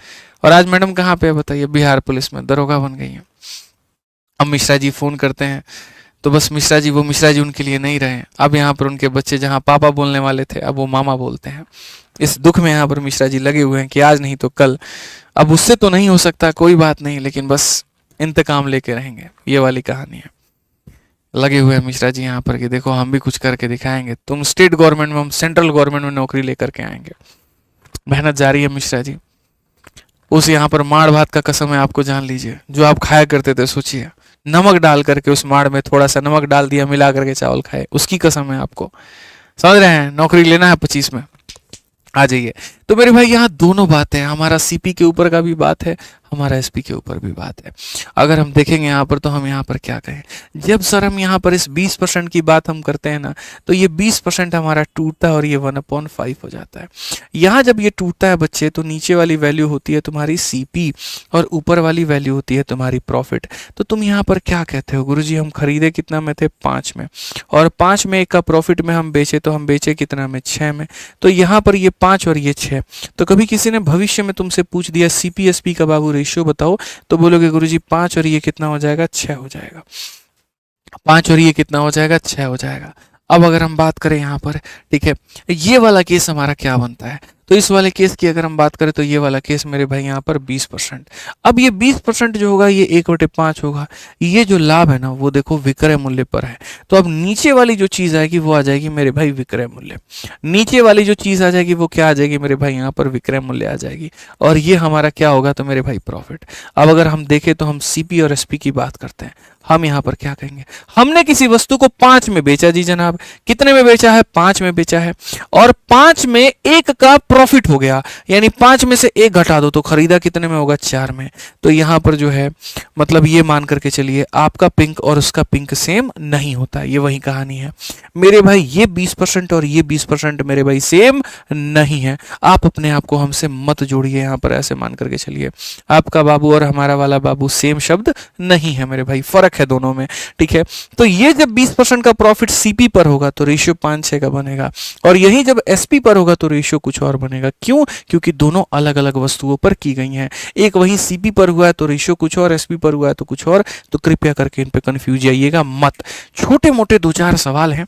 S1: और आज मैडम कहाँ पे है बताइए? बिहार पुलिस में दरोगा बन गई है। अब मिश्रा जी फोन करते हैं तो बस मिश्रा जी, वो मिश्रा जी उनके लिए नहीं रहे। अब यहाँ पर उनके बच्चे जहाँ पापा बोलने वाले थे, अब वो मामा बोलते हैं। इस दुख में यहाँ पर मिश्रा जी लगे हुए हैं कि आज नहीं तो कल। अब उससे तो नहीं हो सकता, कोई बात नहीं, लेकिन बस इंतकाम लेके रहेंगे। ये वाली कहानी है। लगे हुए हैं मिश्रा जी यहाँ पर कि देखो हम भी कुछ करके दिखाएंगे, तुम स्टेट गवर्नमेंट में, हम सेंट्रल गवर्नमेंट में नौकरी लेकर के आएंगे। मेहनत जारी है मिश्रा जी। उस यहाँ पर माड़ भात का कसम है आपको, जान लीजिए, जो आप खाया करते थे। सोचिए, नमक डाल करके उस माड़ में थोड़ा सा नमक डाल दिया, मिला करके चावल खाए, उसकी कसम है आपको। समझ रहे हैं? नौकरी लेना है 25 में, आ जाइए। तो मेरे भाई यहाँ दोनों बात है, हमारा सीपी के ऊपर का भी बात है, हमारा एसपी के ऊपर भी बात है। अगर हम देखेंगे यहाँ पर तो हम यहाँ पर क्या कहें, जब सर हम यहाँ पर इस 20% की बात हम करते हैं ना, तो ये 20% हमारा टूटता है और ये 1/5 हो जाता है। यहाँ जब ये टूटता है बच्चे, तो नीचे वाली वैल्यू होती है तुम्हारी सीपी और ऊपर वाली वैल्यू होती है तुम्हारी प्रॉफिट। तो तुम यहाँ पर क्या कहते हो, गुरुजी हम खरीदे कितना में थे? 5 में, और 5 में एक का प्रॉफिट में हम बेचे, तो हम बेचे कितना में? 6 में। तो यहाँ पर ये 5 और ये 6। तो कभी किसी ने भविष्य में तुमसे पूछ दिया सीपीएसपी का बाबू रेशियो बताओ, तो बोलोगे गुरुजी 5 और ये कितना हो जाएगा? 6 हो जाएगा। 5 और ये कितना हो जाएगा? 6 हो जाएगा। अब अगर हम बात करें यहाँ पर, ठीक है, ये वाला केस हमारा क्या बनता है? तो इस वाले केस की अगर हम बात करें तो ये वाला केस मेरे भाई यहाँ पर 20%। अब ये 20% जो होगा ये 1/5 होगा। ये जो लाभ है ना, वो देखो विक्रय मूल्य पर है। तो अब नीचे वाली जो चीज आएगी वो आ जाएगी मेरे भाई विक्रय मूल्य। नीचे वाली जो चीज आ जाएगी वो क्या आ जाएगी मेरे भाई? यहाँ पर विक्रय मूल्य आ जाएगी। और ये हमारा क्या होगा? तो मेरे भाई प्रॉफिट। अब अगर हम देखें तो हम सीपी और एसपी की बात करते हैं, हम यहाँ पर क्या कहेंगे? हमने किसी वस्तु को 5 में बेचा जी जनाब। कितने में बेचा है? 5 में बेचा है। और 5 में 1 का प्रॉफिट हो गया, यानी 5 में से 1 घटा दो तो खरीदा कितने में होगा? 4 में। तो यहाँ पर जो है मतलब ये मान करके चलिए, आपका पिंक और उसका पिंक सेम नहीं होता। ये वही कहानी है मेरे भाई। ये 20% और ये 20% मेरे भाई सेम नहीं है। आप अपने आप को हमसे मत जोड़िए यहाँ पर, ऐसे मान करके चलिए। आपका बाबू और हमारा वाला बाबू सेम शब्द नहीं है मेरे भाई, फर्क है दोनों में, ठीक है। तो ये जब 20% का प्रॉफिट सीपी पर होगा तो रेशियो 5-6 का बनेगा, और यही जब एसपी पर होगा तो रेशियो कुछ और बनेगा। क्यों? क्योंकि दोनों अलग अलग वस्तुओं पर की गई हैं। एक वही सीपी पर हुआ है तो रेशियो कुछ और, एसपी पर हुआ है तो कुछ और। तो कृपया करके इन पे कंफ्यूज जाइएगा मत। छोटे मोटे 2-4 सवाल हैं,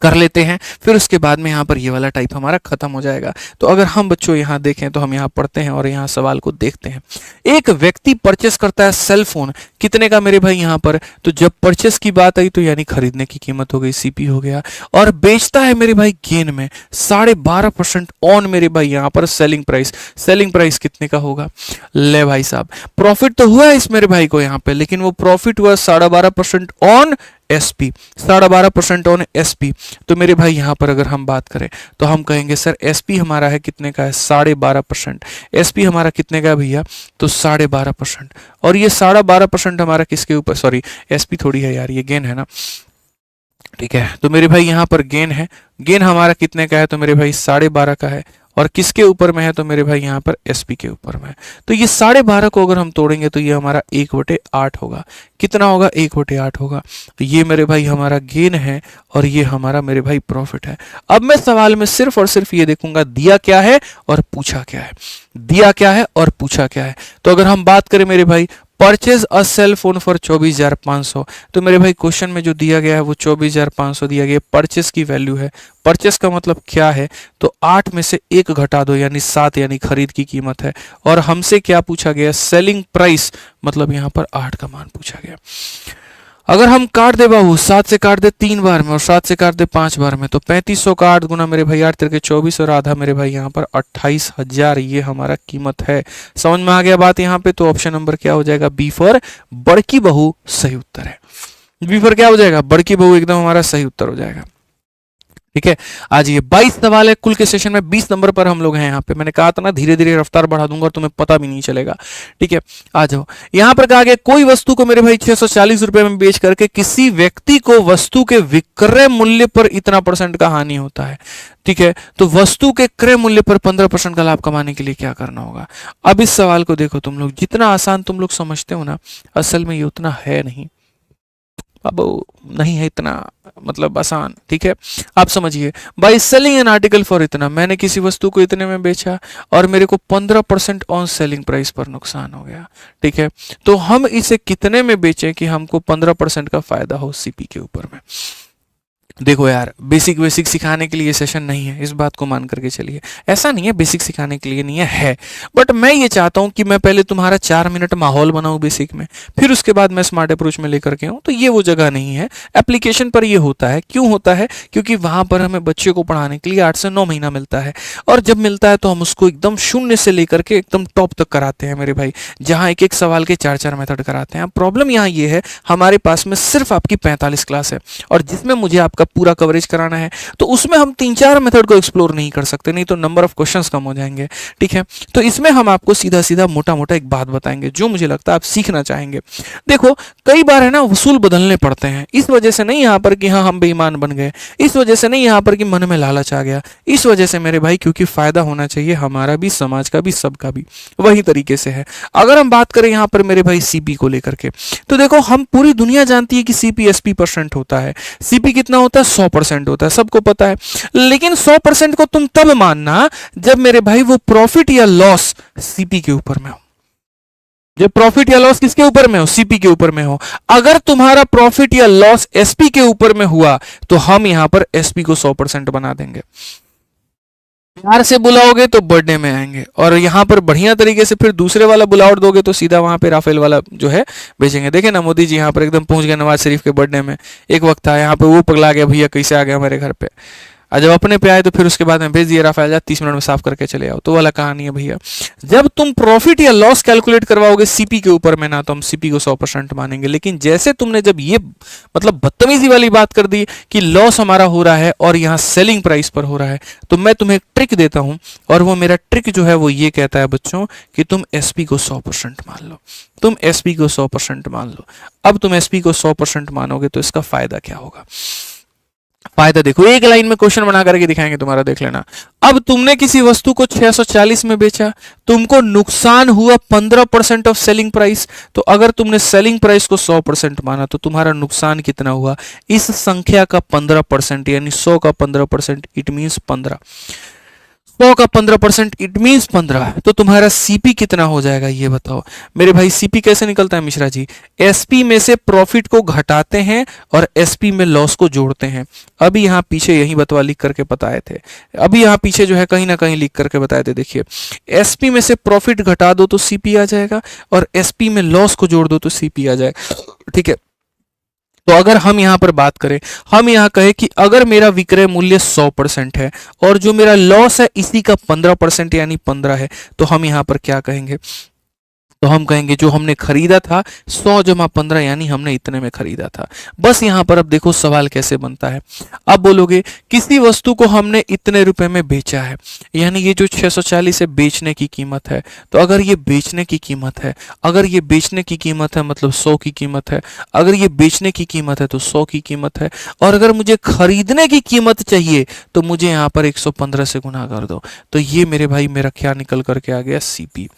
S1: कर लेते हैं, फिर उसके बाद में यहाँ पर ये वाला टाइप हमारा खत्म हो जाएगा। तो अगर हम बच्चों यहाँ देखें तो हम यहाँ पढ़ते हैं और यहाँ सवाल को देखते हैं। एक व्यक्ति परचेस करता है सेल फोन, कितने का मेरे भाई यहाँ पर? तो जब परचेस की बात आई तो यानी खरीदने की कीमत हो गई, सीपी हो गया। और बेचता है मेरे भाई गेन में 12.5% ऑन मेरे भाई यहाँ पर सेलिंग प्राइस। सेलिंग प्राइस कितने का होगा? ले भाई साहब, प्रॉफिट तो हुआ है इस मेरे भाई को यहाँ पे, लेकिन वो प्रॉफिट हुआ 12.5% ऑन एसपी, 12.5% ऑन एसपी। तो मेरे भाई यहाँ पर अगर हम बात करें तो हम कहेंगे सर एसपी हमारा है कितने का है? 12.5%। एसपी हमारा कितने का है भैया? तो 12.5%। और ये 12.5% हमारा किसके ऊपर? सॉरी, एसपी थोड़ी है यार, ये गेन है ना, ठीक है। तो मेरे भाई यहाँ पर गेन है, गेन हमारा कितने का है? तो मेरे भाई 12.5 का है। और किसके ऊपर में है? तो मेरे भाई यहाँ पर एसपी के ऊपर में है। तो ये 12.5 को अगर हम तोड़ेंगे तो ये हमारा 1/8 होगा। कितना होगा? 1/8 होगा। तो ये मेरे भाई हमारा गेन है और ये हमारा मेरे भाई प्रॉफिट है। अब मैं सवाल में सिर्फ और सिर्फ ये देखूंगा दिया क्या है और पूछा क्या है, दिया क्या है और पूछा क्या है। तो अगर हम बात करें मेरे भाई purchase a cell phone for 24,500, तो मेरे भाई क्वेश्चन में जो दिया गया है वो 24,500 दिया गया, परचेस की वैल्यू है। परचेस का मतलब क्या है? तो 8 में से 1 घटा दो यानी 7, यानी खरीद की कीमत है। और हमसे क्या पूछा गया? सेलिंग प्राइस, मतलब यहाँ पर 8 का मान पूछा गया। अगर हम काट दे बाबू 7 से काट दे 3 बार में और 7 से काट दे 5 बार में, तो 3500 का 8 गुना मेरे भाई 8 तिरके 24 और आधा मेरे भाई यहाँ पर 28,000, ये हमारा कीमत है। समझ में आ गया बात यहाँ पे? तो ऑप्शन नंबर क्या हो जाएगा? बी फॉर बड़की बहू सही उत्तर है। बी फॉर क्या हो जाएगा? बड़की बहू एकदम हमारा सही उत्तर हो जाएगा। ठीक है, आज ये 22 सवाल है कुल के सेशन में, 20 नंबर पर हम लोग हैं यहाँ पे। मैंने कहा था ना धीरे धीरे रफ्तार बढ़ा दूंगा और तुम्हें पता भी नहीं चलेगा। ठीक है, आ जाओ। यहाँ पर कहा गया कोई वस्तु को मेरे भाई 640 रुपए में बेच करके किसी व्यक्ति को वस्तु के विक्रय मूल्य पर इतना % का हानि होता है। ठीक है, तो वस्तु के क्रय मूल्य पर 15% का लाभ कमाने के लिए क्या करना होगा? अब इस सवाल को देखो तुम लोग, जितना आसान तुम लोग समझते हो ना, असल में ये उतना है नहीं। अब नहीं है इतना मतलब आसान। ठीक है, आप समझिए, by selling an article for इतना, मैंने किसी वस्तु को इतने में बेचा और मेरे को 15% ऑन सेलिंग प्राइस पर नुकसान हो गया। ठीक है, तो हम इसे कितने में बेचें कि हमको 15% का फायदा हो सीपी के ऊपर में? देखो यार, बेसिक सिखाने के लिए सेशन नहीं है, इस बात को मान करके चलिए। ऐसा नहीं है बेसिक सिखाने के लिए नहीं है, बट मैं ये चाहता हूं कि मैं पहले तुम्हारा 4 मिनट माहौल बनाऊं बेसिक में, फिर उसके बाद मैं स्मार्ट अप्रोच में लेकर के आऊं। तो ये वो जगह नहीं है। एप्लीकेशन पर ये होता है। क्यों होता है? क्योंकि वहां पर हमें बच्चे को पढ़ाने के लिए 8 से 9 महीना मिलता है, और जब मिलता है तो हम उसको एकदम शून्य से लेकर के एकदम टॉप तक कराते हैं मेरे भाई, जहां एक एक सवाल के 4-4 मेथड कराते हैं। प्रॉब्लम यहाँ ये है, हमारे पास में सिर्फ आपकी 45 क्लास है, और जिसमें मुझे आपका पूरा कवरेज कराना है, तो उसमें हम 3-4 मेथड को एक्सप्लोर नहीं कर सकते, नहीं तो नंबर ऑफ क्वेश्चंस कम हो जाएंगे। ठीक है, तो इसमें हम आपको सीधा सीधा मोटा मोटा एक बात बताएंगे जो मुझे लगता है आप सीखना चाहेंगे। देखो, कई बार है ना वसूल बदलने पड़ते हैं, इस वजह से नहीं यहाँ पर कि हाँ हम बेईमान बन गए, इस वजह से नहीं यहाँ पर कि मन में लालच आ गया, इस वजह से मेरे भाई क्योंकि फायदा होना चाहिए हमारा भी, समाज का भी, सबका भी। वही तरीके से है। अगर हम बात करें यहाँ पर मेरे भाई सीपी को लेकर के, तो देखो हम पूरी दुनिया जानती है कि सीपी एसपी % होता है। सीपी कितना होता है? 100% होता है, सबको पता है। लेकिन 100% को तुम तब मानना जब मेरे भाई वो प्रॉफिट या लॉस सीपी के ऊपर में हो। जब प्रॉफिट या लॉस किसके ऊपर में हो? सीपी के ऊपर में हो। अगर तुम्हारा प्रॉफिट या लॉस एसपी के ऊपर में हुआ तो हम यहां पर एसपी को 100% बना देंगे। प्यार से बुलाओगे तो बर्थडे में आएंगे, और यहाँ पर बढ़िया तरीके से फिर दूसरे वाला बुलावट दोगे तो सीधा वहां पे राफेल वाला जो है भेजेंगे। देखे ना मोदी जी यहाँ पर एकदम पहुंच गए नवाज शरीफ के बर्थडे में। एक वक्त था यहाँ पे वो पगला गया, भैया कैसे आ गया हमारे घर पे, और जब अपने पे आए तो फिर उसके बाद में भेज दिया राफेल, जा 30 मिनट में साफ करके चले आओ। तो वाला कहानी है भैया। जब तुम प्रॉफिट या लॉस कैलकुलेट करवाओगे सीपी के ऊपर में ना, तो हम सीपी को 100% मानेंगे। लेकिन जैसे तुमने जब ये मतलब बदतमीजी वाली बात कर दी कि लॉस हमारा हो रहा है और यहाँ सेलिंग प्राइस पर हो रहा है, तो मैं तुम्हें एक ट्रिक देता हूं, और वो मेरा ट्रिक जो है वो ये कहता है बच्चों कि तुम एसपी को 100% मान लो। तुम एसपी को 100% मान लो। अब तुम एसपी को 100% मानोगे तो इसका फायदा क्या होगा? फायदा देखो, एक लाइन में क्वेश्चन बना करके दिखाएंगे तुम्हारा, देख लेना। अब तुमने किसी वस्तु को 640 में बेचा, तुमको नुकसान हुआ 15% ऑफ सेलिंग प्राइस। तो अगर तुमने सेलिंग प्राइस को 100% माना तो तुम्हारा नुकसान कितना हुआ? इस संख्या का 15%, यानी 100 का 15%, इट मीन्स 15। 100 का 15% इट मीन्स 15। तो तुम्हारा सीपी कितना हो जाएगा ये बताओ मेरे भाई। सीपी कैसे निकलता है मिश्रा जी? एसपी में से प्रॉफिट को घटाते हैं और एसपी में लॉस को जोड़ते हैं। अभी यहाँ पीछे यही बतवा लिख करके बताए थे, अभी यहाँ पीछे जो है कहीं ना कहीं लिख करके बताए थे। देखिए, एसपी में से प्रॉफिट घटा दो तो सीपी आ जाएगा, और एसपी में लॉस को जोड़ दो तो सीपी आ जाएगा। ठीक है, तो अगर हम यहां पर बात करें, हम यहां कहें कि अगर मेरा विक्रय मूल्य 100% है और जो मेरा लॉस है इसी का 15% यानी 15 है, तो हम यहां पर क्या कहेंगे? तो हम कहेंगे जो हमने खरीदा था 100 जमा 15 यानी हमने इतने में खरीदा था। बस यहां पर अब देखो सवाल कैसे बनता है। अब बोलोगे किसी वस्तु को हमने इतने रुपए में बेचा है, यानी ये जो 640 है बेचने की कीमत है। तो अगर ये बेचने की कीमत है, अगर ये बेचने की कीमत है मतलब 100 की कीमत है, अगर ये बेचने की कीमत है तो 100 की कीमत है, और अगर मुझे खरीदने की कीमत चाहिए तो मुझे यहाँ पर 115 से गुना कर दो। तो ये मेरे भाई मेरा क्या निकल करके आ गया? सीपी।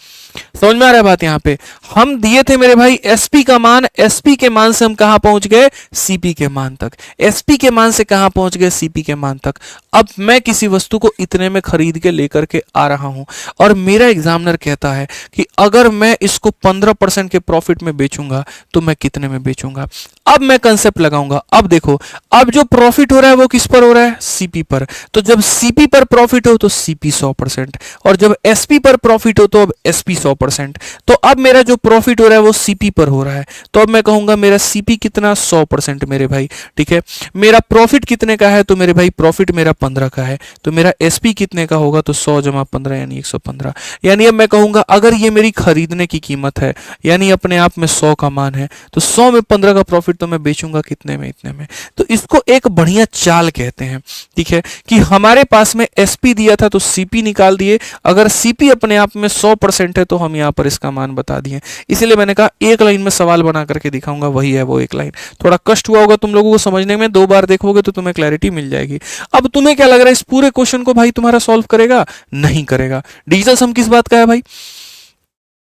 S1: समझ में आ रहा है बात? यहाँ पे हम दिए थे मेरे भाई एसपी का मान, एसपी के मान से हम कहां पहुंच गए? सीपी के मान तक। एसपी के मान से कहां पहुंच गए? सीपी के मान तक। अब मैं किसी वस्तु को इतने में खरीद के लेकर के आ रहा हूं, और मेरा एग्जामिनर कहता है कि अगर मैं इसको 15% के प्रॉफिट में बेचूंगा तो मैं कितने में बेचूंगा। अब मैं कंसेप्ट लगाऊंगा। अब देखो, अब जो प्रॉफिट हो रहा है वो किस पर हो रहा है? सीपी पर। तो जब सीपी पर प्रॉफिट हो तो सीपी 100%, और जब एसपी पर प्रॉफिट हो तो अब एसपी 100%। तो अब मेरा जो प्रॉफिट हो रहा है वो सीपी पर हो रहा है, तो अब मैं कहूंगा मेरा सीपी कितना 100% मेरे भाई, ठीक है। मेरा प्रॉफिट कितने का है, तो मेरे भाई प्रॉफिट मेरा 15 का है, तो मेरा एसपी कितने का होगा, तो 100 जमा 15 यानी 115। यानी अब मैं कहूंगा अगर ये मेरी खरीदने की कीमत है, यानी अपने आप में 100 का मान है, तो 100 में 15 का प्रॉफिट तो मैं बेचूंगा कितने में, इतने में। तो इसको एक बढ़िया चाल कहते हैं, ठीक है, कि हमारे पास में एसपी दिया था तो सीपी निकाल दिए, अगर सीपी अपने आप में 100% है तो हम यहां पर इसका मान बता दिए। इसलिए मैंने कहा एक लाइन में सवाल बना करके दिखाऊंगा, वही है वो एक लाइन। थोड़ा कष्ट हुआ होगा तुम लोगों को समझने में, 2 बार देखोगे तो तुम्हें क्लैरिटी मिल जाएगी। अब तुम्हें क्या लग रहा है इस पूरे क्वेश्चन को भाई तुम्हारा सॉल्व करेगा? नहीं करेगा। डिजिटल सम किस बात का है भाई?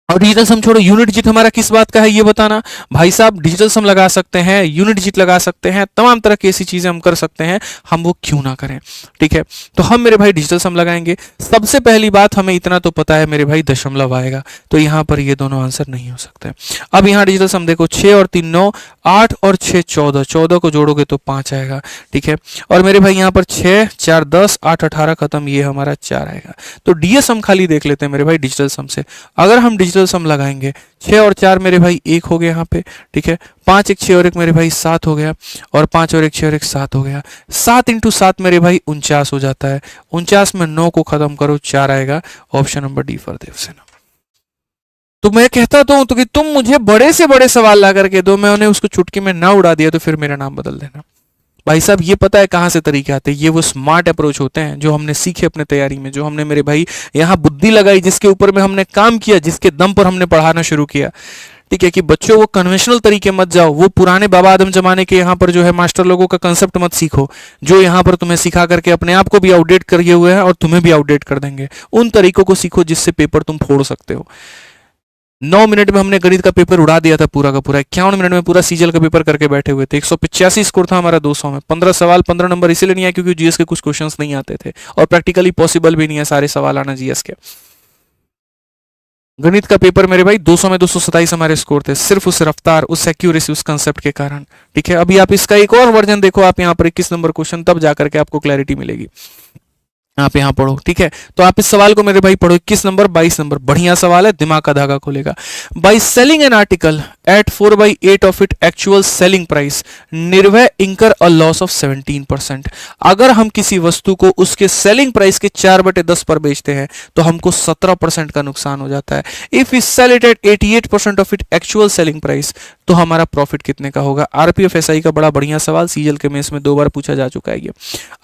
S1: और डिजिटल सम छोड़ो, यूनिट डिजिट हमारा किस बात का है ये बताना। भाई साहब डिजिटल सम लगा सकते हैं, यूनिट डिजिट लगा सकते हैं, तमाम तरह की ऐसी चीजें हम कर सकते हैं, हम वो क्यों ना करें, ठीक है। तो हम मेरे भाई डिजिटल सम लगाएंगे। सबसे पहली बात हमें इतना तो पता है मेरे भाई दशमलव आएगा, तो यहां पर ये दोनों आंसर नहीं हो सकते। अब यहां डिजिटल सम देखो, 6 और 3 9, 8 और 6 14, 14 को जोड़ोगे तो 5 आएगा, ठीक है। और मेरे भाई यहां पर 6 4 10, 8 18 खत्म, ये हमारा 4 आएगा। तो डीएस हम खाली देख लेते हैं मेरे भाई डिजिटल सम से। अगर हम डिजिटल सम लगाएंगे, 6 और 4 मेरे भाई 1 हो गया यहाँ पे, ठीक है। 5 1 6 और 1 मेरे भाई 7 हो गया, और 5 और 1 6 और 1 7 हो गया। 7 इंटू 7 मेरे भाई 49 हो जाता है। 49 में 9 को खत्म करो, 4 आएगा। Option number D for Devsena. तो मैं कहता तो हूं तो कि तुम मुझे बड़े से बड़े सवाल ला करके दो, मैं उन्हें उसको चुटकी में ना उड़ा दिया तो फिर मेरा नाम बदल देना। भाई साहब ये पता है कहां से तरीके आते हैं, ये वो स्मार्ट अप्रोच होते हैं जो हमने सीखे अपने तैयारी में, जो हमने मेरे भाई यहाँ बुद्धि लगाई, जिसके ऊपर में हमने काम किया, जिसके दम पर हमने पढ़ाना शुरू किया, ठीक है। कि बच्चों वो कन्वेंशनल तरीके मत जाओ, वो पुराने बाबा आदम जमाने के यहाँ पर जो है मास्टर लोगों का कंसेप्ट मत सीखो, जो यहाँ पर तुम्हें सिखा करके अपने आप को भी आउटडेट किए हुए हैं और तुम्हें भी आउटडेट कर देंगे। उन तरीकों को सीखो जिससे पेपर तुम फोड़ सकते हो। 9 मिनट में हमने गणित का पेपर उड़ा दिया था पूरा का पूरा, 51 मिनट में पूरा सीजल का पेपर करके बैठे हुए थे। 185 स्कोर था हमारा 200 में। 15 सवाल 15 नंबर इसीलिए नहीं आया क्योंकि जीएस के कुछ क्वेश्चंस नहीं आते थे, और प्रैक्टिकली पॉसिबल भी नहीं है सारे सवाल आना जीएस के। गणित का पेपर मेरे भाई 200 में 227 हमारे स्कोर थे, सिर्फ उस रफ्तार, उस एक्यूरेसी, उस कंसेप्ट के कारण, ठीक है। अभी आप इसका एक और वर्जन देखो, आप यहाँ पर 21 नंबर क्वेश्चन, तब जाकर के आपको क्लैरिटी मिलेगी। आप यहां पढ़ो, ठीक है। तो आप इस सवाल को मेरे भाई पढ़ो, 21 नंबर 22 नंबर, बढ़िया सवाल है, दिमाग का धागा खोलेगा। By selling an article at 4/8 of it actual selling price, निर्भय इंकर अ लॉस ऑफ 17%। अगर हम किसी वस्तु को उसके सेलिंग प्राइस के 4/10 पर बेचते हैं तो हमको 17% का नुकसान हो जाता है। If we sell it at 88% of it actual selling price, तो हमारा प्रॉफिट कितने का होगा। आरपीएफ एसआई का बड़ा बढ़िया सवाल, सीजल के मेंस में 2 बार पूछा जा चुका है ये।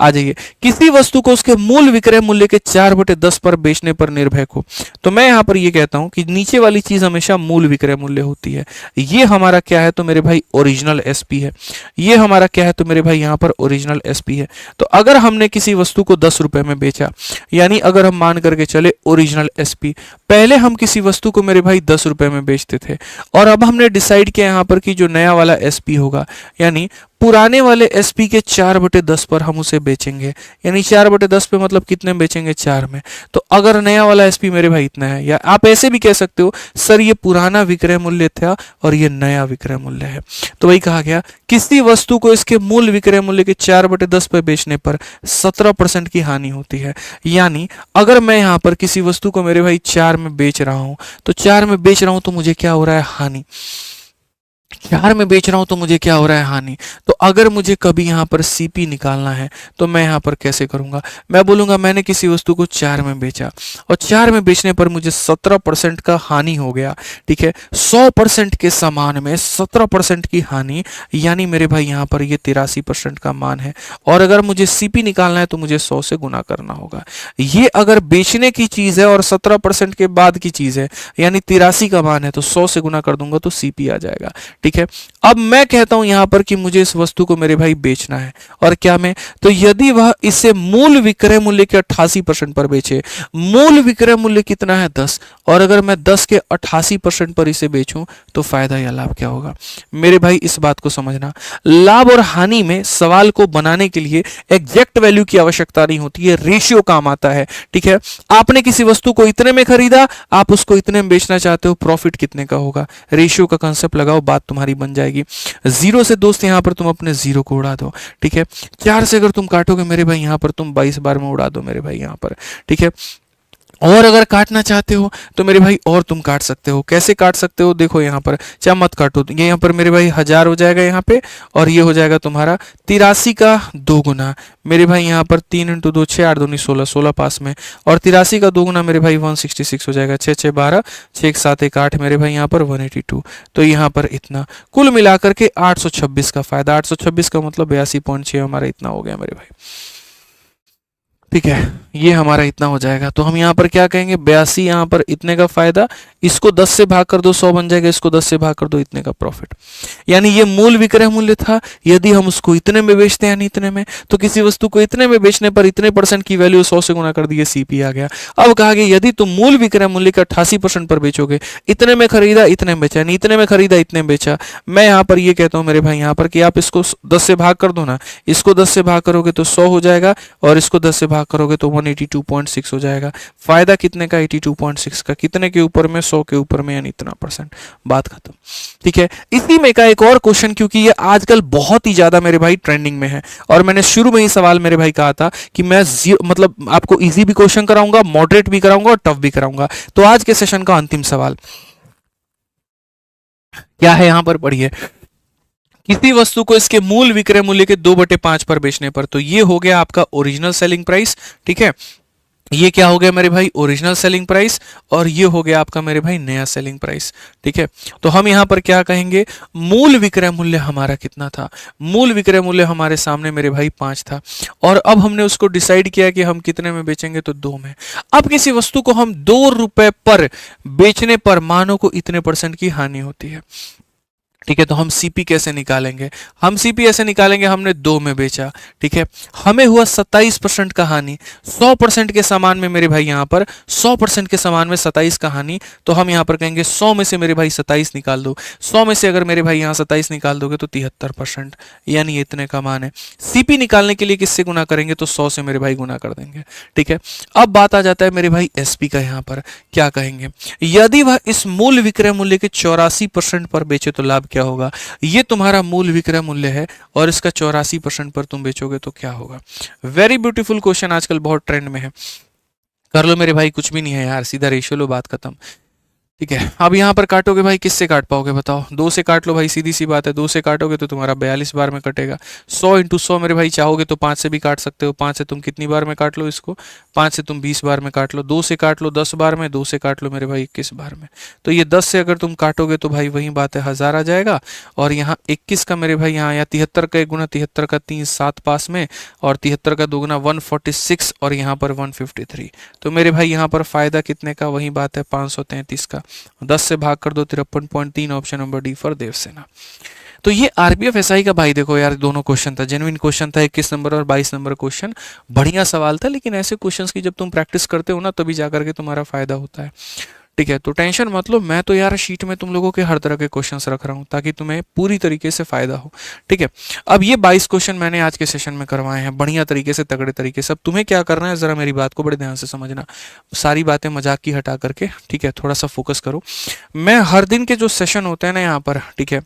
S1: आ जाइए, किसी वस्तु को उसके मूल विक्रय मूल्य के 4/10 पर बेचने पर निर्भय को, तो मैं यहां पर ये कहता हूं कि नीचे वाली चीज हमेशा मूल विक्रय मूल्य होती है। ये हमारा क्या है, तो मेरे भाई ओरिजिनल एसपी है। ये हमारा क्या है, तो मेरे भाई यहां पर ओरिजिनल एसपी है। तो अगर हमने किसी वस्तु को 10 रुपए में बेचा, यानी अगर हम मान करके चले ओरिजिनल एसपी, पहले हम किसी वस्तु को मेरे भाई 10 रुपए में बेचते थे, और अब हमने डिसाइड किया यहां पर कि जो नया वाला एसपी होगा, यानी पुराने वाले एसपी के 4/10 पर हम उसे बेचेंगे। यानी 4/10 पे मतलब कितने में बेचेंगे, 4 में। तो अगर नया वाला एसपी मेरे भाई इतना है, या आप ऐसे भी कह सकते हो सर ये पुराना विक्रय मूल्य था और ये नया विक्रय मूल्य है। तो वही कहा गया, किसी वस्तु को इसके मूल विक्रय मूल्य के 4/10 पे बेचने पर 17% की हानि होती है। यानी अगर मैं यहां पर किसी वस्तु को मेरे भाई 4 में बेच रहा हूं, तो 4 में बेच रहा हूं तो मुझे क्या हो रहा है, हानि। 4 में बेच रहा हूं तो मुझे क्या हो रहा है, हानि। तो अगर मुझे कभी यहां पर सीपी निकालना है तो मैं यहां पर कैसे करूंगा, मैं बोलूंगा मैंने किसी वस्तु को 4 में बेचा और 4 में बेचने पर मुझे 17% का हानि हो गया, ठीक है। 100% के समान में 17% की हानि, यानी मेरे भाई यहां पर ये 83% का मान है। और अगर मुझे सीपी निकालना है तो मुझे 100 से गुना करना होगा। ये अगर बेचने की चीज है और 17% के बाद की चीज है, यानी 83 का मान है, तो 100 से गुना कर दूंगा तो सीपी आ जाएगा, ठीक है। अब मैं कहता हूं यहां पर कि मुझे इस वस्तु को मेरे भाई बेचना है, और क्या मैं, तो यदि वह इसे मूल विक्रय मूल्य के 88% पर बेचे, मूल विक्रय मूल्य कितना है 10, और अगर मैं 10 के 88% पर इसे बेचूं तो फायदा या लाभ क्या होगा। मेरे भाई इस बात को समझना, लाभ और हानि में सवाल को बनाने के लिए एग्जैक्ट वैल्यू की आवश्यकता नहीं होती है, रेशियो काम आता है, ठीक है। आपने किसी वस्तु को इतने में खरीदा, आप उसको इतने में बेचना चाहते हो, प्रॉफिट कितने का होगा, रेशियो का कंसेप्ट लगाओ, बात तुम्हारी बन जाएगी। 0 से दोस्त यहां पर तुम अपने 0 को उड़ा दो, ठीक है। 4 से अगर तुम काटोगे मेरे भाई यहां पर तुम 22 बार में उड़ा दो मेरे भाई यहां पर, ठीक है। और अगर काटना चाहते हो तो मेरे भाई और तुम काट सकते हो। कैसे काट सकते हो, देखो यहाँ पर, चाहे मत काटो, ये यहाँ पर मेरे भाई 1000 हो जाएगा यहाँ पे, और ये हो जाएगा तुम्हारा 83 का 2 गुना मेरे भाई यहाँ पर 3 इंटू 2 6 8 दूनी 16 16 पास में, और 83 का 2 गुना मेरे भाई 166 हो जाएगा, 6 6 12 6 1 7 1 8 मेरे भाई यहाँ पर 182। तो यहाँ पर इतना कुल मिलाकर के 826 का फायदा, 826 का मतलब 82.6 हमारा इतना हो गया मेरे भाई। ठीक है, ये हमारा इतना हो जाएगा। तो हम यहाँ पर क्या कहेंगे, 82 यहाँ पर इतने का फायदा, इसको 10 से भाग कर दो 100 बन जाएगा, इसको 10 से भाग कर दो इतने का प्रॉफिट। यानी ये मूल विक्रय मूल्य था। यदि हम उसको इतने में बेचते हैं यानी इतने में, तो किसी वस्तु को इतने में बेचने पर इतने परसेंट की वैल्यू 100 से गुना कर दिए, सीपी आ गया। अब कहा गया यदि तुम मूल विक्रय मूल्य का 88% पर बेचोगे, इतने में खरीदा इतने में बेचा, यानी इतने में खरीदा इतने में बेचा। मैं यहाँ पर ये कहता हूँ मेरे भाई यहाँ पर कि आप इसको 10 से भाग कर दो ना, इसको 10 से भाग करोगे तो 100 हो जाएगा, और इसको 10 से भाग करोगे तो 182.6 हो जाएगा। फायदा कितने का, 82.6 का, कितने के ऊपर में, 100 के ऊपर में, यानी इतना परसेंट, बात खत्म। ठीक है, इसी में का एक और क्वेश्चन, क्योंकि ये आजकल बहुत ही ज्यादा मेरे भाई ट्रेंडिंग में है, और मैंने शुरू में ही सवाल मेरे भाई कहा था कि मैं मतलब आपको इजी भी क्वेश्चन कराऊंगा, मॉडरेट भी कराऊंगा और टफ भी कराऊंगा। तो आज के सेशन का अंतिम सवाल क्या है, यहां पर पढ़िए। किसी वस्तु को इसके मूल विक्रय मूल्य के 2/5 पर बेचने पर, तो ये हो गया आपका ओरिजिनल सेलिंग प्राइस। ठीक है, ये क्या हो गया मेरे भाई, ओरिजिनल सेलिंग प्राइस, और ये हो गया आपका मेरे भाई नया सेलिंग प्राइस। ठीक है, तो हम यहां पर क्या कहेंगे, मूल विक्रय मूल्य हमारा कितना था, मूल विक्रय मूल्य हमारे सामने मेरे भाई 5 था, और अब हमने उसको डिसाइड किया कि हम कितने में बेचेंगे, तो 2 में। अब किसी वस्तु को हम 2 रुपए पर बेचने पर मानो को इतने परसेंट की हानि होती है। ठीक है, तो हम सीपी कैसे निकालेंगे, हम सीपी ऐसे निकालेंगे, हमने 2 में बेचा। ठीक है, हमें हुआ 27% का हानि, 100% के सामान में मेरे भाई यहाँ पर 100% के सामान में 27 का हानि, तो हम यहाँ पर कहेंगे 100 में से मेरे भाई 27 निकाल दो। 100 में से अगर मेरे भाई यहाँ 27 निकाल दोगे तो 73%, यानी इतने का मान है। सीपी निकालने के लिए किससे गुना करेंगे, तो 100 से मेरे भाई गुना कर देंगे। ठीक है, अब बात आ जाता है मेरे भाई एसपी का। यहाँ पर क्या कहेंगे, यदि वह इस मूल विक्रय मूल्य के 84% पर बेचे तो लाभ क्या होगा। ये तुम्हारा मूल विक्रय मूल्य है, और इसका 84% पर तुम बेचोगे तो क्या होगा। वेरी ब्यूटीफुल क्वेश्चन, आजकल बहुत ट्रेंड में है। कर लो मेरे भाई, कुछ भी नहीं है यार, सीधा रेशियो लो, बात खत्म। ठीक है, अब यहाँ पर काटोगे भाई, किससे काट पाओगे बताओ, 2 से काट लो भाई, सीधी सी बात है, 2 से काटोगे तो तुम्हारा 42 बार में कटेगा। 100 इंटू 100 मेरे भाई, चाहोगे तो 5 से भी काट सकते हो, 5 से तुम कितनी बार में काट लो इसको, 5 से तुम 20 बार में काट लो, 2 से काट लो 10 बार में, 2 से काट लो मेरे भाई 21 बार में। तो ये 10 से अगर तुम काटोगे तो भाई वही बात है, 1000 आ जाएगा, और यहाँ 21 का मेरे भाई यहाँ, या 73 का 1 गुना 73 का 3 7 पास में, और 73 का 2 गुना 146, और यहाँ पर 153। तो मेरे भाई यहाँ पर फायदा कितने का, वही बात है 533 का, 10 से भाग कर दो 53.3, option number D for Devsena. तो ये आरपीएफ एसआई का भाई देखो यार, दोनों क्वेश्चन था, जेन्युइन क्वेश्चन था, 21 नंबर और 22 नंबर क्वेश्चन, बढ़िया सवाल था। लेकिन ऐसे क्वेश्चंस की जब तुम प्रैक्टिस करते हो ना, तभी जाकर के तुम्हारा फायदा होता है। ठीक है, तो टेंशन मत लो, मैं तो यार शीट में तुम लोगों के हर तरह के क्वेश्चंस रख रहा हूँ ताकि तुम्हें पूरी तरीके से फायदा हो। ठीक है, अब ये 22 क्वेश्चन मैंने आज के सेशन में करवाए हैं, बढ़िया तरीके से, तगड़े तरीके से। अब तुम्हें क्या करना है, जरा मेरी बात को बड़े ध्यान से समझना, सारी बातें मजाक की हटा करके, ठीक है, थोड़ा सा फोकस करो। मैं हर दिन के जो सेशन होते हैं ना यहाँ पर, ठीक है,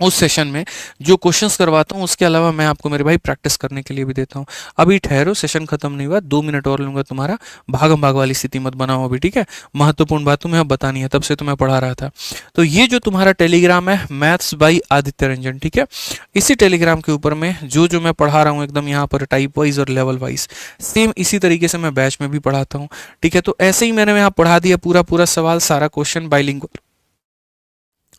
S1: उस सेशन में जो क्वेश्चंस करवाता हूँ, उसके अलावा मैं आपको मेरे भाई प्रैक्टिस करने के लिए भी देता हूँ। अभी ठहरो, सेशन खत्म नहीं हुआ, 2 मिनट और लूंगा तुम्हारा, भागम भाग वाली स्थिति मत बनाओ अभी। ठीक है, महत्वपूर्ण बात तुम्हें अब बतानी है, तब से तुम्हें पढ़ा रहा था। तो ये जो तुम्हारा टेलीग्राम है, मैथ्स बाई आदित्य रंजन, ठीक है, इसी टेलीग्राम के ऊपर में जो मैं पढ़ा रहा हूँ एकदम यहाँ पर टाइप वाइज और लेवल वाइज, सेम इसी तरीके से मैं बैच में भी पढ़ाता हूँ। ठीक है, तो ऐसे ही मैंने यहाँ पढ़ा दिया पूरा सवाल, सारा क्वेश्चन बाइलिंगुअल।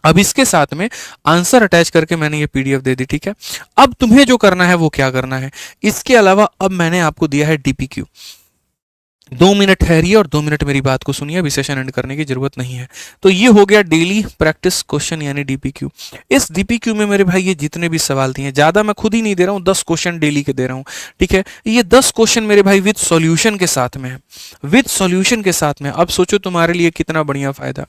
S1: अब इसके साथ में आंसर अटैच करके मैंने ये पीडीएफ दे दी। ठीक है, अब तुम्हें जो करना है वो क्या करना है, इसके अलावा अब मैंने आपको दिया है डीपीक्यू। 2 मिनट ठहरिए और 2 मिनट मेरी बात को सुनिए, अभी सेशन एंड करने की जरूरत नहीं है। तो ये हो गया डेली प्रैक्टिस क्वेश्चन यानी डीपीक्यू। इस डीपीक्यू में मेरे भाई ये जितने भी सवाल दिए, ज्यादा मैं खुद ही नहीं दे रहा हूँ, 10 क्वेश्चन डेली के दे रहा हूँ। ठीक है, ये 10 क्वेश्चन मेरे भाई विद सॉल्यूशन के साथ में है, विद सॉल्यूशन के साथ में। अब सोचो तुम्हारे लिए कितना बढ़िया फायदा।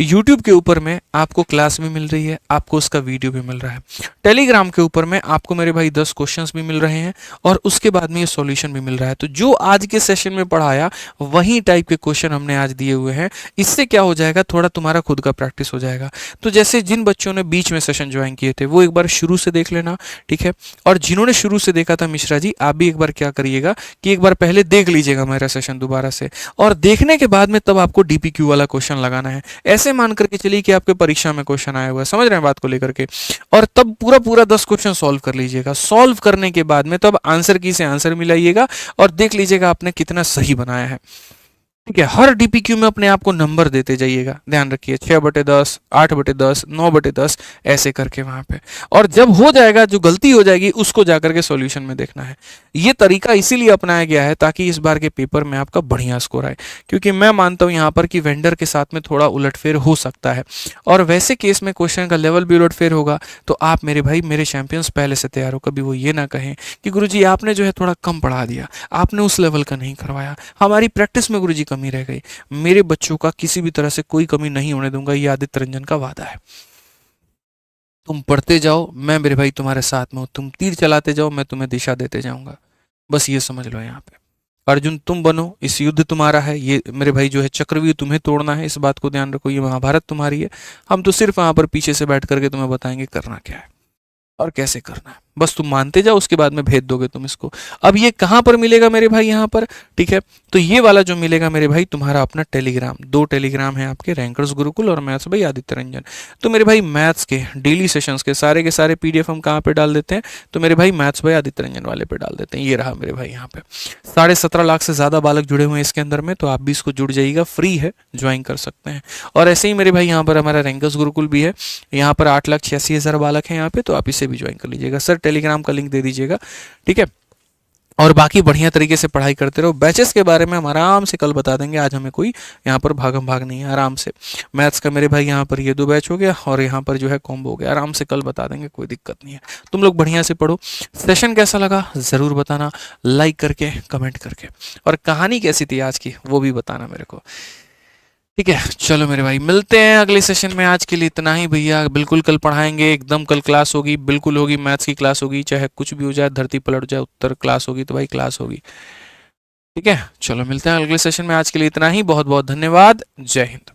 S1: यूट्यूब के ऊपर में आपको क्लास भी मिल रही है, आपको उसका वीडियो भी मिल रहा है। टेलीग्राम के ऊपर में आपको मेरे भाई 10 क्वेश्चंस भी मिल रहे हैं, और उसके बाद में ये सॉल्यूशन भी मिल रहा है। तो जो आज के सेशन में पढ़ाया करवाया वही टाइप के क्वेश्चन हमने आज दिए हुए हैं। इससे क्या हो जाएगा, थोड़ा तुम्हारा खुद का प्रैक्टिस हो जाएगा। तो जैसे जिन बच्चों ने बीच में सेशन ज्वाइन किए थे वो एक बार शुरू से देख लेना, ठीक है। और जिन्होंने शुरू से देखा था मिश्रा जी, आप भी एक बार क्या करिएगा कि एक बार पहले देख लीजिएगा मेरा सेशन दोबारा से, और देखने के बाद में तब आपको डीपीक्यू वाला क्वेश्चन लगाना है। ऐसे मान करके चलिए कि आपके परीक्षा में क्वेश्चन आया हुआ है, समझ रहे हैं बात को लेकर के, और तब पूरा पूरा 10 क्वेश्चन सॉल्व कर लीजिएगा। सॉल्व करने के बाद में तब आंसर की से आंसर मिलाइएगा और देख लीजिएगा आपने कितना सही बनाया है, ठीक है। हर डीपीक्यू में अपने आप को नंबर देते जाइएगा, ध्यान रखिए 6/10, 8/10, 9/10 ऐसे करके वहां पे। और जब हो जाएगा, जो गलती हो जाएगी उसको जाकर के सॉल्यूशन में देखना है। ये तरीका इसीलिए अपनाया गया है ताकि इस बार के पेपर में आपका बढ़िया स्कोर आए, क्योंकि मैं मानता हूं यहाँ पर कि वेंडर के साथ में थोड़ा उलटफेर हो सकता है, और वैसे केस में क्वेश्चन का लेवल भी उलटफेर होगा। तो आप मेरे भाई, मेरे चैंपियंस पहले से तैयार हो, कभी वो ये ना कहें कि गुरुजी आपने जो है थोड़ा कम पढ़ा दिया, आपने उस लेवल का नहीं करवाया, हमारी प्रैक्टिस में गुरुजी कमी रह गई। मेरे बच्चों का किसी भी तरह से कोई कमी नहीं होने दूंगा, ये आदित्य रंजन का वादा है। तुम पढ़ते जाओ, मैं मेरे भाई तुम्हारे साथ में हूं, तुम तीर चलाते जाओ, मैं तुम्हें दिशा देते जाऊंगा। बस ये समझ लो, यहाँ पे अर्जुन तुम बनो, इस युद्ध तुम्हारा है, ये मेरे भाई जो है चक्रव्यूह तुम्हें तोड़ना है, इस बात को ध्यान रखो, ये महाभारत तुम्हारी है। हम तो सिर्फ वहां पर पीछे से बैठ करके तुम्हें बताएंगे करना क्या है और कैसे करना है, बस तुम मानते जाओ, उसके बाद में भेज दोगे तुम इसको। अब ये कहां पर मिलेगा मेरे भाई, यहाँ पर, ठीक है। तो ये वाला जो मिलेगा मेरे भाई तुम्हारा अपना टेलीग्राम, 2 टेलीग्राम है आपके, रैंकर्स गुरुकुल और मैथ्स भाई आदित्य रंजन। तो मेरे भाई मैथ्स के डेली सेशंस के सारे पीडीएफ हम कहाँ पे डाल देते हैं, तो मेरे भाई मैथ्स भाई आदित्य रंजन वाले पे डाल देते हैं। ये रहा मेरे भाई यहाँ पे 17.5 लाख से ज्यादा बालक जुड़े हुए हैं इसके अंदर में, तो आप भी इसको जुड़ जाइएगा, फ्री है, ज्वाइन कर सकते हैं। और ऐसे ही मेरे भाई यहाँ पर हमारा रैंकर्स गुरुकुल भी है, यहाँ पर 8,86,000 बालक हैं यहाँ पे, तो आप इसे भी ज्वाइन कर लीजिएगा। सर टेलीग्राम का लिंक दे दीजिएगा, ठीक है। और बाकी बढ़िया तरीके से पढ़ाई करते रहो। बैचेस के बारे में हम आराम से कल बता देंगे, आज हमें कोई यहाँ पर भागम भाग नहीं है, आराम से। मैथ्स का मेरे भाई यहाँ पर ये 2 बैच हो गया, और यहाँ पर जो है कॉम्बो हो गया, आराम से कल बता देंगे, कोई दिक्कत नहीं है। तुम लोग बढ़िया से पढ़ो। सेशन कैसा लगा ज़रूर बताना, लाइक करके, कमेंट करके, और कहानी कैसी थी आज की वो भी बताना मेरे को, ठीक है। चलो मेरे भाई, मिलते हैं अगले सेशन में। आज के लिए इतना ही भैया, बिल्कुल कल पढ़ाएंगे एकदम, कल क्लास होगी, बिल्कुल होगी, मैथ्स की क्लास होगी, चाहे कुछ भी हो जाए, धरती पलट जाए, उत्तर क्लास होगी, तो भाई क्लास होगी, ठीक है। चलो मिलते हैं अगले सेशन में, आज के लिए इतना ही, बहुत बहुत धन्यवाद, जय हिंद।